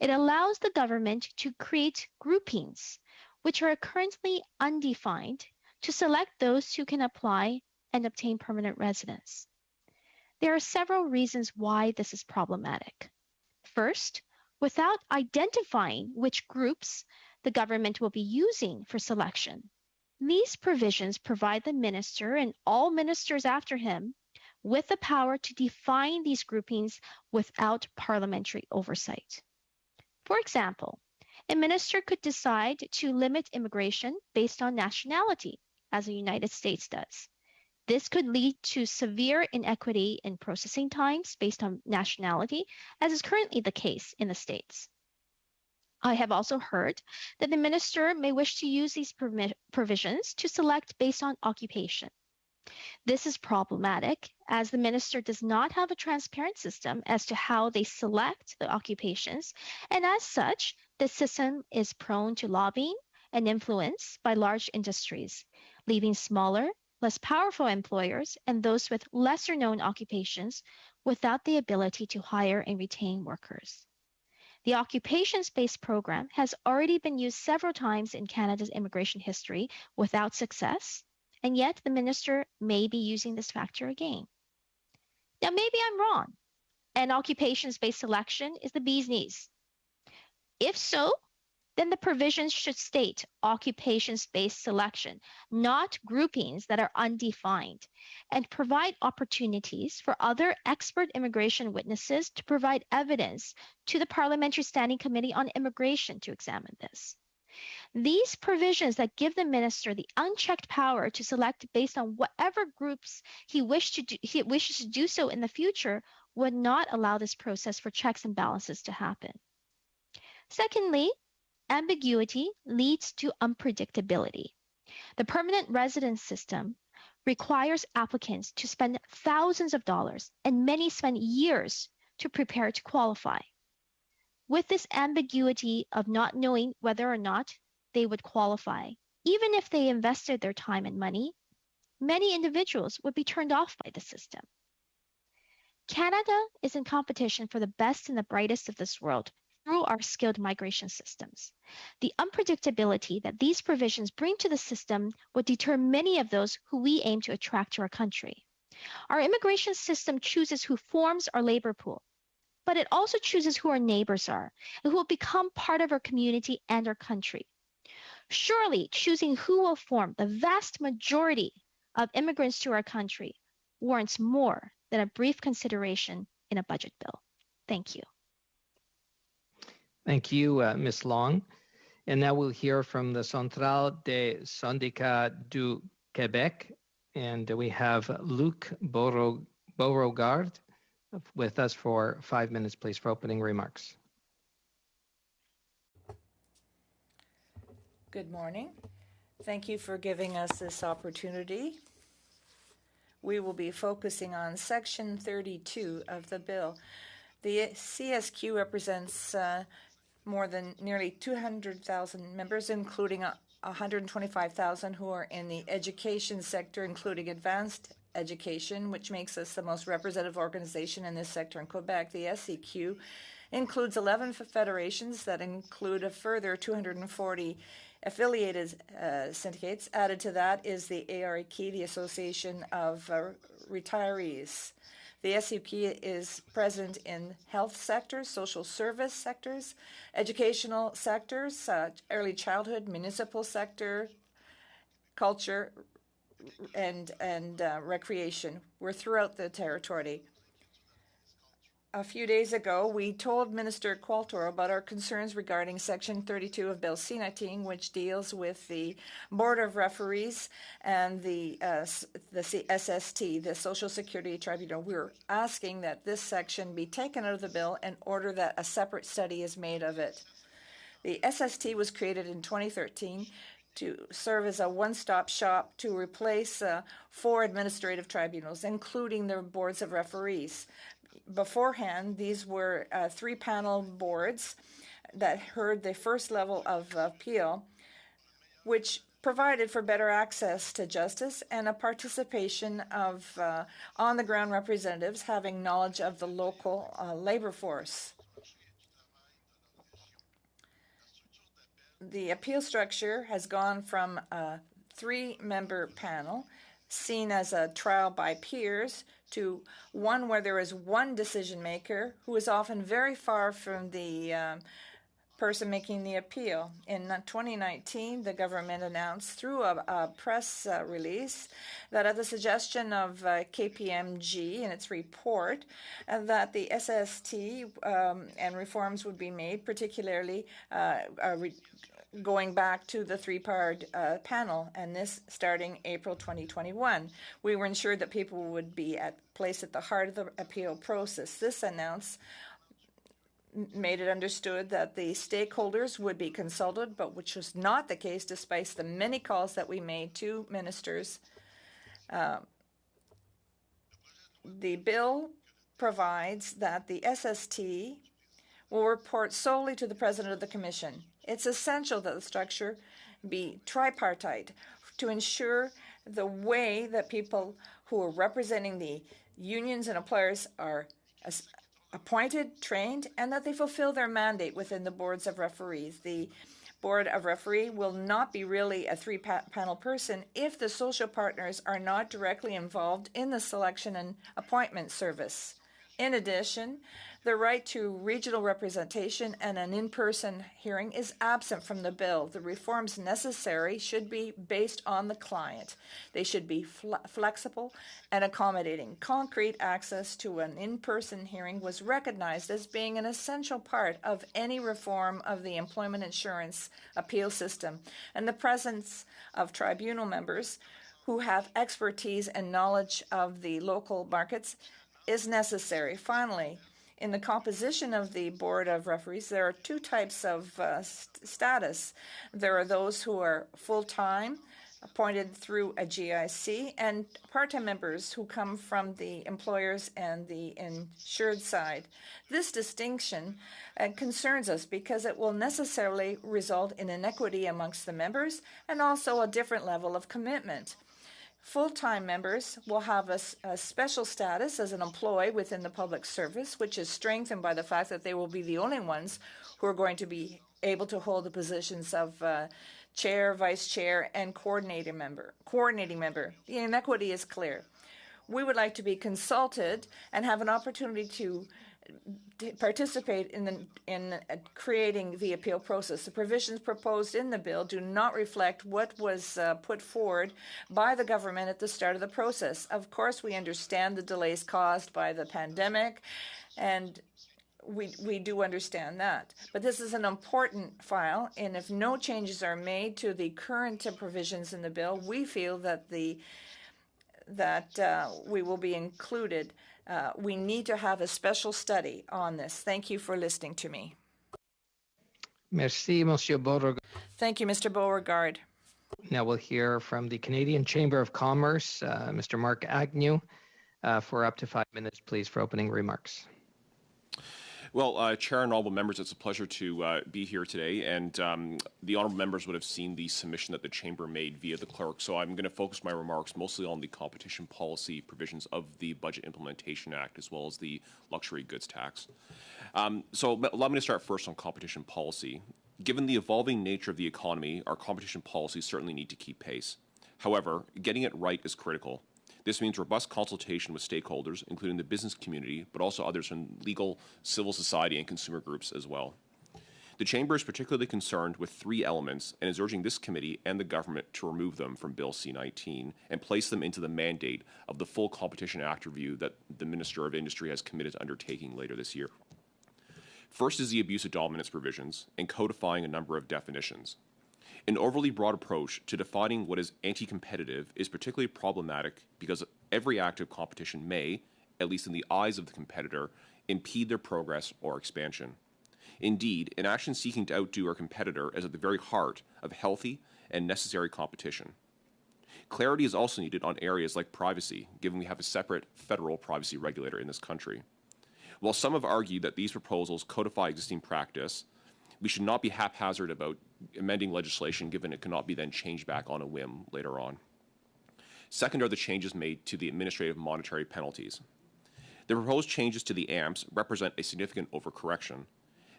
It allows the government to create groupings, which are currently undefined, to select those who can apply and obtain permanent residence. There are several reasons why this is problematic. First, without identifying which groups the government will be using for selection, these provisions provide the minister and all ministers after him with the power to define these groupings without parliamentary oversight. For example, a minister could decide to limit immigration based on nationality, as the United States does. This could lead to severe inequity in processing times based on nationality, as is currently the case in the States. I have also heard that the minister may wish to use these provisions to select based on occupation. This is problematic, as the minister does not have a transparent system as to how they select the occupations, and as such, the system is prone to lobbying and influence by large industries, leaving smaller, less powerful employers and those with lesser known occupations without the ability to hire and retain workers. The occupations-based program has already been used several times in Canada's immigration history without success, and yet the minister may be using this factor again. Now, maybe I'm wrong, and occupations-based selection is the bee's knees. If so, then the provisions should state occupations-based selection, not groupings that are undefined, and provide opportunities for other expert immigration witnesses to provide evidence to the Parliamentary Standing Committee on Immigration to examine this. These provisions that give the minister the unchecked power to select based on whatever groups he wishes to do so in the future would not allow this process for checks and balances to happen. Secondly, ambiguity leads to unpredictability. The permanent residence system requires applicants to spend thousands of dollars, and many spend years to prepare to qualify. With this ambiguity of not knowing whether or not they would qualify, even if they invested their time and money, many individuals would be turned off by the system. Canada is in competition for the best and the brightest of this world through our skilled migration systems. The unpredictability that these provisions bring to the system would deter many of those who we aim to attract to our country. Our immigration system chooses who forms our labor pool, but it also chooses who our neighbors are and who will become part of our community and our country. Surely, choosing who will form the vast majority of immigrants to our country warrants more than a brief consideration in a budget bill. Thank you. Thank you, Ms. Long. And now we'll hear from the Centrale des Syndicats du Québec. And we have Luc Beauregard with us for 5 minutes, please, for opening remarks. Good morning. Thank you for giving us this opportunity. We will be focusing on Section 32 of the bill. The CSQ represents nearly 200,000 members, including 125,000 who are in the education sector, including advanced education, which makes us the most representative organization in this sector in Quebec. The SEQ includes 11 federations that include a further 240 affiliated syndicates. Added to that is the AREQ, the Association of Retirees. The SEQ is present in health sectors, social service sectors, educational sectors, early childhood, municipal sector, culture, and recreation. We're throughout the territory. A few days ago, we told Minister Qualtrough about our concerns regarding Section 32 of Bill C-19, which deals with the Board of Referees and the SST, the Social Security Tribunal. We're asking that this section be taken out of the bill in order that a separate study is made of it. The SST was created in 2013 to serve as a one-stop shop to replace 4 administrative tribunals, including the boards of referees. Beforehand, these were 3-panel boards that heard the first level of appeal, which provided for better access to justice and a participation of on-the-ground representatives having knowledge of the local labor force. The appeal structure has gone from a 3-member panel seen as a trial by peers to one where there is one decision maker who is often very far from the person making the appeal. In 2019, the government announced through a press release that at the suggestion of KPMG in its report, that the SST and reforms would be made, particularly going back to the 3-part panel, and this starting April 2021. We were ensured that people would be placed at the heart of the appeal process. This announcement made it understood that the stakeholders would be consulted, but which was not the case despite the many calls that we made to ministers. The bill provides that the SST will report solely to the President of the Commission. It's essential that the structure be tripartite to ensure the way that people who are representing the unions and employers are appointed, trained, and that they fulfill their mandate within the boards of referees. The board of referee will not be really a 3-panel person if the social partners are not directly involved in the selection and appointment service. In addition, the right to regional representation and an in-person hearing is absent from the bill. The reforms necessary should be based on the client. They should be flexible and accommodating. Concrete access to an in-person hearing was recognized as being an essential part of any reform of the employment insurance appeal system, and the presence of tribunal members who have expertise and knowledge of the local markets is necessary. Finally, in the composition of the Board of Referees, there are 2 types of status. There are those who are full-time, appointed through a GIC, and part-time members who come from the employers and the insured side. This distinction concerns us because it will necessarily result in inequity amongst the members and also a different level of commitment. Full-time members will have a special status as an employee within the public service, which is strengthened by the fact that they will be the only ones who are going to be able to hold the positions of chair, vice chair, and coordinating member. The inequity is clear. We would like to be consulted and have an opportunity to participate in creating the appeal process. The provisions proposed in the bill do not reflect what was put forward by the government at the start of the process. Of course, we understand the delays caused by the pandemic, and we do understand that. But this is an important file, and if no changes are made to the current provisions in the bill, we feel that we will be included. We need to have a special study on this. Thank you for listening to me. Merci, Monsieur Beauregard. Thank you, Mr. Beauregard. Now we'll hear from the Canadian Chamber of Commerce, Mr. Mark Agnew, for up to 5 minutes, please, for opening remarks. Well, Chair and honourable members, it's a pleasure to be here today, and the honourable members would have seen the submission that the Chamber made via the clerk, so I'm going to focus my remarks mostly on the competition policy provisions of the Budget Implementation Act as well as the luxury goods tax. So allow me to start first on competition policy. Given the evolving nature of the economy, our competition policies certainly need to keep pace. However, getting it right is critical. This means robust consultation with stakeholders, including the business community, but also others from legal, civil society, and consumer groups as well. The Chamber is particularly concerned with 3 elements and is urging this committee and the government to remove them from Bill C-19 and place them into the mandate of the full Competition Act review that the Minister of Industry has committed to undertaking later this year. First is the abuse of dominance provisions and codifying a number of definitions. An overly broad approach to defining what is anti-competitive is particularly problematic because every act of competition may, at least in the eyes of the competitor, impede their progress or expansion. Indeed, an action seeking to outdo our competitor is at the very heart of healthy and necessary competition. Clarity is also needed on areas like privacy, given we have a separate federal privacy regulator in this country. While some have argued that these proposals codify existing practice, we should not be haphazard about amending legislation, given it cannot be then changed back on a whim later on. Second are the changes made to the administrative monetary penalties. The proposed changes to the AMPs represent a significant overcorrection.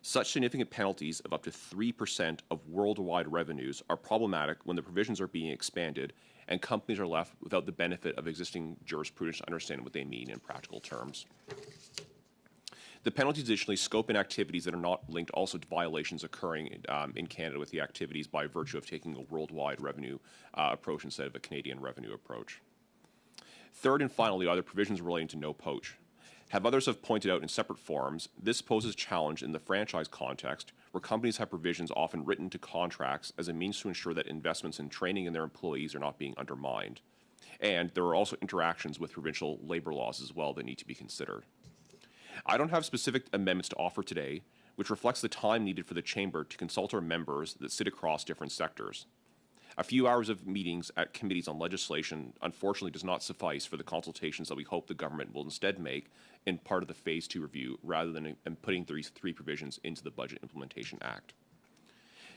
Such significant penalties of up to 3% of worldwide revenues are problematic when the provisions are being expanded and companies are left without the benefit of existing jurisprudence to understand what they mean in practical terms. The penalties additionally scope in activities that are not linked also to violations occurring in Canada with the activities by virtue of taking a worldwide revenue approach instead of a Canadian revenue approach. Third and finally are the provisions relating to no poach. Have others have pointed out in separate forums, this poses a challenge in the franchise context where companies have provisions often written to contracts as a means to ensure that investments in training in their employees are not being undermined. And there are also interactions with provincial labor laws as well that need to be considered. I don't have specific amendments to offer today, which reflects the time needed for the Chamber to consult our members that sit across different sectors. A few hours of meetings at committees on legislation unfortunately does not suffice for the consultations that we hope the government will instead make in part of the Phase 2 review rather than putting these three provisions into the Budget Implementation Act.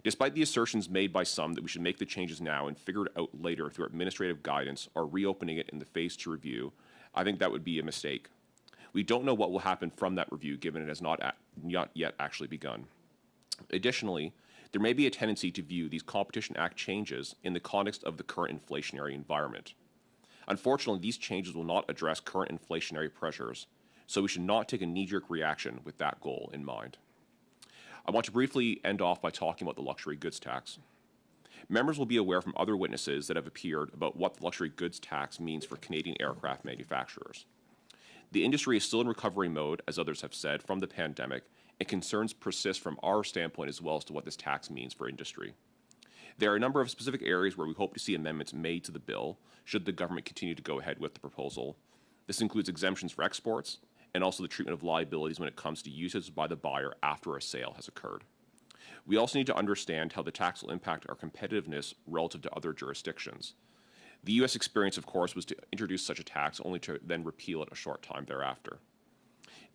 Despite the assertions made by some that we should make the changes now and figure it out later through administrative guidance or reopening it in the Phase 2 review, I think that would be a mistake. We don't know what will happen from that review given it has not yet actually begun. Additionally, there may be a tendency to view these Competition Act changes in the context of the current inflationary environment. Unfortunately, these changes will not address current inflationary pressures, so we should not take a knee-jerk reaction with that goal in mind. I want to briefly end off by talking about the luxury goods tax. Members will be aware from other witnesses that have appeared about what the luxury goods tax means for Canadian aircraft manufacturers. The industry is still in recovery mode, as others have said, from the pandemic, and concerns persist from our standpoint as well as to what this tax means for industry. There are a number of specific areas where we hope to see amendments made to the bill should the government continue to go ahead with the proposal. This includes exemptions for exports and also the treatment of liabilities when it comes to usage by the buyer after a sale has occurred. We also need to understand how the tax will impact our competitiveness relative to other jurisdictions. The U.S. experience, of course, was to introduce such a tax only to then repeal it a short time thereafter.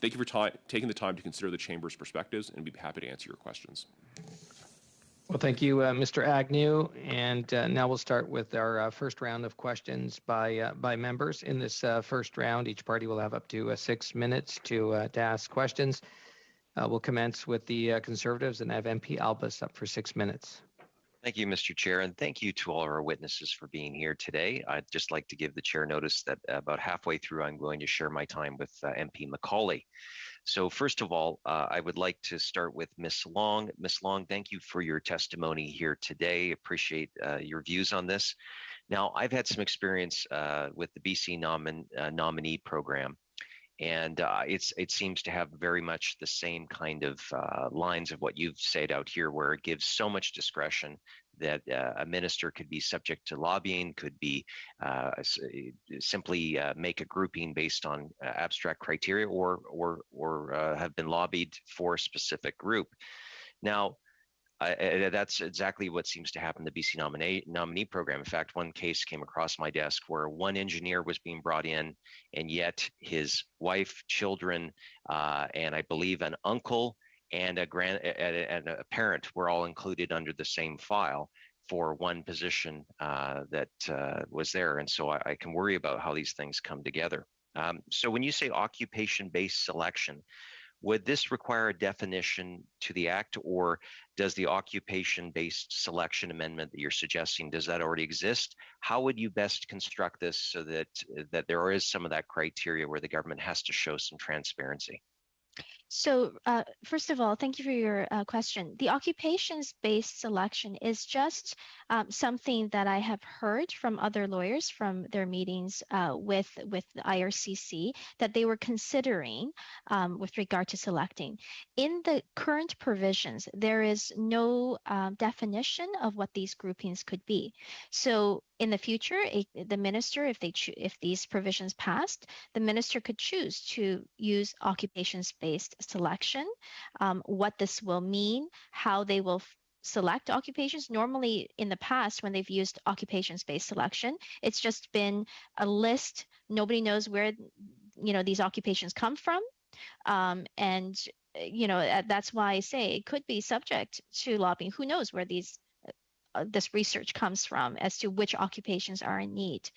Thank you for taking the time to consider the Chamber's perspectives, and we'd be happy to answer your questions. Well, thank you, Mr. Agnew. And now we'll start with our first round of questions by members. In this first round, each party will have up to 6 minutes to ask questions. We'll commence with the Conservatives and have MP Albus up for 6 minutes. Thank you, Mr. Chair, and thank you to all our witnesses for being here today. I'd just like to give the Chair notice that about halfway through, I'm going to share my time with MP Macaulay. So first of all, I would like to start with Ms. Long. Ms. Long, thank you for your testimony here today. Appreciate your views on this. Now, I've had some experience with the BC nominee program. And it seems to have very much the same kind of lines of what you've said out here, where it gives so much discretion that a minister could be subject to lobbying, could be simply make a grouping based on abstract criteria, or have been lobbied for a specific group. Now, that's exactly what seems to happen in the BC nominee program. In fact, one case came across my desk where one engineer was being brought in, and yet his wife, children, and I believe an uncle and a parent were all included under the same file for one position that was there. And so I can worry about how these things come together. So when you say occupation-based selection, would this require a definition to the Act, or does the occupation-based selection amendment that you're suggesting, does that already exist? How would you best construct this so that there is some of that criteria where the government has to show some transparency? So first of all, thank you for your question. The occupations-based selection is just something that I have heard from other lawyers from their meetings with the IRCC that they were considering with regard to selecting. In the current provisions, there is no definition of what these groupings could be. So in the future, the minister, if these provisions passed, the minister could choose to use occupations-based selection, what this will mean, how they will select occupations. Normally, in the past, when they've used occupations-based selection, it's just been a list. Nobody knows where these occupations come from, and that's why I say it could be subject to lobbying. Who knows where this research comes from as to which occupations are in need.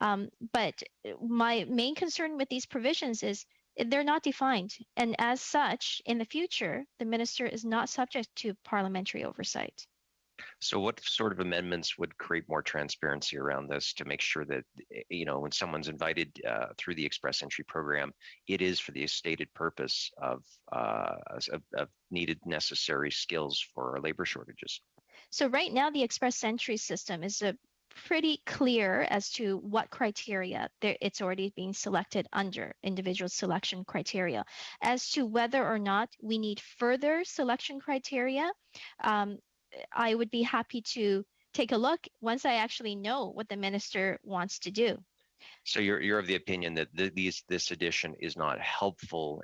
But my main concern with these provisions is they're not defined. And as such, in the future, the minister is not subject to parliamentary oversight. So what sort of amendments would create more transparency around this to make sure that, when someone's invited through the Express Entry program, it is for the stated purpose of needed necessary skills for our labor shortages? So right now, the Express Entry system is pretty clear as to what criteria it's already being selected under individual selection criteria. As to whether or not we need further selection criteria, I would be happy to take a look once I actually know what the minister wants to do. So you're of the opinion that this addition is not helpful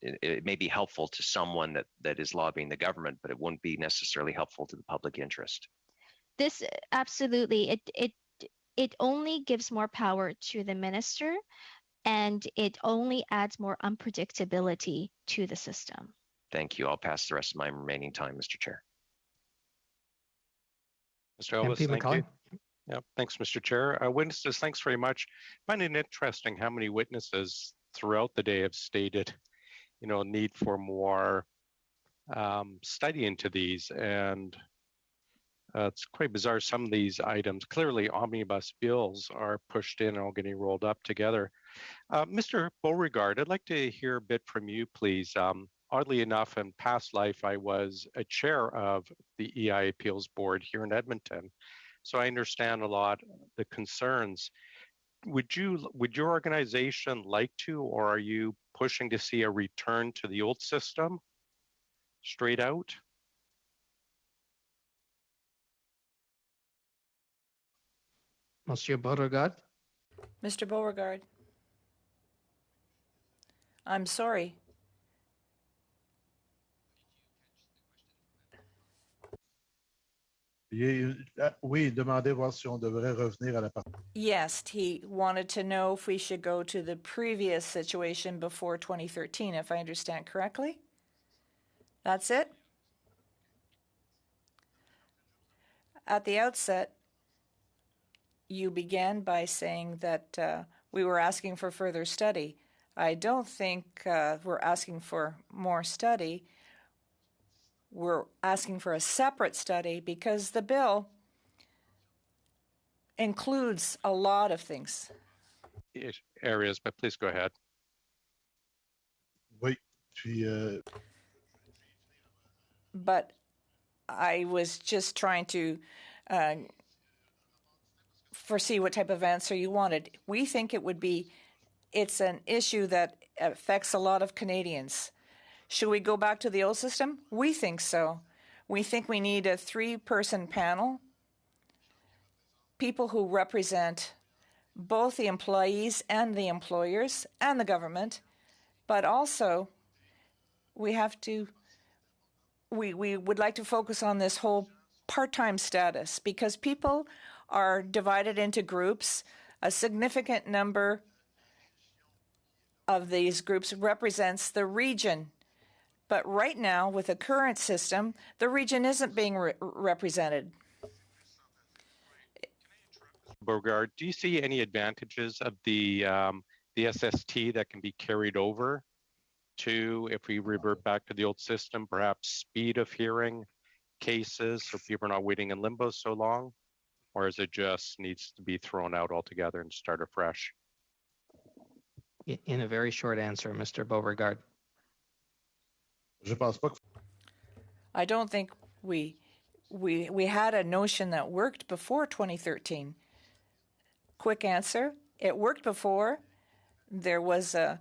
it may be helpful to someone that is lobbying the government, but it wouldn't be necessarily helpful to the public interest. This absolutely, it only gives more power to the minister, and it only adds more unpredictability to the system. Thank you. I'll pass the rest of my remaining time, Mr. Chair. Mr. Elvis, thank you. Yeah, thanks, Mr. Chair. Witnesses, thanks very much. I find it interesting how many witnesses throughout the day have stated, need for more study into these. And it's quite bizarre. Some of these items, clearly omnibus bills, are pushed in and all getting rolled up together. Mr. Beauregard, I'd like to hear a bit from you, please. Oddly enough, in past life, I was a chair of the EI Appeals Board here in Edmonton. So I understand a lot the concerns. Would your organization like to, or are you pushing to see a return to the old system straight out? Monsieur Beauregard. Mr. Beauregard. I'm sorry. Oui, il demandait voir si on devrait revenir à la partie. Yes, he wanted to know if we should go to the previous situation before 2013, if I understand correctly. That's it? At the outset, you began by saying that we were asking for further study. I don't think we're asking for more study. We're asking for a separate study because the bill includes a lot of things. Areas, but please go ahead. Oui, puis, But I was just trying to foresee what type of answer you wanted. We think it's an issue that affects a lot of Canadians. Should we go back to the old system? We think so. We think we need a 3-person panel, people who represent both the employees and the employers and the government, but also we would like to focus on this whole part-time status because people are divided into groups. A significant number of these groups represents the region. But right now, with the current system, the region isn't being represented. Beauregard, do you see any advantages of the SST that can be carried over to, if we revert back to the old system, perhaps speed of hearing cases so people are not waiting in limbo so long? Or is it just needs to be thrown out altogether and start afresh? In a very short answer, Mr. Beauregard. I don't think we had a notion that worked before 2013. Quick answer, it worked before. There was a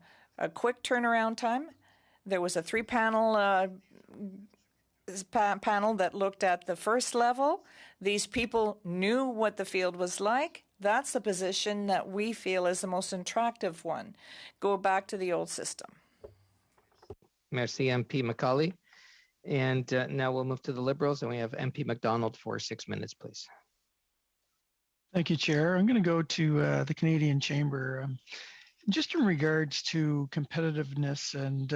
quick turnaround time. There was a 3-panel panel that looked at the first level. These people knew what the field was like. That's the position that we feel is the most attractive one. Go back to the old system. Merci, MP McCauley. And now we'll move to the Liberals, and we have MP MacDonald for 6 minutes, please. Thank you, Chair. I'm going to go to the Canadian Chamber. just in regards to competitiveness and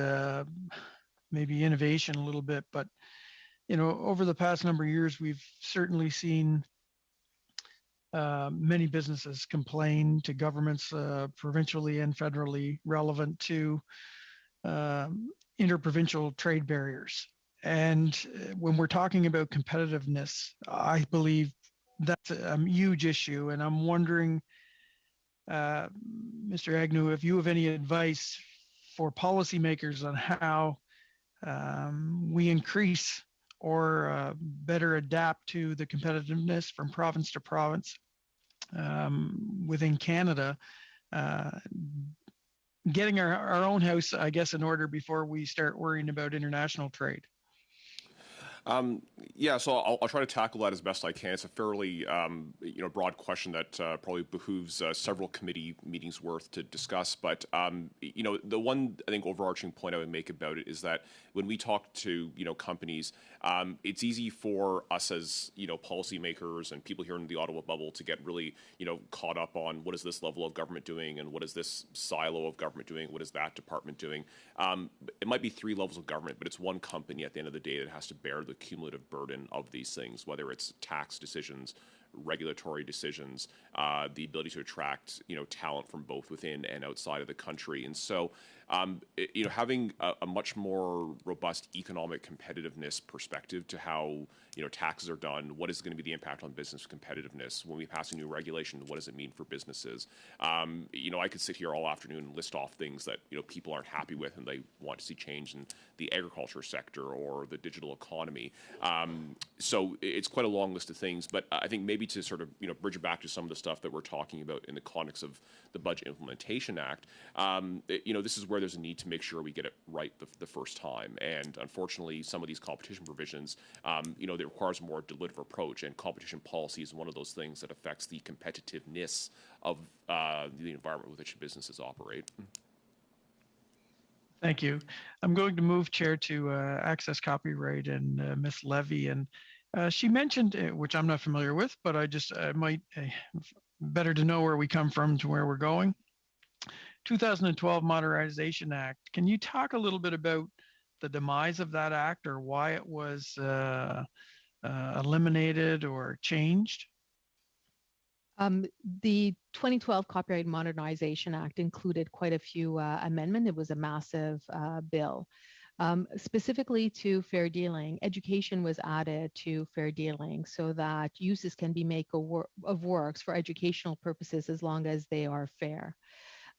maybe innovation a little bit, but over the past number of years, we've certainly seen many businesses complain to governments, provincially and federally, relevant to interprovincial trade barriers. And when we're talking about competitiveness, I believe that's a huge issue. And I'm wondering, Mr. Agnew, if you have any advice for policymakers on how we increase or better adapt to the competitiveness from province to province within Canada, getting our own house, I guess, in order before we start worrying about international trade. Yeah, so I'll try to tackle that as best I can. It's a fairly broad question that probably behooves several committee meetings worth to discuss. But the one I think overarching point I would make about it is that when we talk to companies, it's easy for us as policymakers and people here in the Ottawa bubble to get really caught up on what is this level of government doing and what is this silo of government doing, what is that department doing. It might be 3 levels of government, but it's one company at the end of the day that has to bear the cumulative burden of these things, whether it's tax decisions, regulatory decisions, the ability to attract talent from both within and outside of the country. And so having a much more robust economic competitiveness perspective to how taxes are done, what is going to be the impact on business competitiveness when we pass a new regulation, what does it mean for businesses? I could sit here all afternoon and list off things that people aren't happy with and they want to see change in the agriculture sector or the digital economy. So it's quite a long list of things, but I think maybe to sort of bridge it back to some of the stuff that we're talking about in the context of the Budget Implementation Act, this is where there's a need to make sure we get it right the first time. And unfortunately, some of these competition provisions, it requires a more deliberative approach, and competition policy is one of those things that affects the competitiveness of the environment with which businesses operate. Thank you. I'm going to move, Chair, to access copyright and Ms. Levy. And she mentioned, which I'm not familiar with, but I might better to know where we come from to where we're going. 2012 Modernization Act. Can you talk a little bit about the demise of that act or why it was eliminated or changed? The 2012 Copyright Modernization Act included quite a few amendments. It was a massive bill. Specifically to fair dealing, education was added to fair dealing so that uses can be made of works for educational purposes as long as they are fair.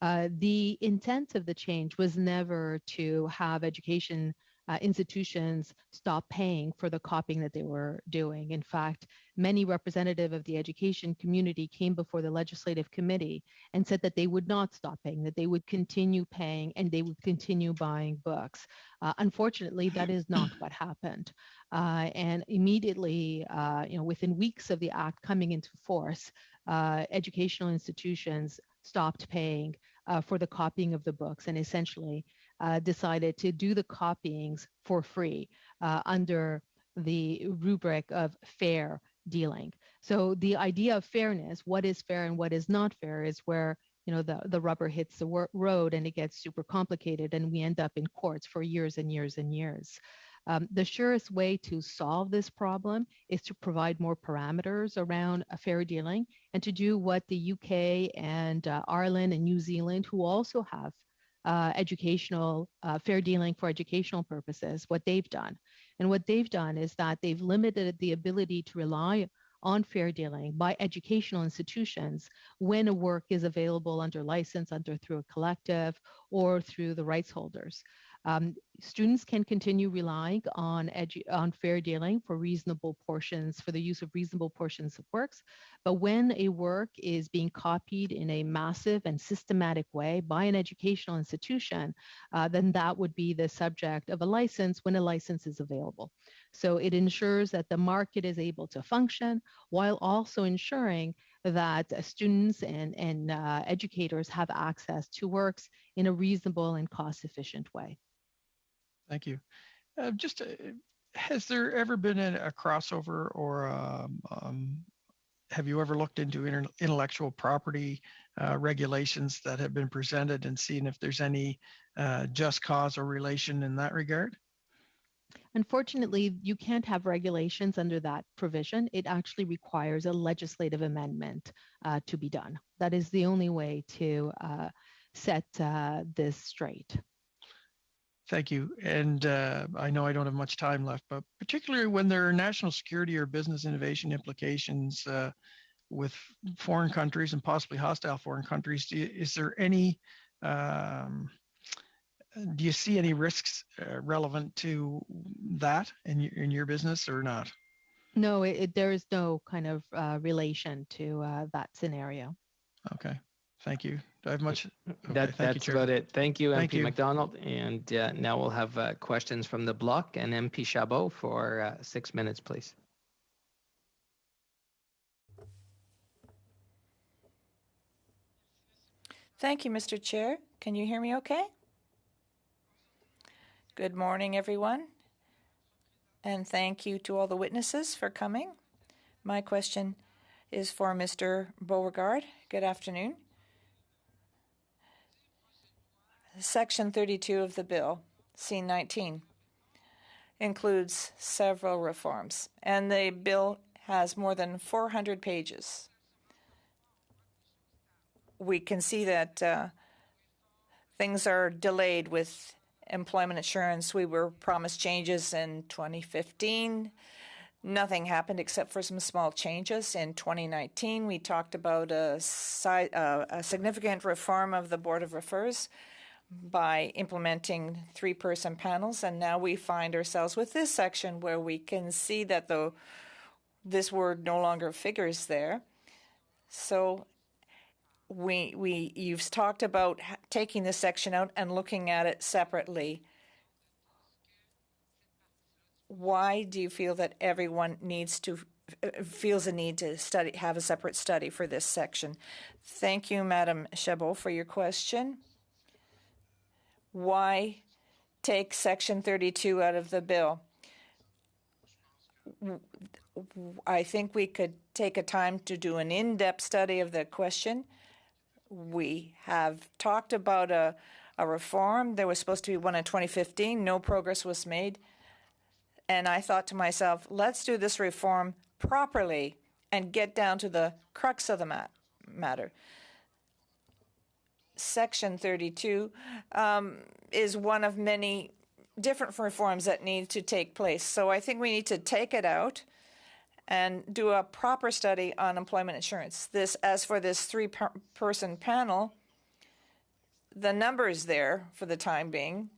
The intent of the change was never to have education institutions stop paying for the copying that they were doing. In fact, many representatives of the education community came before the legislative committee and said that they would not stop paying, that they would continue paying and they would continue buying books. Unfortunately, that is not what happened. And immediately, within weeks of the act coming into force, educational institutions stopped paying for the copying of the books and essentially decided to do the copyings for free under the rubric of fair dealing. So the idea of fairness, what is fair and what is not fair, is where the rubber hits the road and it gets super complicated and we end up in courts for years and years and years. The surest way to solve this problem is to provide more parameters around fair dealing and to do what the UK and Ireland and New Zealand, who also have educational fair dealing for educational purposes, what they've done. And what they've done is that they've limited the ability to rely on fair dealing by educational institutions when a work is available under license, through a collective, or through the rights holders. Students can continue relying on fair dealing for reasonable portions, for the use of reasonable portions of works. But when a work is being copied in a massive and systematic way by an educational institution, then that would be the subject of a license when a license is available. So it ensures that the market is able to function while also ensuring that students and educators have access to works in a reasonable and cost-efficient way. Thank you. Has there ever been a crossover or have you ever looked into intellectual property regulations that have been presented and seen if there's any just cause or relation in that regard? Unfortunately, you can't have regulations under that provision. It actually requires a legislative amendment to be done. That is the only way to set this straight. Thank you. And I know I don't have much time left, but particularly when there are national security or business innovation implications with foreign countries and possibly hostile foreign countries, is there any, do you see any risks relevant to that in your business or not? No, there is no kind of relation to that scenario. Okay. Thank you. Do I have much? Okay, that's about it. Thank you, MP MacDonald. And now we'll have questions from the bloc, and MP Chabot for 6 minutes, please. Thank you, Mr. Chair. Can you hear me okay? Good morning, everyone. And thank you to all the witnesses for coming. My question is for Mr. Beauregard. Good afternoon. Section 32 of the bill, C19, includes several reforms, and the bill has more than 400 pages. We can see that things are delayed with employment insurance. We were promised changes in 2015. Nothing happened except for some small changes. In 2019, we talked about a significant reform of the Board of Refers by implementing 3-person panels, and now we find ourselves with this section where we can see that this word no longer figures there. So you've talked about taking this section out and looking at it separately. Why do you feel that everyone feels a need to have a separate study for this section? Thank you, Madam Chabot, for your question. Why take Section 32 out of the bill? I think we could take a time to do an in-depth study of the question. We have talked about a reform. There was supposed to be one in 2015. No progress was made. And I thought to myself, let's do this reform properly and get down to the crux of the matter. Section 32 is one of many different reforms that need to take place. So I think we need to take it out and do a proper study on employment insurance. As for this 3-person panel, the number is there for the time being,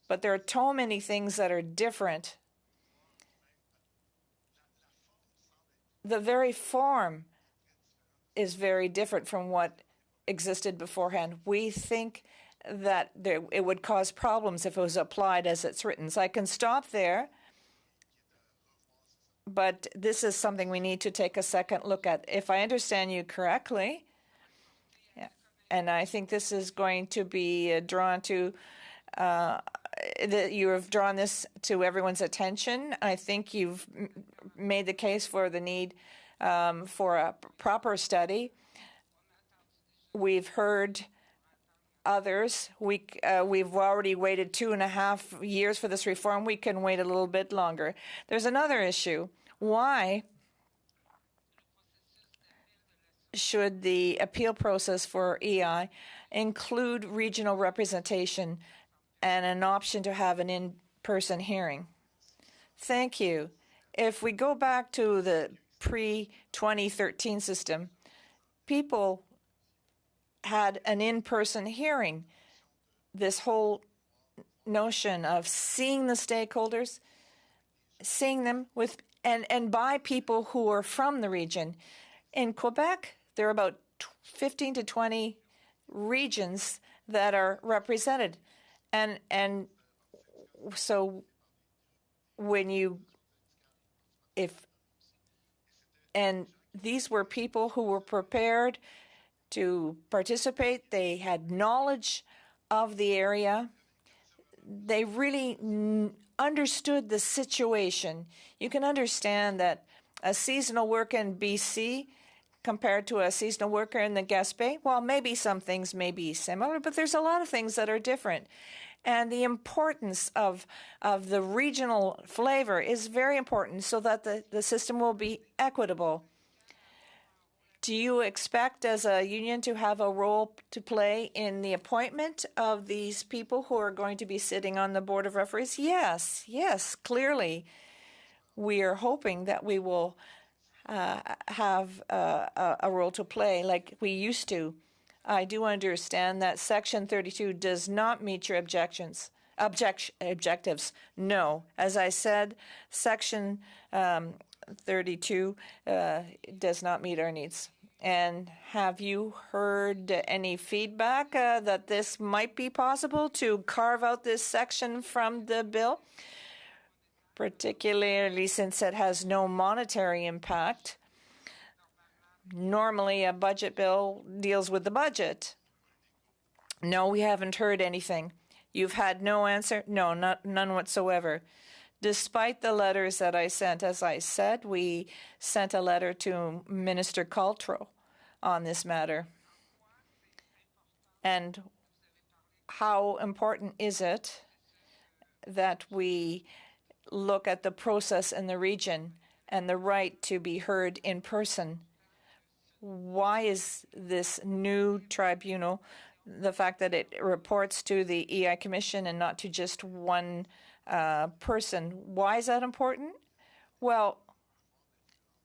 but there are so many things that are different. The very form is very different from what existed beforehand. We think that it would cause problems if it was applied as it's written. So I can stop there, but this is something we need to take a second look at. If I understand you correctly, and I think this is going to be drawn to, that you have drawn this to everyone's attention. I think you've made the case for the need for a proper study. We've heard others. We've already waited 2.5 years for this reform. We can wait a little bit longer. There's another issue. Why should the appeal process for EI include regional representation and an option to have an in-person hearing? Thank you. If we go back to the pre-2013 system, people had an in-person hearing. This whole notion of seeing the stakeholders, seeing them with and by people who are from the region. In Quebec, there are about 15 to 20 regions that are represented. And so when these were people who were prepared to participate. They had knowledge of the area. They really understood the situation. You can understand that a seasonal work in BC compared to a seasonal worker in the Gaspé? Well, maybe some things may be similar, but there's a lot of things that are different. And the importance of the regional flavor is very important so that the system will be equitable. Do you expect as a union to have a role to play in the appointment of these people who are going to be sitting on the Board of Referees? Yes, clearly. We are hoping that we will have a role to play like we used to. I do understand that Section 32 does not meet your objectives. No. As I said, Section 32 does not meet our needs. And have you heard any feedback that this might be possible to carve out this section from the bill? Particularly since it has no monetary impact. Normally, a budget bill deals with the budget. No, we haven't heard anything. You've had no answer? No, none whatsoever. Despite the letters that I sent, as I said, we sent a letter to Minister Caltro on this matter. And how important is it that we look at the process in the region and the right to be heard in person? Why is this new tribunal, the fact that it reports to the EI Commission and not to just one person, why is that important? Well,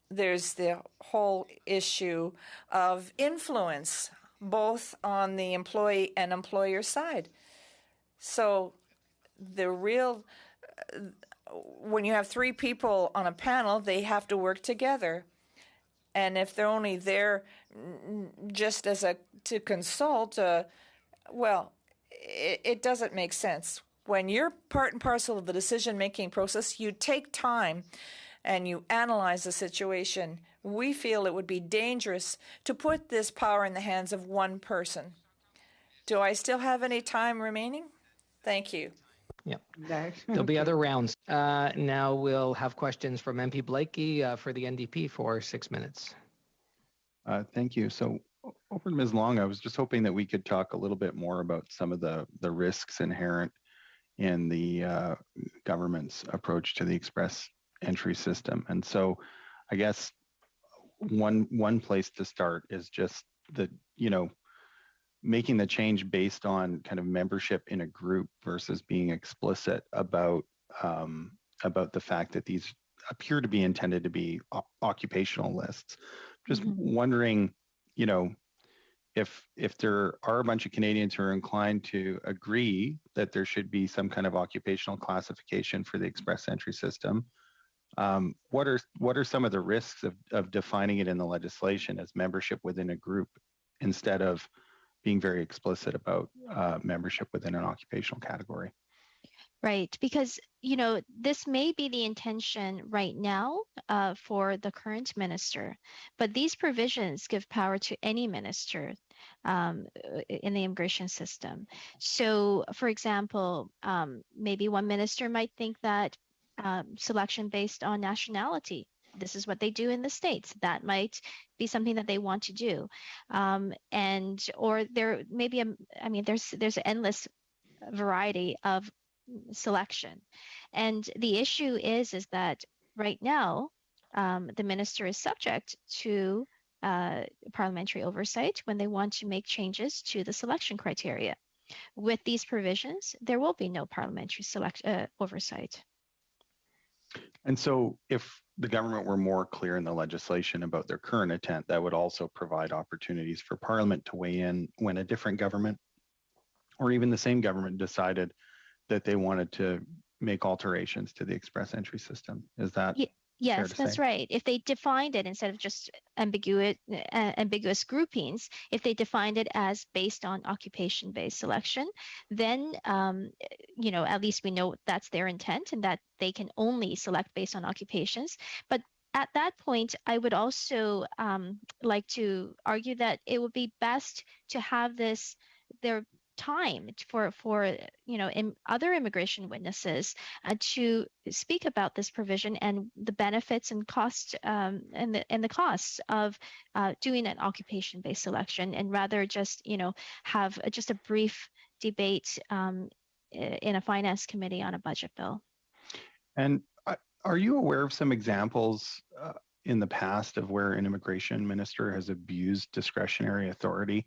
there's the whole issue of influence, both on the employee and employer side. So the real, when you have three people on a panel, they have to work together. And if they're only there just as to consult, well, it doesn't make sense. When you're part and parcel of the decision-making process, you take time and you analyze the situation. We feel it would be dangerous to put this power in the hands of one person. Do I still have any time remaining? Thank you. Yep. There'll be other rounds. Now we'll have questions from MP Blakey for the NDP for 6 minutes. Thank you. So over to Ms. Long, I was just hoping that we could talk a little bit more about some of the risks inherent in the government's approach to the express entry system. And so I guess one place to start is just making the change based on kind of membership in a group versus being explicit about the fact that these appear to be intended to be occupational lists. Just wondering, if there are a bunch of Canadians who are inclined to agree that there should be some kind of occupational classification for the express entry system, what are some of the risks of defining it in the legislation as membership within a group instead of being very explicit about membership within an occupational category? Right, because, this may be the intention right now for the current minister, but these provisions give power to any minister in the immigration system. So, for example, maybe one minister might think that selection based on nationality, this is what they do in the States. That might be something that they want to do. Or there may be, there's an endless variety of selection. And the issue is that right now, the minister is subject to parliamentary oversight when they want to make changes to the selection criteria. With these provisions, there will be no parliamentary oversight. And so if the government were more clear in the legislation about their current intent, that would also provide opportunities for Parliament to weigh in when a different government or even the same government decided that they wanted to make alterations to the express entry system. Is that Yes, that's right. If they defined it instead of just ambiguous groupings, if they defined it as based on occupation-based selection, then at least we know that's their intent and that they can only select based on occupations. But at that point, I would also like to argue that it would be best to have there time for other immigration witnesses to speak about this provision and the benefits and costs and the costs of doing an occupation-based selection, and rather just have just a brief debate in a finance committee on a budget bill. And are you aware of some examples in the past of where an immigration minister has abused discretionary authority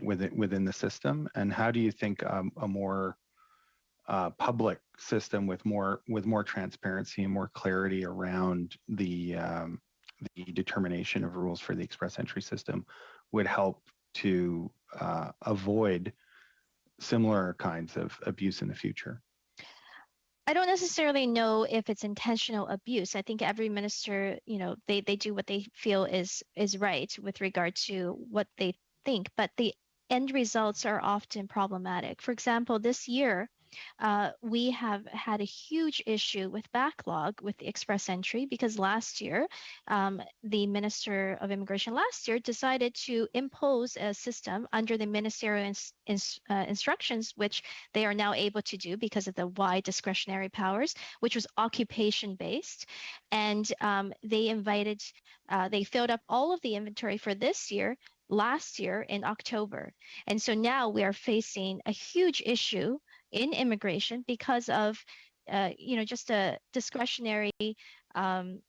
within the system? And how do you think a more public system with more transparency and more clarity around the determination of rules for the express entry system would help to avoid similar kinds of abuse in the future? I don't necessarily know if it's intentional abuse. I think every minister, they do what they feel is right with regard to what they think, but the end results are often problematic. For example, this year, we have had a huge issue with backlog with the express entry because last year, the Minister of Immigration last year decided to impose a system under the ministerial instructions, which they are now able to do because of the wide discretionary powers, which was occupation-based. And they filled up all of the inventory for this year last year in October. And so now we are facing a huge issue in immigration because of, just a discretionary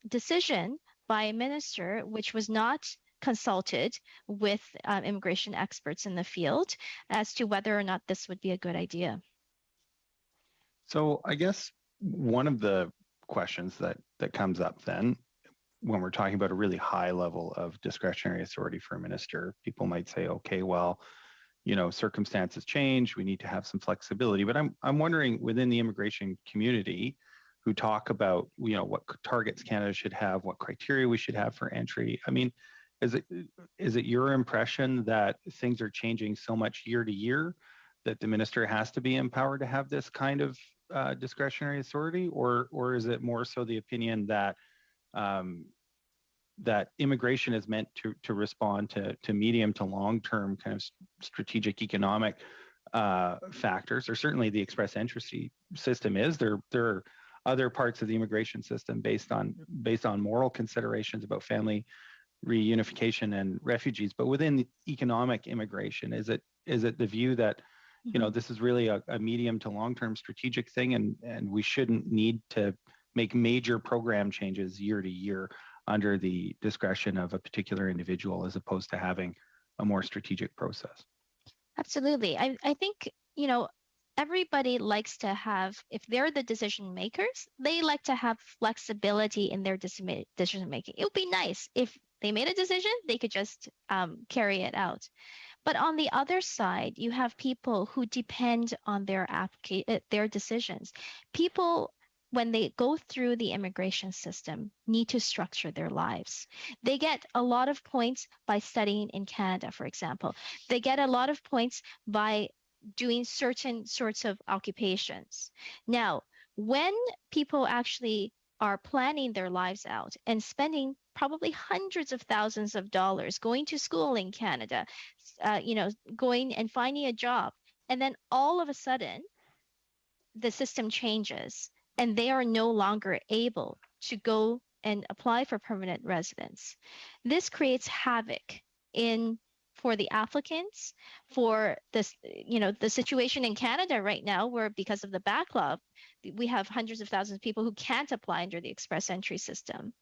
decision by a minister, which was not consulted with immigration experts in the field as to whether or not this would be a good idea. So I guess one of the questions that comes up then, when we're talking about a really high level of discretionary authority for a minister, people might say, okay, well, circumstances change, we need to have some flexibility. But I'm wondering, within the immigration community, who talk about, what targets Canada should have, what criteria we should have for entry. I mean, is it your impression that things are changing so much year to year that the minister has to be empowered to have this kind of discretionary authority, or is it more so the opinion that that immigration is meant to respond to medium to long-term kind of strategic economic factors, or certainly the express entry system is. There are other parts of the immigration system based on moral considerations about family reunification and refugees. But within the economic immigration, is it the view that this is really a medium to long-term strategic thing, and we shouldn't need to make major program changes year to year under the discretion of a particular individual, as opposed to having a more strategic process? Absolutely. I think, everybody likes to have, if they're the decision makers, they like to have flexibility in their decision making. It would be nice if they made a decision, they could just carry it out. But on the other side, you have people who depend on their decisions. People, when they go through the immigration system, need to structure their lives. They get a lot of points by studying in Canada, for example. They get a lot of points by doing certain sorts of occupations. Now, when people actually are planning their lives out and spending probably hundreds of thousands of dollars going to school in Canada, going and finding a job, and then all of a sudden, the system changes and they are no longer able to go and apply for permanent residence. This creates havoc for the applicants, for this, the situation in Canada right now, where because of the backlog, we have hundreds of thousands of people who can't apply under the express entry system.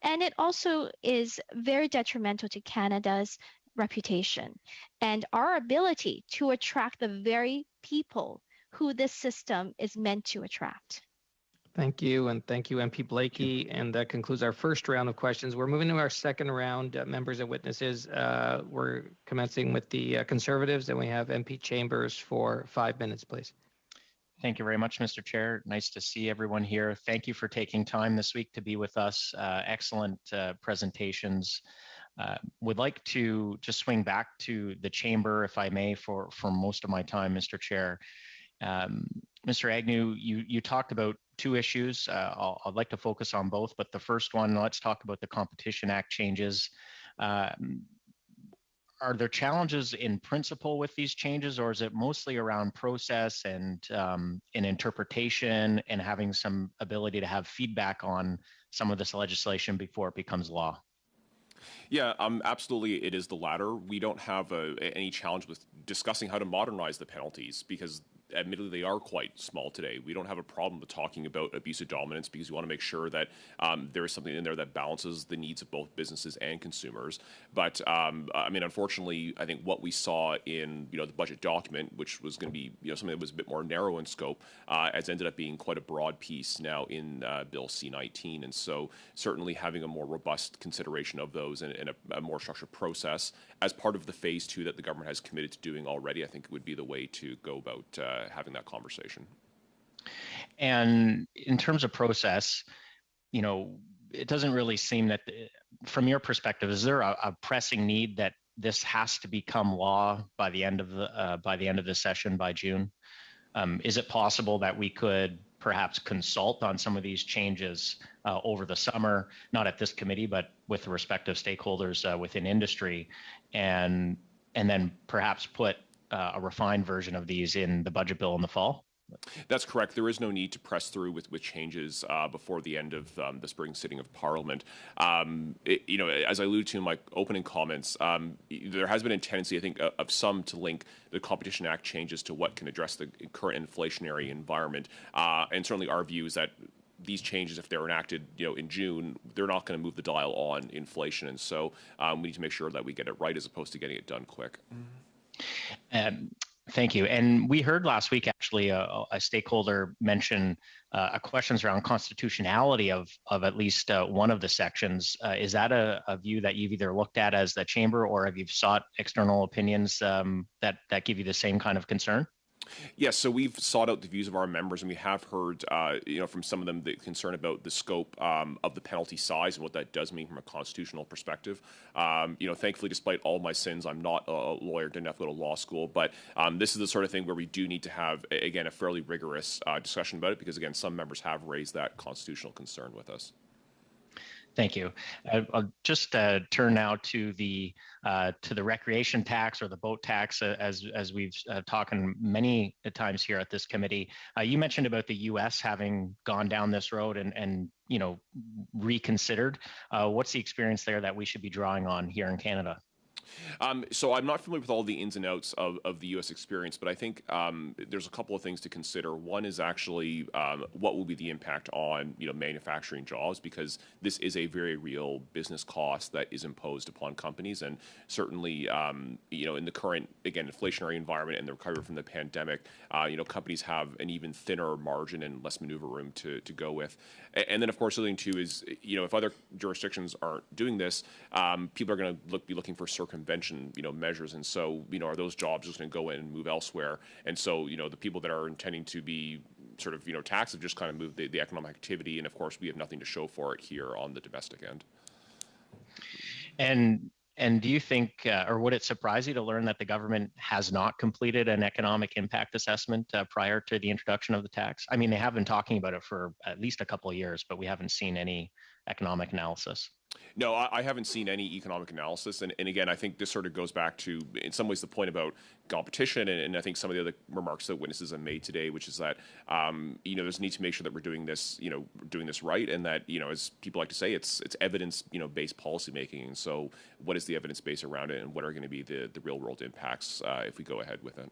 And it also is very detrimental to Canada's reputation and our ability to attract the very people who this system is meant to attract. Thank you, and thank you, MP Blakey. And that concludes our first round of questions. We're moving to our second round, members and witnesses. We're commencing with the Conservatives, and we have MP Chambers for 5 minutes, please. Thank you very much, Mr. Chair. Nice to see everyone here. Thank you for taking time this week to be with us. Excellent presentations. Would like to just swing back to the chamber, if I may, for most of my time, Mr. Chair. Mr. Agnew, you talked about two issues. I'd like to focus on both, but the first one, let's talk about the Competition Act changes. are there challenges in principle with these changes, or is it mostly around process and in interpretation and having some ability to have feedback on some of this legislation before it becomes law? Yeah, absolutely. It is the latter. We don't have any challenge with discussing how to modernize the penalties because admittedly they are quite small today. We don't have a problem with talking about abuse of dominance because we want to make sure that there is something in there that balances the needs of both businesses and consumers. But I mean, unfortunately, I think what we saw in the budget document, which was going to be something that was a bit more narrow in scope, has ended up being quite a broad piece now in Bill C-19. And so certainly having a more robust consideration of those and a more structured process as part of the phase 2 that the government has committed to doing already, I think it would be the way to go about having that conversation. And in terms of process, it doesn't really seem that, from your perspective, is there a pressing need that this has to become law by the end of the session by June? Is it possible that we could perhaps consult on some of these changes over the summer, not at this committee, but with the respective stakeholders within industry, and then perhaps put a refined version of these in the budget bill in the fall? That's correct. There is no need to press through with changes before the end of the spring sitting of Parliament. As I alluded to in my opening comments, there has been a tendency, I think, of some to link the Competition Act changes to what can address the current inflationary environment. And certainly our view is that these changes, if they're enacted, in June, they're not going to move the dial on inflation. And so we need to make sure that we get it right as opposed to getting it done quick. Thank you. And we heard last week, actually, a stakeholder mention questions around constitutionality of at least one of the sections. Is that a view that you've either looked at as the chamber, or have you sought external opinions that give you the same kind of concern? Yes, so we've sought out the views of our members, and we have heard, from some of them the concern about the scope of the penalty size and what that does mean from a constitutional perspective. Thankfully, despite all my sins, I'm not a lawyer, didn't have to go to law school, but this is the sort of thing where we do need to have, again, a fairly rigorous discussion about it, because, again, some members have raised that constitutional concern with us. Thank you. I'll just turn now to the recreation tax or the boat tax, as we've talked many times here at this committee. You mentioned about the U.S. having gone down this road and reconsidered. What's the experience there that we should be drawing on here in Canada? So I'm not familiar with all the ins and outs of the U.S. experience, but I think there's a couple of things to consider. One is actually what will be the impact on manufacturing jobs, because this is a very real business cost that is imposed upon companies, and certainly in the current, again, inflationary environment and the recovery from the pandemic, companies have an even thinner margin and less maneuver room to go with. And then, of course, the other thing too is if other jurisdictions aren't doing this, people are going to be looking for circumvention measures, and so are those jobs just going to go in and move elsewhere? And so the people that are intending to be sort of taxed have just kind of moved the economic activity, and of course we have nothing to show for it here on the domestic end. And do you think, or would it surprise you to learn that the government has not completed an economic impact assessment prior to the introduction of the tax? I mean, they have been talking about it for at least a couple of years, but we haven't seen any economic analysis. No, I haven't seen any economic analysis. And again, I think this sort of goes back to, in some ways, the point about competition. And I think some of the other remarks that witnesses have made today, which is that, there's a need to make sure that we're doing this right. And that, as people like to say, it's evidence, based policymaking. And so what is the evidence base around it, and what are going to be the real world impacts if we go ahead with it?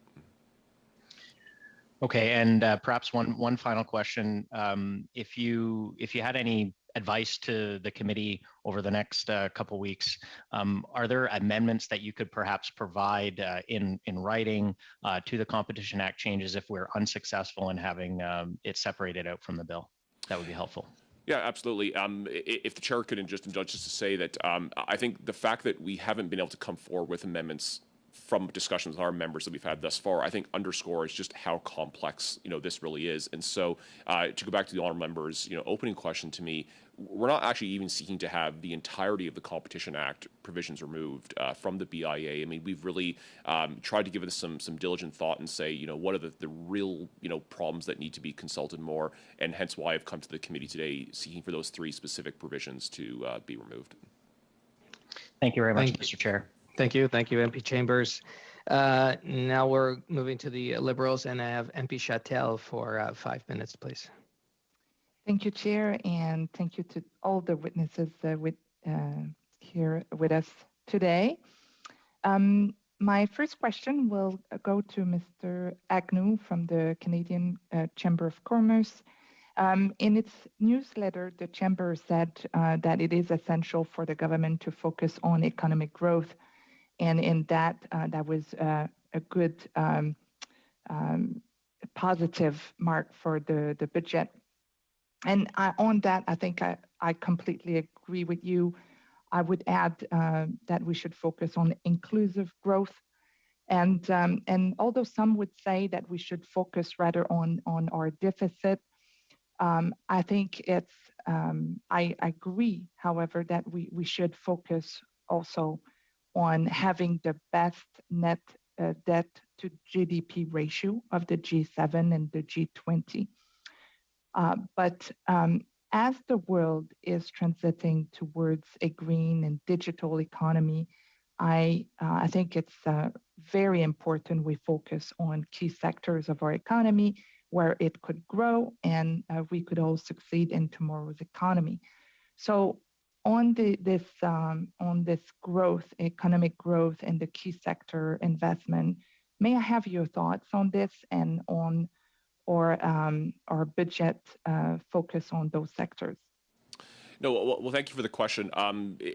Okay. And perhaps one final question. If you had any advice to the committee over the next couple weeks, are there amendments that you could perhaps provide in writing to the Competition Act changes if we're unsuccessful in having it separated out from the bill? That would be helpful. Yeah, absolutely. If the chair could indulge just to say that I think the fact that we haven't been able to come forward with amendments from discussions with our members that we've had thus far, I think underscores just how complex, this really is. And so to go back to the honourable members, opening question to me, we're not actually even seeking to have the entirety of the Competition Act provisions removed from the BIA. I mean, we've really tried to give it some diligent thought and say, what are the real, problems that need to be consulted more, and hence why I've come to the committee today seeking for those 3 specific provisions to be removed. Thank you very much, Mr. Chair. Thank you, MP Chambers. Now we're moving to the Liberals, and I have MP Chattel for 5 minutes, please. Thank you, Chair, and thank you to all the witnesses here with us today. My first question will go to Mr. Agnew from the Canadian Chamber of Commerce. In its newsletter, the Chamber said that it is essential for the government to focus on economic growth, and in that was a good positive mark for the budget. And on that, I think I completely agree with you. I would add that we should focus on inclusive growth. And although some would say that we should focus rather on our deficit, I think I agree, however, that we should focus also on having the best net debt to GDP ratio of the G7 and the G20. But as the world is transiting towards a green and digital economy, I think it's very important we focus on key sectors of our economy where it could grow and we could all succeed in tomorrow's economy. So on this growth, economic growth and the key sector investment, may I have your thoughts on this and on our budget focus on those sectors? No, well, thank you for the question.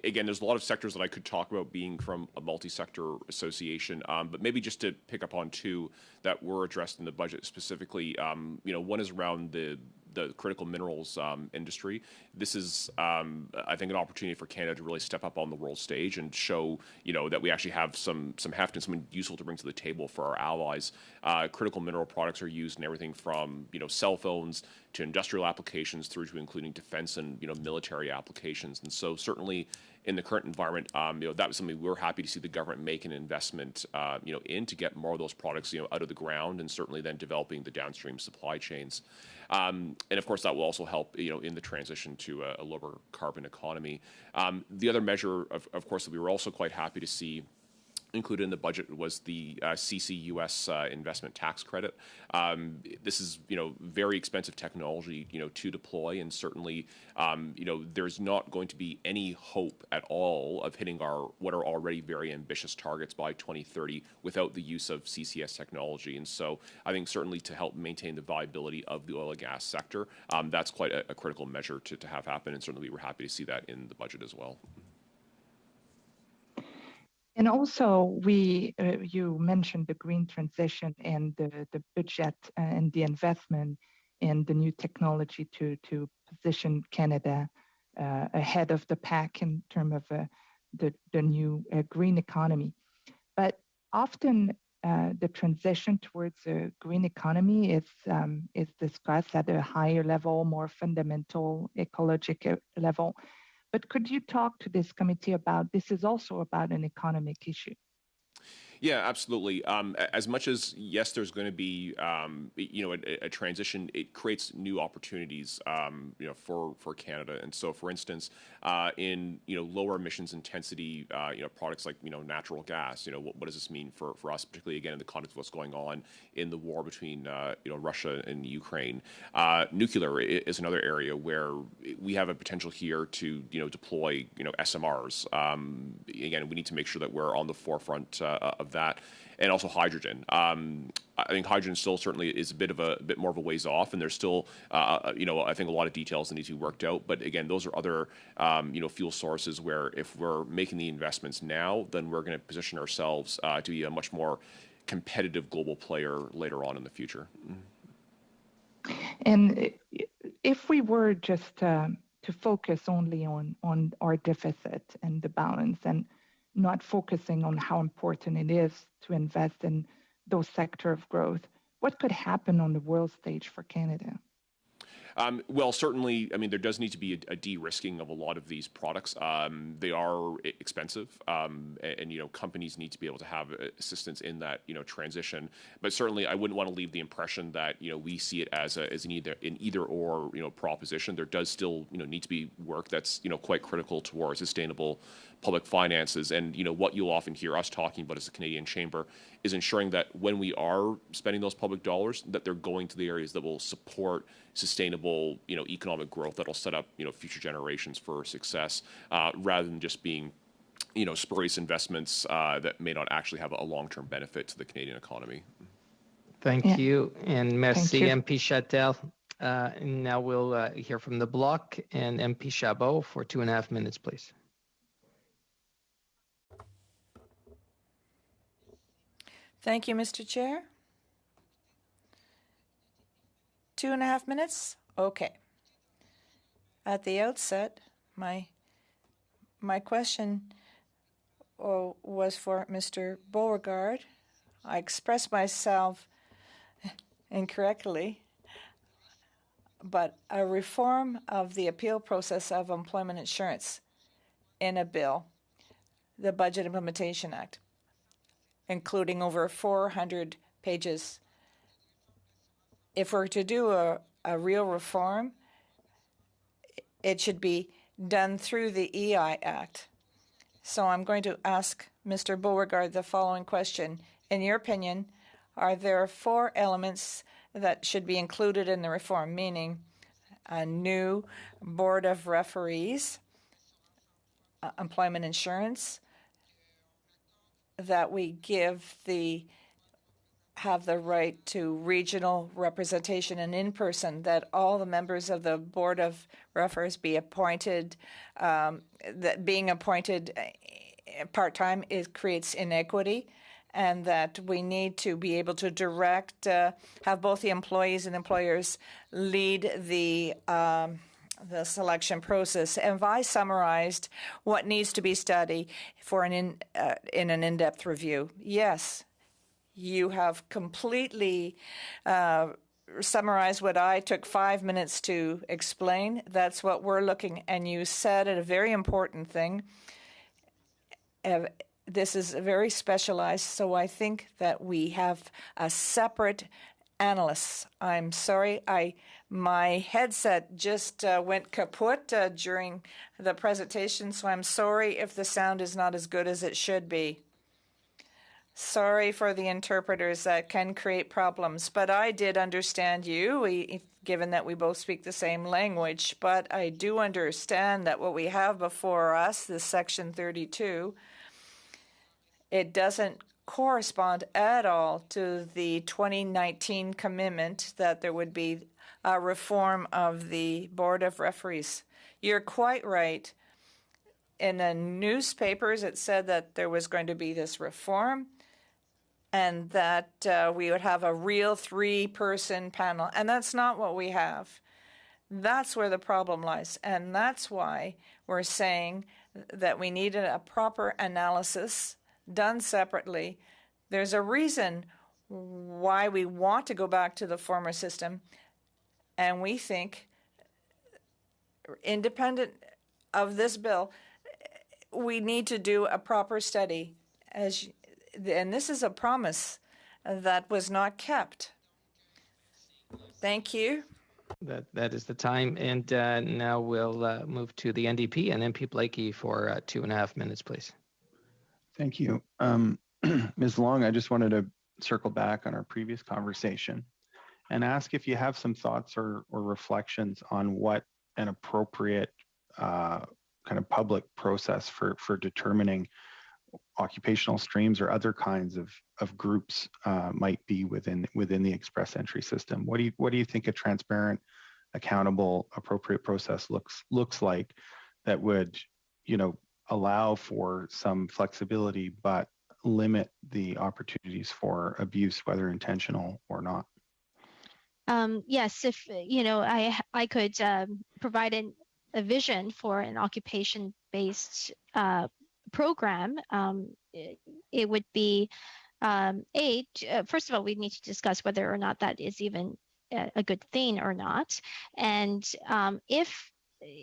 Again, there's a lot of sectors that I could talk about being from a multi-sector association, but maybe just to pick up on two that were addressed in the budget specifically. One is around the critical minerals industry. This is, I think, an opportunity for Canada to really step up on the world stage and show, that we actually have some heft and something useful to bring to the table for our allies. Critical mineral products are used in everything from, cell phones to industrial applications through to including defense and, military applications. And so certainly in the current environment, that was something we were happy to see the government make an investment, in to get more of those products, out of the ground and certainly then developing the downstream supply chains. And of course, that will also help, in the transition to a lower carbon economy. The other measure, of course, that we were also quite happy to see included in the budget was the CCUS investment tax credit. This is, very expensive technology, to deploy, and certainly, there's not going to be any hope at all of hitting what are already very ambitious targets by 2030 without the use of CCS technology. And so, I think certainly to help maintain the viability of the oil and gas sector, that's quite a critical measure to have happen, and certainly we were happy to see that in the budget as well. And also, you mentioned the green transition and the budget and the investment in the new technology to position Canada ahead of the pack in terms of the new green economy. But often the transition towards a green economy is discussed at a higher level, more fundamental ecological level. But could you talk to this committee about this is also about an economic issue? Yeah, absolutely. As much as, yes, there's going to be, a transition, it creates new opportunities, for Canada. And so, for instance, in, lower emissions intensity, products like, natural gas, what does this mean for us, particularly, again, in the context of what's going on in the war between, Russia and Ukraine? Nuclear is another area where we have a potential here to, deploy, SMRs. Again, we need to make sure that we're on the forefront of that, and also hydrogen. I think hydrogen still certainly is a bit more of a ways off, and there's still, I think a lot of details that need to be worked out. But again, those are other, fuel sources where if we're making the investments now, then we're going to position ourselves to be a much more competitive global player later on in the future. And if we were just to focus only on our deficit and the balance and not focusing on how important it is to invest in those sectors of growth, what could happen on the world stage for Canada? Well, certainly, there does need to be a de-risking of a lot of these products. They are expensive, and companies need to be able to have assistance in that, transition. But certainly, I wouldn't want to leave the impression that, we see it as an either or, proposition. There does still, need to be work that's, quite critical towards sustainable public finances. And what you'll often hear us talking about as a Canadian Chamber is ensuring that when we are spending those public dollars, that they're going to the areas that will support sustainable, economic growth that'll set up, future generations for success, rather than just being spurious investments that may not actually have a long-term benefit to the Canadian economy. Thank you, and merci, you. MP Chatel. And now we'll hear from the bloc and MP Chabot for 2.5 minutes, please. Thank you, Mr. Chair. 2.5 minutes? Okay. At the outset, my question was for Mr. Beauregard. I expressed myself incorrectly, but a reform of the appeal process of employment insurance in a bill, the Budget Implementation Act, including over 400 pages. If we're to do a real reform, it should be done through the EI Act. So I'm going to ask Mr. Beauregard the following question. In your opinion, are there 4 elements that should be included in the reform, meaning a new board of referees, employment insurance, that we have the right to regional representation and in person, that all the members of the board of referees be appointed, that being appointed part-time creates inequity, and that we need to be able to direct, have both the employees and employers lead the selection process. And I summarized what needs to be studied for in an in-depth review. Yes, you have completely summarized what I took 5 minutes to explain. That's what we're looking, and you said a very important thing. This is very specialized, so I think that we have a separate analyst. I'm sorry, my headset just went kaput during the presentation, so I'm sorry if the sound is not as good as it should be. Sorry for the interpreters, that can create problems, but I did understand you, given that we both speak the same language. But I do understand that what we have before us, this Section 32, it doesn't correspond at all to the 2019 commitment that there would be a reform of the Board of Referees. You're quite right. In the newspapers, it said that there was going to be this reform and that we would have a real 3-person panel. And that's not what we have. That's where the problem lies. And that's why we're saying that we needed a proper analysis done separately. There's a reason why we want to go back to the former system. And we think, independent of this bill, we need to do a proper study. And this is a promise that was not kept. Thank you. That is the time. And now we'll move to the NDP and MP Blakey for 2.5 minutes, please. Thank you. Ms. Long, I just wanted to circle back on our previous conversation and ask if you have some thoughts or reflections on what an appropriate kind of public process for determining occupational streams or other kinds of groups might be within the express entry system. What do you think a transparent, accountable, appropriate process looks like that would, allow for some flexibility but limit the opportunities for abuse, whether intentional or not? Yes, if I could provide a vision for an occupation-based program, it would be first of all, we need to discuss whether or not that is even a good thing or not, and if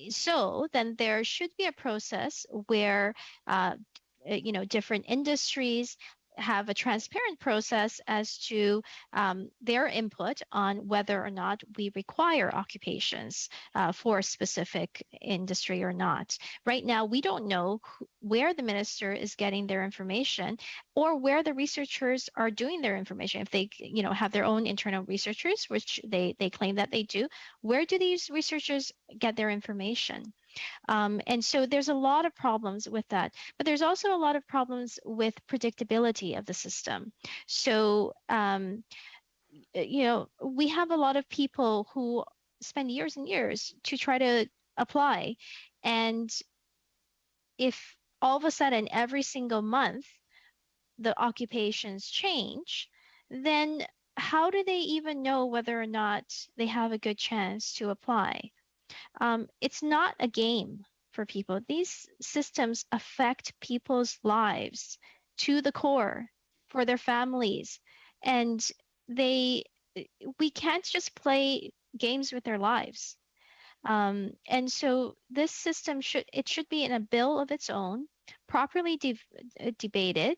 so, then there should be a process where different industries have a transparent process as to their input on whether or not we require occupations for a specific industry or not. Right now, we don't know where the minister is getting their information or where the researchers are doing their information. If they, have their own internal researchers, which they claim that they do, where do these researchers get their information? And so there's a lot of problems with that, but there's also a lot of problems with predictability of the system. So, we have a lot of people who spend years and years to try to apply. And if all of a sudden every single month the occupations change, then how do they even know whether or not they have a good chance to apply? It's not a game for people. These systems affect people's lives to the core for their families. And we can't just play games with their lives. And so this system should be in a bill of its own, properly debated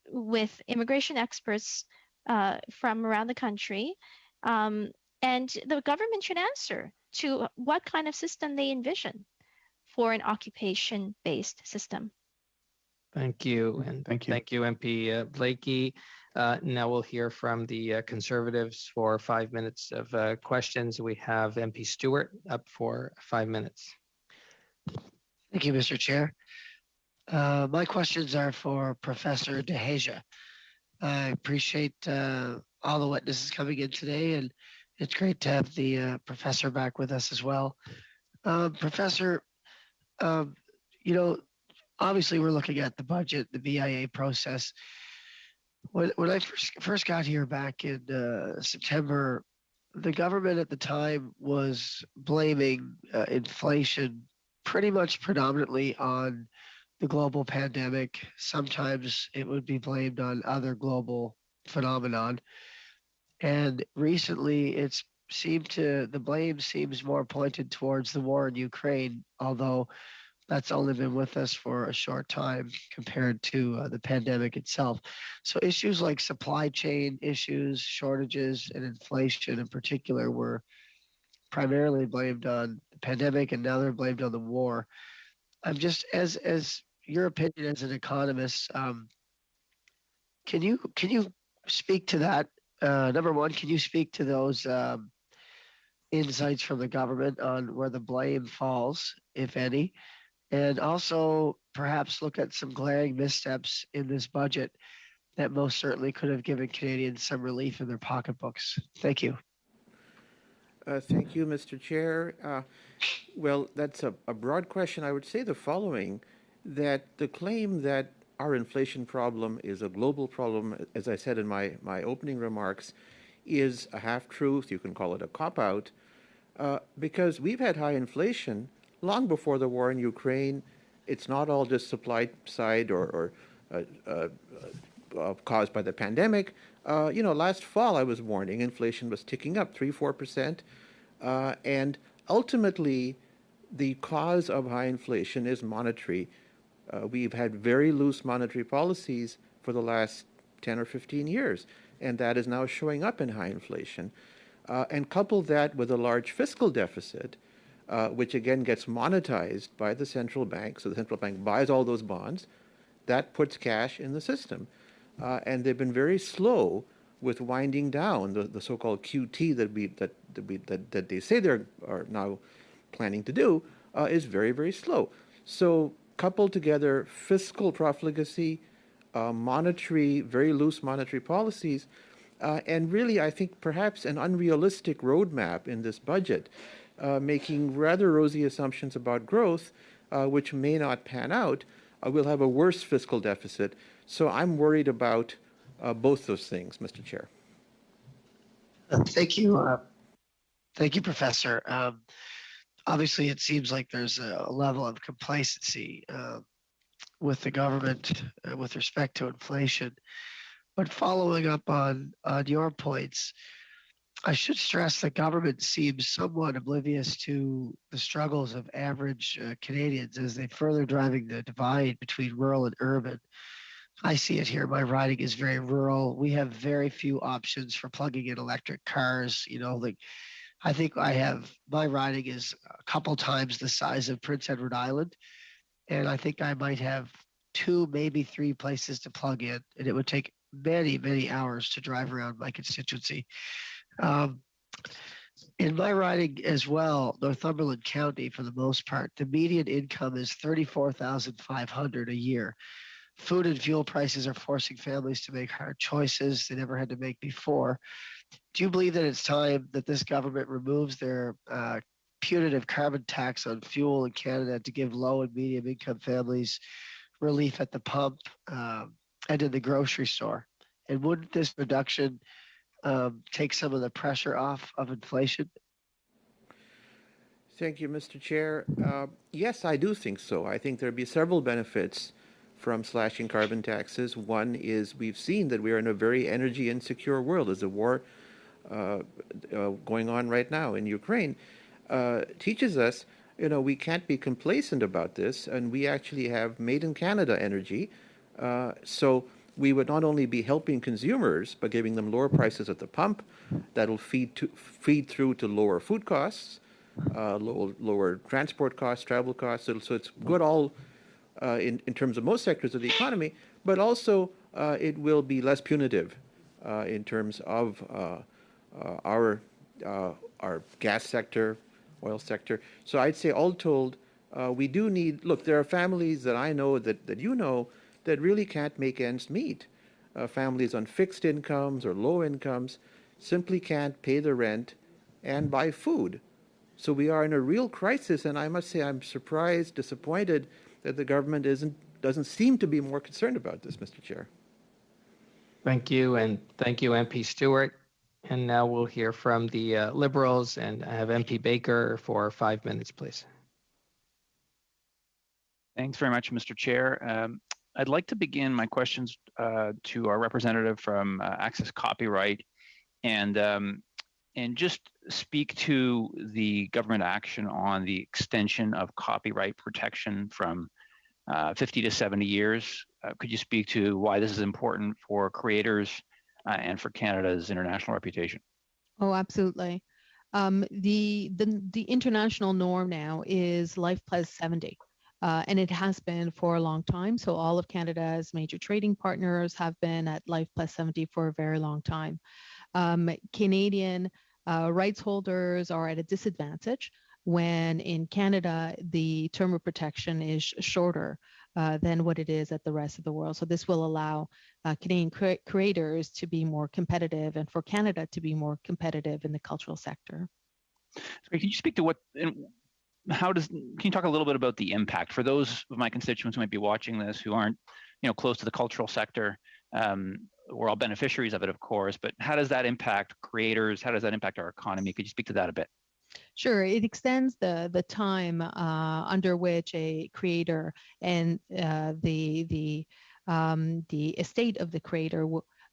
with immigration experts from around the country. And the government should answer to what kind of system they envision for an occupation-based system. Thank you. And thank you, MP Blakey. Now we'll hear from the Conservatives for 5 minutes of questions. We have MP Stewart up for 5 minutes. Thank you, Mr. Chair. My questions are for Professor DeHasia. I appreciate all the witnesses coming in today, and it's great to have the professor back with us as well. Professor, obviously we're looking at the budget, the BIA process. When I first got here back in September, the government at the time was blaming inflation pretty much predominantly on the global pandemic. Sometimes it would be blamed on other global phenomenon. And recently the blame seems more pointed towards the war in Ukraine, although that's only been with us for a short time compared to the pandemic itself. So issues like supply chain issues, shortages, and inflation in particular were primarily blamed on the pandemic, and now they're blamed on the war. I'm just, as your opinion as an economist, can you speak to that? Number one, can you speak to those insights from the government on where the blame falls, if any? And also perhaps look at some glaring missteps in this budget that most certainly could have given Canadians some relief in their pocketbooks. Thank you. Thank you, Mr. Chair. Well, that's a broad question. I would say the following, that the claim that our inflation problem is a global problem, as I said in my opening remarks, is a half-truth. You can call it a cop-out, because we've had high inflation long before the war in Ukraine. It's not all just supply side or caused by the pandemic. Last fall I was warning inflation was ticking up 3-4%, and ultimately the cause of high inflation is monetary. We've had very loose monetary policies for the last 10 or 15 years, and that is now showing up in high inflation. And couple that with a large fiscal deficit, which again gets monetized by the central bank. So the central bank buys all those bonds. That puts cash in the system. And they've been very slow with winding down the so-called QT that they say they are now planning to do, is very, very slow. So coupled together fiscal profligacy, very loose monetary policies, and really, I think perhaps an unrealistic roadmap in this budget, making rather rosy assumptions about growth, which may not pan out, we'll have a worse fiscal deficit. So I'm worried about both those things, Mr. Chair. Thank you. Thank you, Professor. Obviously, it seems like there's a level of complacency with the government with respect to inflation. But following up on your points, I should stress that government seems somewhat oblivious to the struggles of average Canadians as they further driving the divide between rural and urban. I see it here. My riding is very rural. We have very few options for plugging in electric cars. Like I think my riding is a couple times the size of Prince Edward Island. And I think I might have 2, maybe 3 places to plug in. And it would take many, many hours to drive around my constituency. In my riding as well, Northumberland County, for the most part, the median income is $34,500 a year. Food and fuel prices are forcing families to make hard choices they never had to make before. Do you believe that it's time that this government removes their punitive carbon tax on fuel in Canada to give low and medium income families relief at the pump and in the grocery store? And wouldn't this reduction take some of the pressure off of inflation? Thank you, Mr. Chair. Yes, I do think so. I think there'd be several benefits from slashing carbon taxes. One is we've seen that we are in a very energy insecure world. There's a war going on right now in Ukraine. Teaches us, we can't be complacent about this, and we actually have made in Canada energy. So we would not only be helping consumers by giving them lower prices at the pump, that'll feed through to lower food costs, lower transport costs, travel costs. So it's good all in terms of most sectors of the economy, but also it will be less punitive in terms of our gas sector, oil sector. So I'd say all told, we do need, look, there are families that I know that you know that really can't make ends meet. Families on fixed incomes or low incomes simply can't pay the rent and buy food. So we are in a real crisis, and I must say I'm surprised, disappointed that the government doesn't seem to be more concerned about this, Mr. Chair. Thank you, and thank you, MP Stewart. And now we'll hear from the Liberals, and I have MP Baker for 5 minutes, please. Thanks very much, Mr. Chair. I'd like to begin my questions to our representative from Access Copyright, and just speak to the government action on the extension of copyright protection from 50 to 70 years. Could you speak to why this is important for creators and for Canada's international reputation? Oh, absolutely. The international norm now is Life plus 70. And it has been for a long time. So all of Canada's major trading partners have been at Life plus 70 for a very long time. Canadian rights holders are at a disadvantage when in Canada, the term of protection is shorter than what it is at the rest of the world. So this will allow Canadian creators to be more competitive and for Canada to be more competitive in the cultural sector. So can you speak to can you talk a little bit about the impact for those of my constituents who might be watching this who aren't, close to the cultural sector? We're all beneficiaries of it, of course, but how does that impact creators? How does that impact our economy? Could you speak to that a bit? Sure. It extends the time under which a creator and the estate of the creator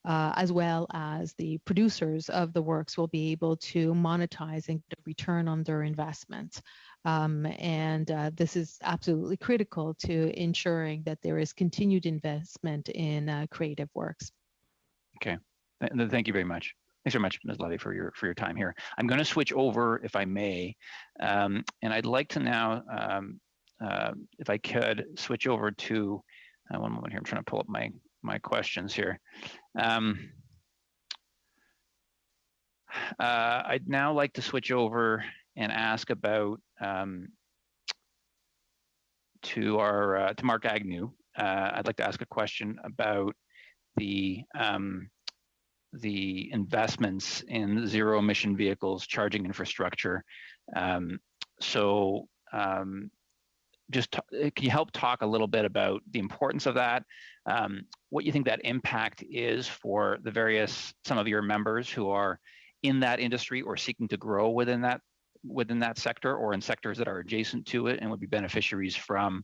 as well as the producers of the works will be able to monetize and get a return on their investment. This is absolutely critical to ensuring that there is continued investment in creative works. Okay, thank you very much. Thanks very much, Ms. Levy, for your time here. I'm going to switch over, if I may, and I'd like to now, if I could, switch over to one moment here. I'm trying to pull up my questions here. I'd now like to switch over and ask about to Mark Agnew. I'd like to ask a question about the investments in zero emission vehicles, charging infrastructure. Can you help talk a little bit about the importance of that? What you think that impact is for some of your members who are in that industry or seeking to grow within that sector or in sectors that are adjacent to it and would be beneficiaries from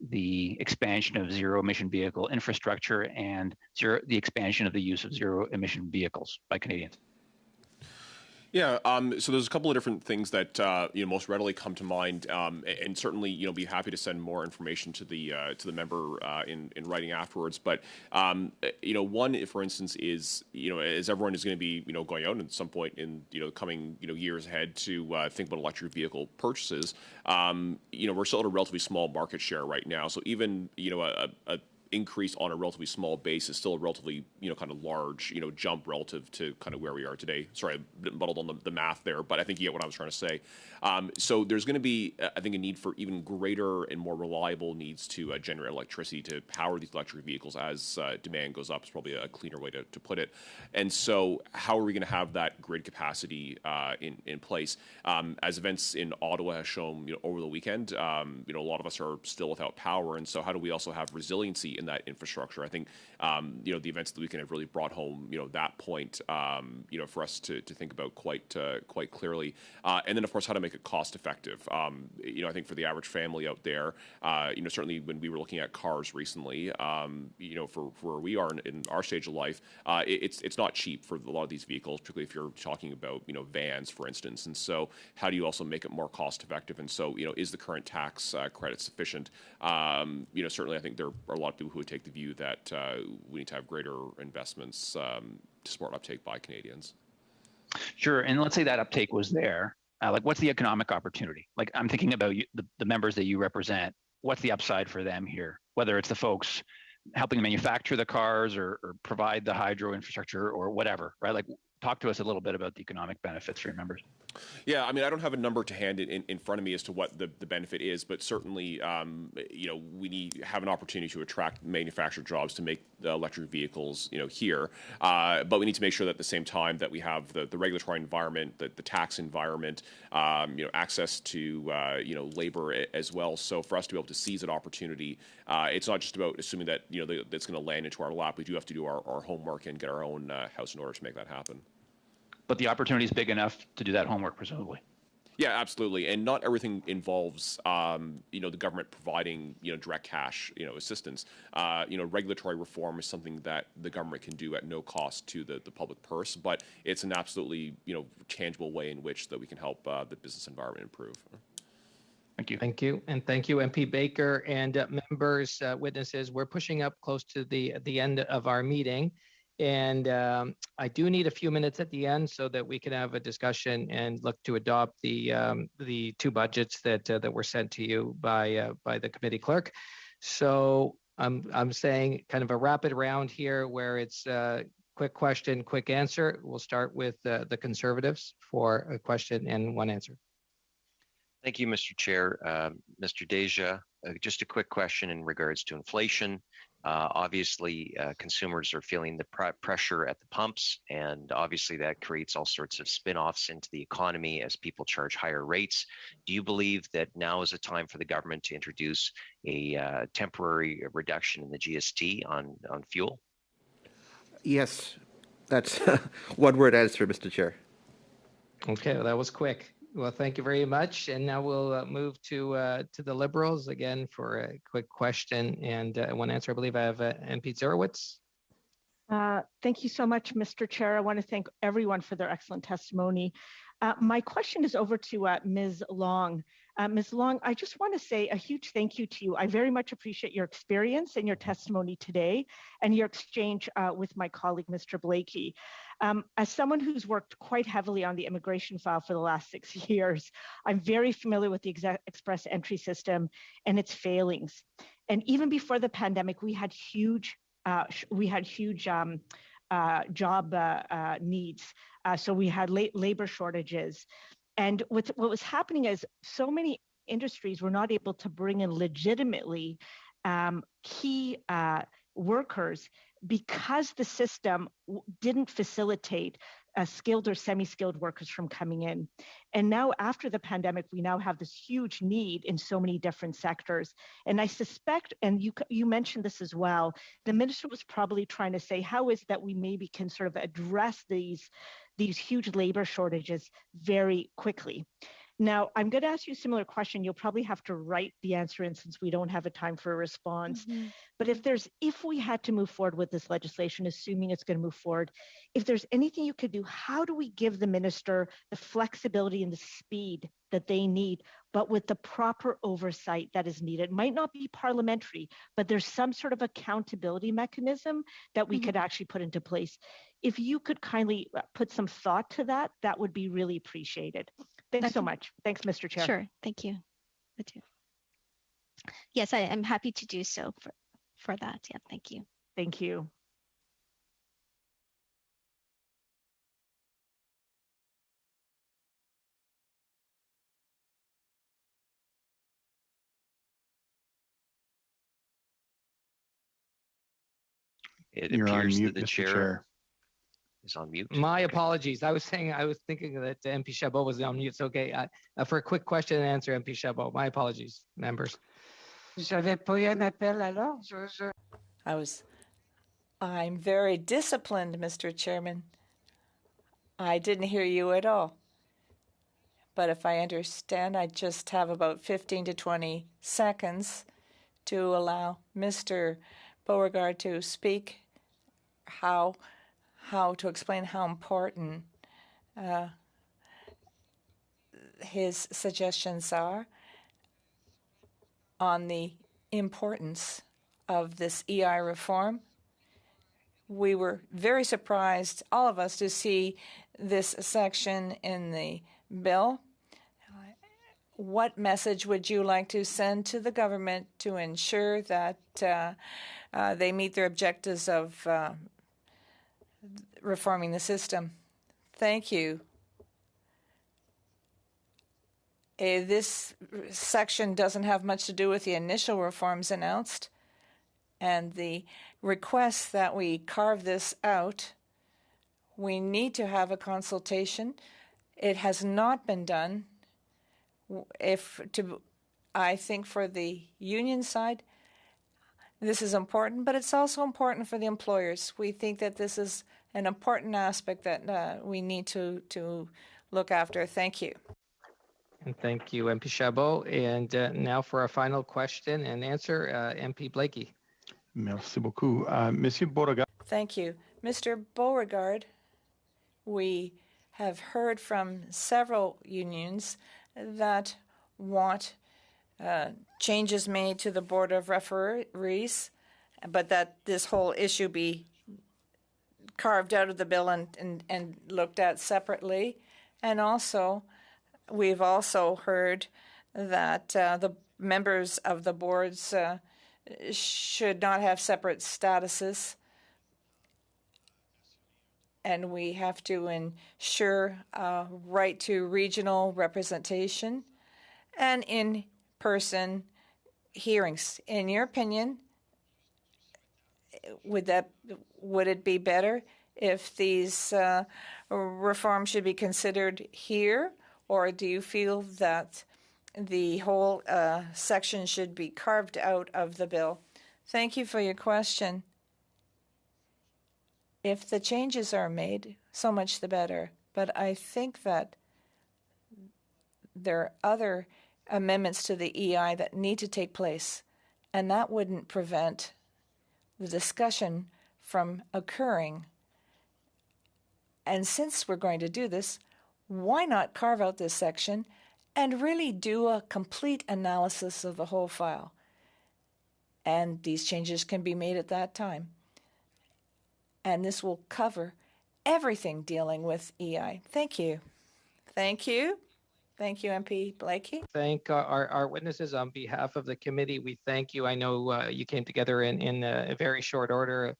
the expansion of zero emission vehicle infrastructure and the expansion of the use of zero emission vehicles by Canadians? Yeah, so there's a couple of different things that most readily come to mind, and certainly be happy to send more information to the member in writing afterwards. But one, for instance, is as everyone is going to be going out at some point in coming years ahead to think about electric vehicle purchases. We're still at a relatively small market share right now, so even a increase on a relatively small base is still a relatively kind of large jump relative to kind of where we are today. Sorry, I muddled on the math there, but I think you get what I was trying to say. So there's going to be, I think, a need for even greater and more reliable needs to generate electricity to power these electric vehicles as demand goes up. Is probably a cleaner way to put it. And so how are we going to have that grid capacity in place? As events in Ottawa have shown over the weekend, a lot of us are still without power, and so how do we also have resiliency in that infrastructure? I think the events of the weekend have really brought home that point for us to think about quite clearly, and then of course how to make it cost effective. I think for the average family out there, certainly when we were looking at cars recently, for where we are in our stage of life, it's not cheap for a lot of these vehicles, particularly if you're talking about vans, for instance. And so how do you also make it more cost effective? And so is the current tax credit sufficient? Certainly I think there are a lot of people who would take the view that we need to have greater investments to support uptake by Canadians. Sure, and let's say that uptake was there. What's the economic opportunity? I'm thinking about the members that you represent. What's the upside for them here? Whether it's the folks helping manufacture the cars or provide the hydro infrastructure or whatever, right? Talk to us a little bit about the economic benefits for your members. Yeah, I mean, I don't have a number to hand in front of me as to what the benefit is, but certainly, we have an opportunity to attract manufactured jobs to make the electric vehicles, here. But we need to make sure that at the same time that we have the regulatory environment, the tax environment, access to, labor as well. So for us to be able to seize an opportunity, it's not just about assuming that, that's going to land into our lap. We do have to do our homework and get our own house in order to make that happen. But the opportunity is big enough to do that homework, presumably. Yeah, absolutely. And not everything involves, the government providing, direct cash, assistance. Regulatory reform is something that the government can do at no cost to the public purse, but it's an absolutely, tangible way in which that we can help the business environment improve. Thank you. Thank you. And thank you, MP Baker and members, witnesses. We're pushing up close to the end of our meeting. And I do need a few minutes at the end so that we can have a discussion and look to adopt the two budgets that were sent to you by the committee clerk. So I'm saying kind of a rapid round here where it's quick question, quick answer. We'll start with the Conservatives for a question and one answer. Thank you, Mr. Chair. Mr. Deja, just a quick question in regards to inflation. Obviously, consumers are feeling the pressure at the pumps, and obviously that creates all sorts of spin-offs into the economy as people charge higher rates. Do you believe that now is a time for the government to introduce a temporary reduction in the GST on fuel? Yes, that's one word answer, Mr. Chair. Okay, well, that was quick. Well, thank you very much. And now we'll move to the Liberals again for a quick question and one answer. I believe I have MP Zerowitz. Thank you so much, Mr. Chair. I want to thank everyone for their excellent testimony. My question is over to Ms. Long. Ms. Long, I just want to say a huge thank you to you. I very much appreciate your experience and your testimony today and your exchange with my colleague, Mr. Blakey. As someone who's worked quite heavily on the immigration file for the last 6 years, I'm very familiar with the express entry system and its failings. And even before the pandemic, we had huge job needs. So we had labor shortages. And what was happening is so many industries were not able to bring in legitimately key workers because the system didn't facilitate skilled or semi-skilled workers from coming in. And now after the pandemic, we now have this huge need in so many different sectors. And I suspect, and you mentioned this as well, the minister was probably trying to say, how is that we maybe can sort of address these huge labor shortages very quickly. Now, I'm going to ask you a similar question. You'll probably have to write the answer in since we don't have a time for a response. But if we had to move forward with this legislation, assuming it's going to move forward, if there's anything you could do, how do we give the minister the flexibility and the speed that they need, but with the proper oversight that is needed? It might not be parliamentary, but there's some sort of accountability mechanism that we could actually put into place. If you could kindly put some thought to that, that would be really appreciated. Thanks so much. Thanks, Mr. Chair. Sure. Thank you. Yes, I am happy to do so for that. Yeah, thank you. Thank you. It You're on appears mute, that the Mr. chair is on mute. My apologies. I was thinking that MP Chabot was on mute. So, okay, for a quick question and answer, MP Chabot. My apologies, members. I'm very disciplined, Mr. Chairman. I didn't hear you at all. But if I understand, I just have about 15 to 20 seconds to allow Mr. Beauregard to speak how to explain how important his suggestions are on the importance of this EI reform. We were very surprised, all of us, to see this section in the bill. What message would you like to send to the government to ensure that they meet their objectives of reforming the system? Thank you. This section doesn't have much to do with the initial reforms announced, and the request that we carve this out. We need to have a consultation. It has not been done. I think for the union side, this is important, but it's also important for the employers. We think that this is an important aspect that we need to look after. Thank you. And thank you, MP Chabot. And now for our final question and answer, MP Blakey. Merci beaucoup. Monsieur Beauregard. Thank you. Mr. Beauregard, we have heard from several unions that want changes made to the Board of Referees, but that this whole issue be carved out of the bill and looked at separately. And also, we've also heard that the members of the boards should not have separate statuses, and we have to ensure right to regional representation and in-person hearings. In your opinion, would it be better if these reforms should be considered here, or do you feel that the whole section should be carved out of the bill? Thank you for your question. If the changes are made, so much the better. But I think that there are other amendments to the EI that need to take place, and that wouldn't prevent the discussion from occurring. And since we're going to do this, why not carve out this section and really do a complete analysis of the whole file? And these changes can be made at that time. And this will cover everything dealing with EI. Thank you. Thank you. Thank you, MP Blakey. Thank our witnesses on behalf of the committee. We thank you. I know you came together in a very short order,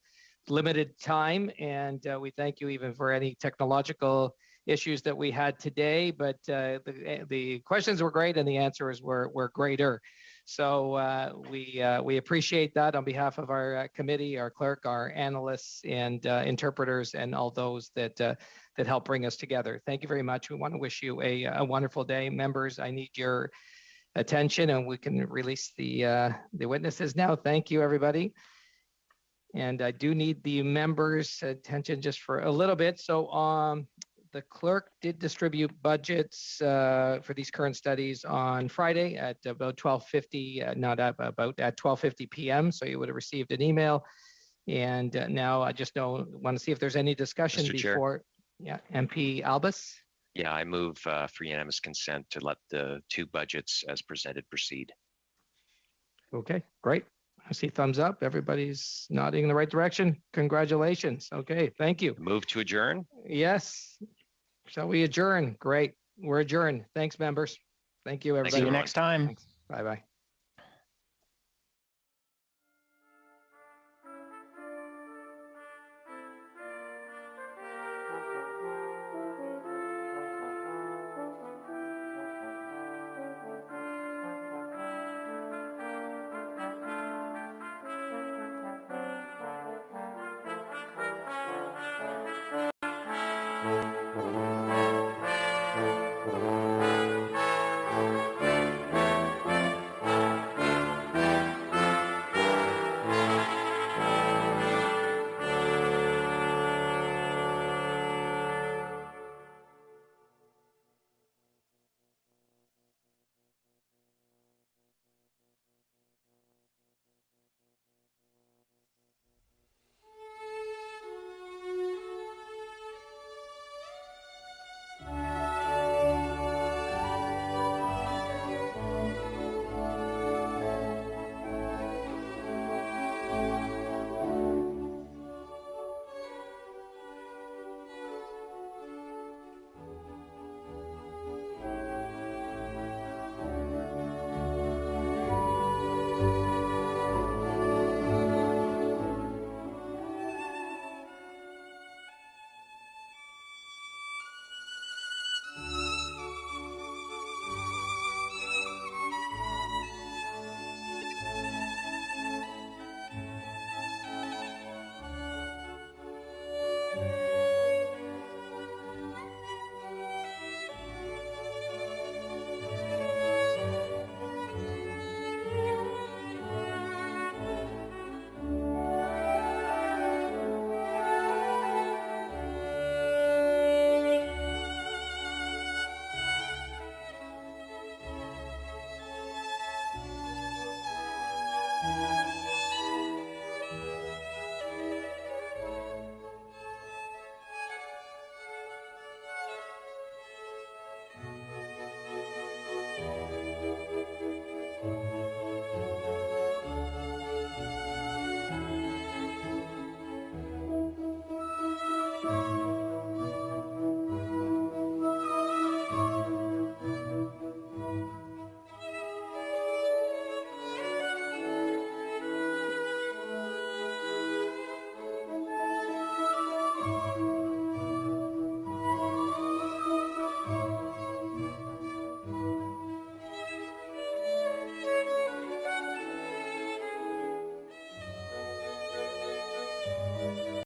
limited time, and we thank you even for any technological issues that we had today. But the questions were great and the answers were greater. So we appreciate that on behalf of our committee, our clerk, our analysts, and interpreters, and all those that help bring us together. Thank you very much. We want to wish you a wonderful day. Members, I need your attention, and we can release the witnesses now. Thank you, everybody. And I do need the members' attention just for a little bit. So the clerk did distribute budgets for these current studies on Friday at about 12:50, not at, about at 12:50 p.m. So you would have received an email. And now I just want to see if there's any discussion Mr. before. Chair. Yeah, MP Albus. Yeah, I move for unanimous consent to let the two budgets as presented proceed. Okay, great. I see thumbs up. Everybody's nodding in the right direction. Congratulations. Okay, thank you. Move to adjourn? Yes. Shall we adjourn? Great. We're adjourned. Thanks, members. Thank you, everybody. See you next time. Bye-bye. Thank you.